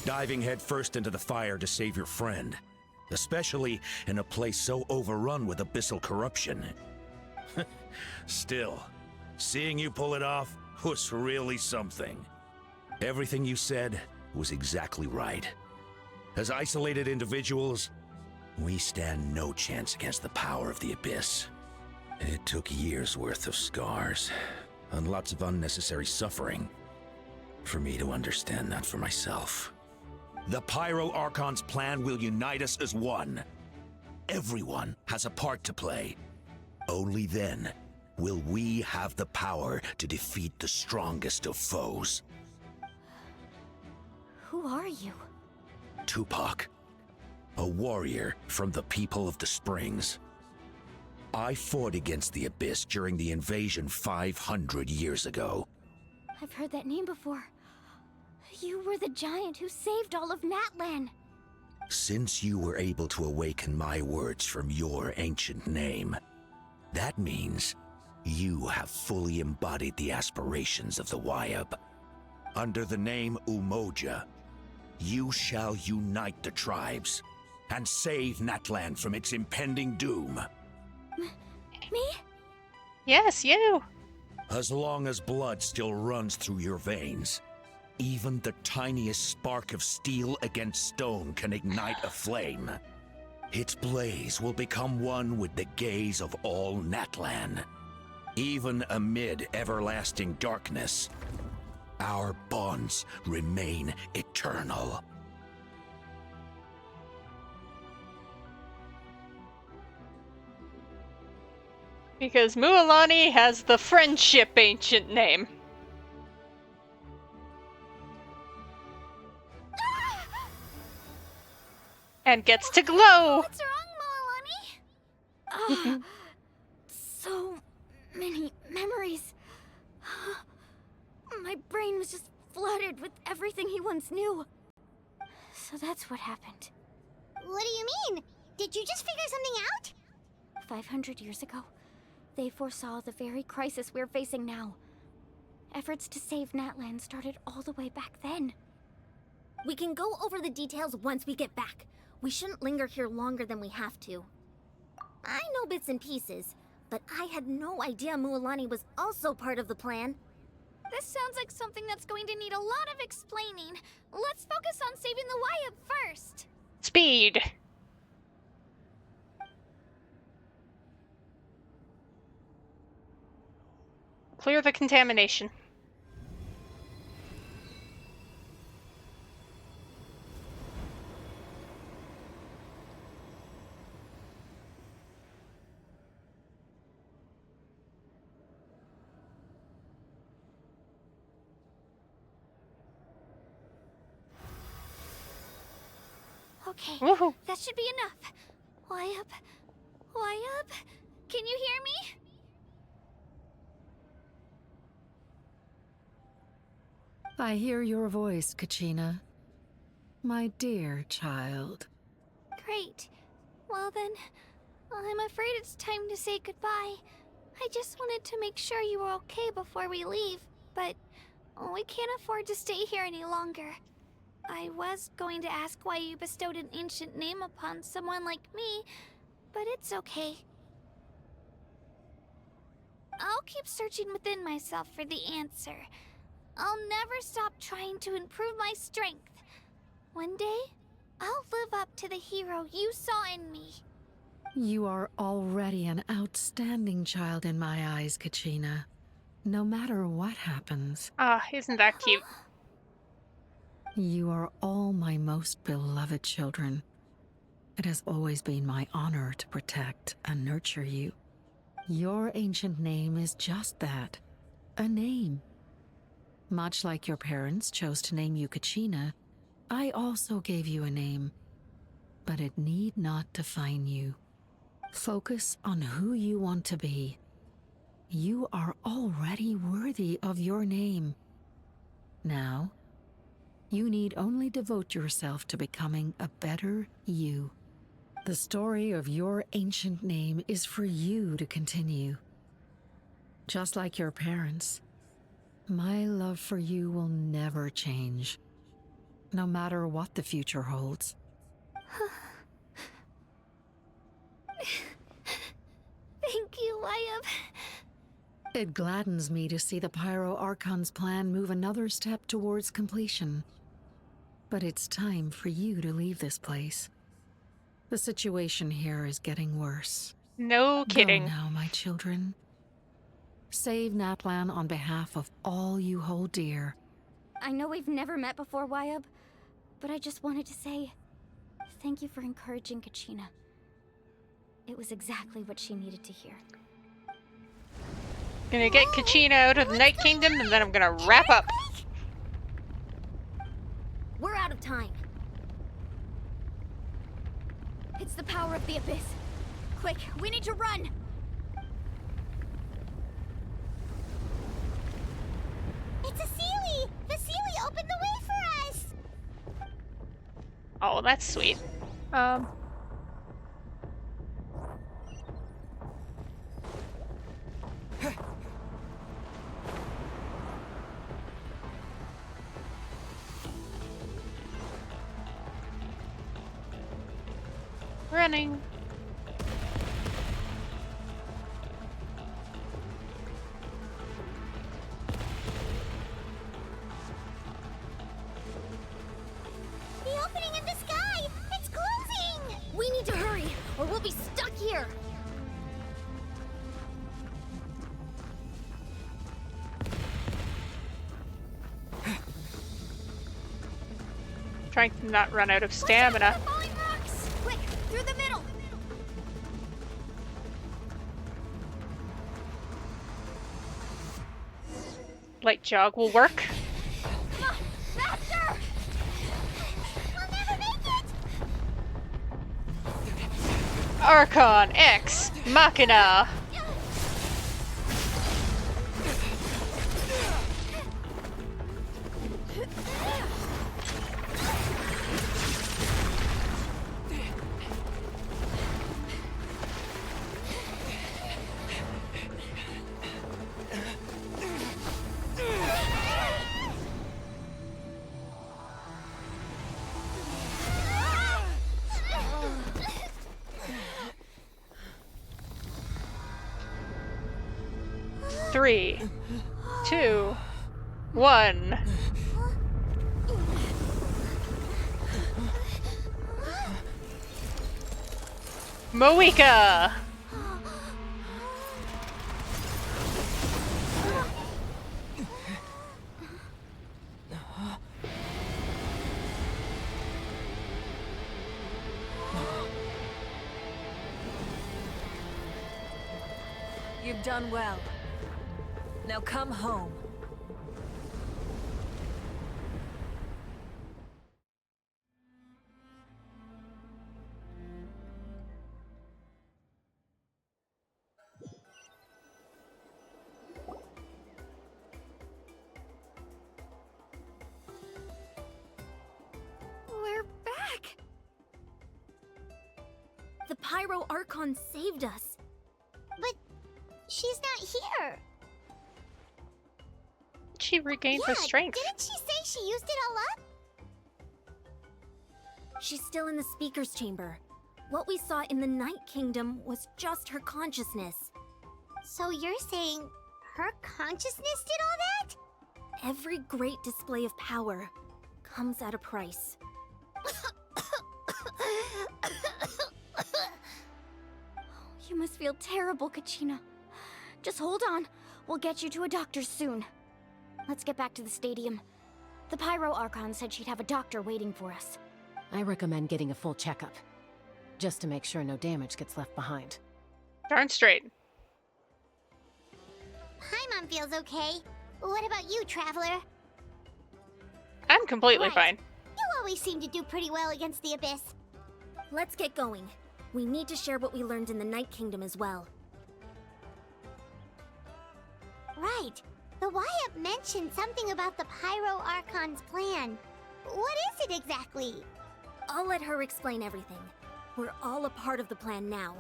Diving headfirst into the fire to save your friend. Especially in a place so overrun with abyssal corruption. Still, seeing you pull it off was really something. Everything you said was exactly right. As isolated individuals, we stand no chance against the power of the Abyss. It took years' worth of scars, and lots of unnecessary suffering, for me to understand that for myself. The Pyro Archon's plan will unite us as one. Everyone has a part to play. Only then will we have the power to defeat the strongest of foes. Who are you? Tupac, a warrior from the people of the Springs. I fought against the Abyss during the invasion 500 years ago. I've heard that name before. You were the giant who saved all of Natlan. Since you were able to awaken my words from your ancient name, that means you have fully embodied the aspirations of the Wyab. Under the name Umoja, you shall unite the tribes and save Natlan from its impending doom. Me? Yes, you. As long as blood still runs through your veins, even the tiniest spark of steel against stone can ignite a flame. Its blaze will become one with the gaze of all Natlan. Even amid everlasting darkness, our bonds remain eternal. Because Mualani has the friendship ancient name. And gets to glow! What's wrong, Mualani? So many memories. My brain was just flooded with everything he once knew. So that's what happened. What do you mean? Did you just figure something out? 500 years ago, they foresaw the very crisis we're facing now. Efforts to save Natlan started all the way back then. We can go over the details once we get back. We shouldn't linger here longer than we have to. I know bits and pieces, but I had no idea Mualani was also part of the plan. This sounds like something that's going to need a lot of explaining. Let's focus on saving the Wyab first. Speed! Clear the contamination. Okay, Woohoo. that should be enough. Wyab? Wyab? Can you hear me? I hear your voice, Kachina. My dear child. Great. Well then, I'm afraid it's time to say goodbye. I just wanted to make sure you were okay before we leave, but we can't afford to stay here any longer. I was going to ask why you bestowed an ancient name upon someone like me, but it's okay. I'll keep searching within myself for the answer. I'll never stop trying to improve my strength. One day, I'll live up to the hero you saw in me. You are already an outstanding child in my eyes, Kachina. No matter what happens. Ah, isn't that cute? You are all my most beloved children. It has always been my honor to protect and nurture you. Your ancient name is just that, a name. Much like your parents chose to name you Kachina, I also gave you a name, but it need not define you. Focus on who you want to be. You are already worthy of your name. Now, you need only devote yourself to becoming a better you. The story of your ancient name is for you to continue. Just like your parents, my love for you will never change, no matter what the future holds. Thank you, Wyatt. It gladdens me to see the Pyro Archon's plan move another step towards completion. But it's time for you to leave this place. The situation here is getting worse. No kidding. Go now, my children. Save Natlan on behalf of all you hold dear. I know we've never met before, Wyatt, but I just wanted to say thank you for encouraging Kachina. It was exactly what she needed to hear. Gonna get Kachina out of the Night Kingdom, and then I'm gonna wrap up. We're out of time. It's the power of the Abyss. Quick, we need to run! It's a Sealy! The Sealy opened the way for us! Oh, that's sweet. Running. The opening in the sky! It's closing! We need to hurry, or we'll be stuck here! Trying to not run out of stamina. Quick, through the middle! Light jog will work. Faster! We'll never make it! Archon X Machina. Three, 2, 1. Moika! You've done well. Now come home. We're back! The Pyro Archon saved us. But she's not here. She regained her strength. Didn't she say she used it all up? She's still in the speaker's chamber. What we saw in the Night Kingdom was just her consciousness. So you're saying her consciousness did all that? Every great display of power comes at a price. You must feel terrible, Kachina. Just hold on. We'll get you to a doctor soon. Let's get back to the stadium. The Pyro Archon said she'd have a doctor waiting for us. I recommend getting a full checkup, just to make sure no damage gets left behind. Darn straight. Paimon feels okay. What about you, Traveler? I'm completely Right. fine. You always seem to do pretty well against the Abyss. Let's get going. We need to share what we learned in the Night Kingdom as well. Right. The Wyatt mentioned something about the Pyro Archon's plan. What is it exactly? I'll let her explain everything. We're all a part of the plan now.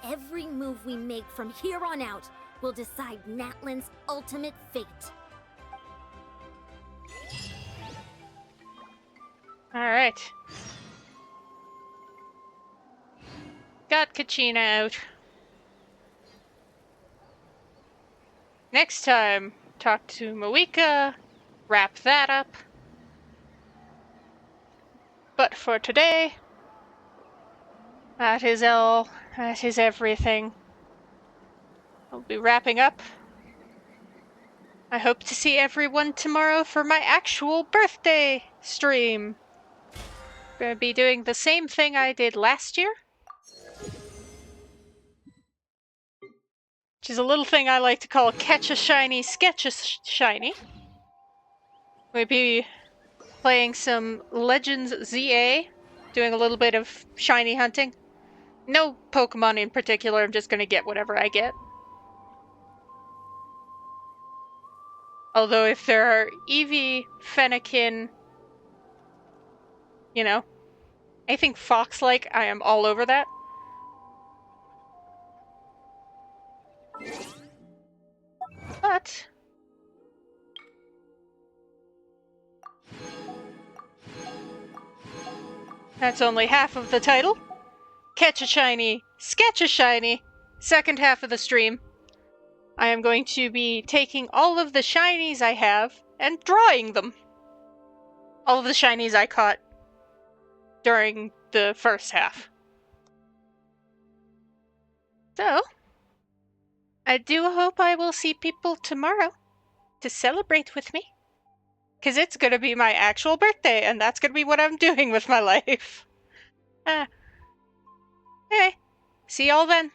Every move we make from here on out will decide Natlan's ultimate fate. Alright. Got Kachina out. Next time, talk to Moika, wrap that up. But for today, that is all. That is everything. I'll be wrapping up. I hope to see everyone tomorrow for my actual birthday stream. Gonna be doing the same thing I did last year. Which is a little thing I like to call catch a shiny, sketch a shiny. We'll be playing some Legends ZA, doing a little bit of shiny hunting. No Pokemon in particular, I'm just gonna get whatever I get. Although if there are Eevee, Fennekin, you know, anything fox-like, I am all over that. But that's only half of the title. Catch a shiny, sketch a shiny, second half of the stream. I am going to be taking all of the shinies I have and drawing them. All of the shinies I caught during the first half. So, I do hope I will see people tomorrow to celebrate with me. Because it's going to be my actual birthday, and that's going to be what I'm doing with my life. Anyway, see y'all then.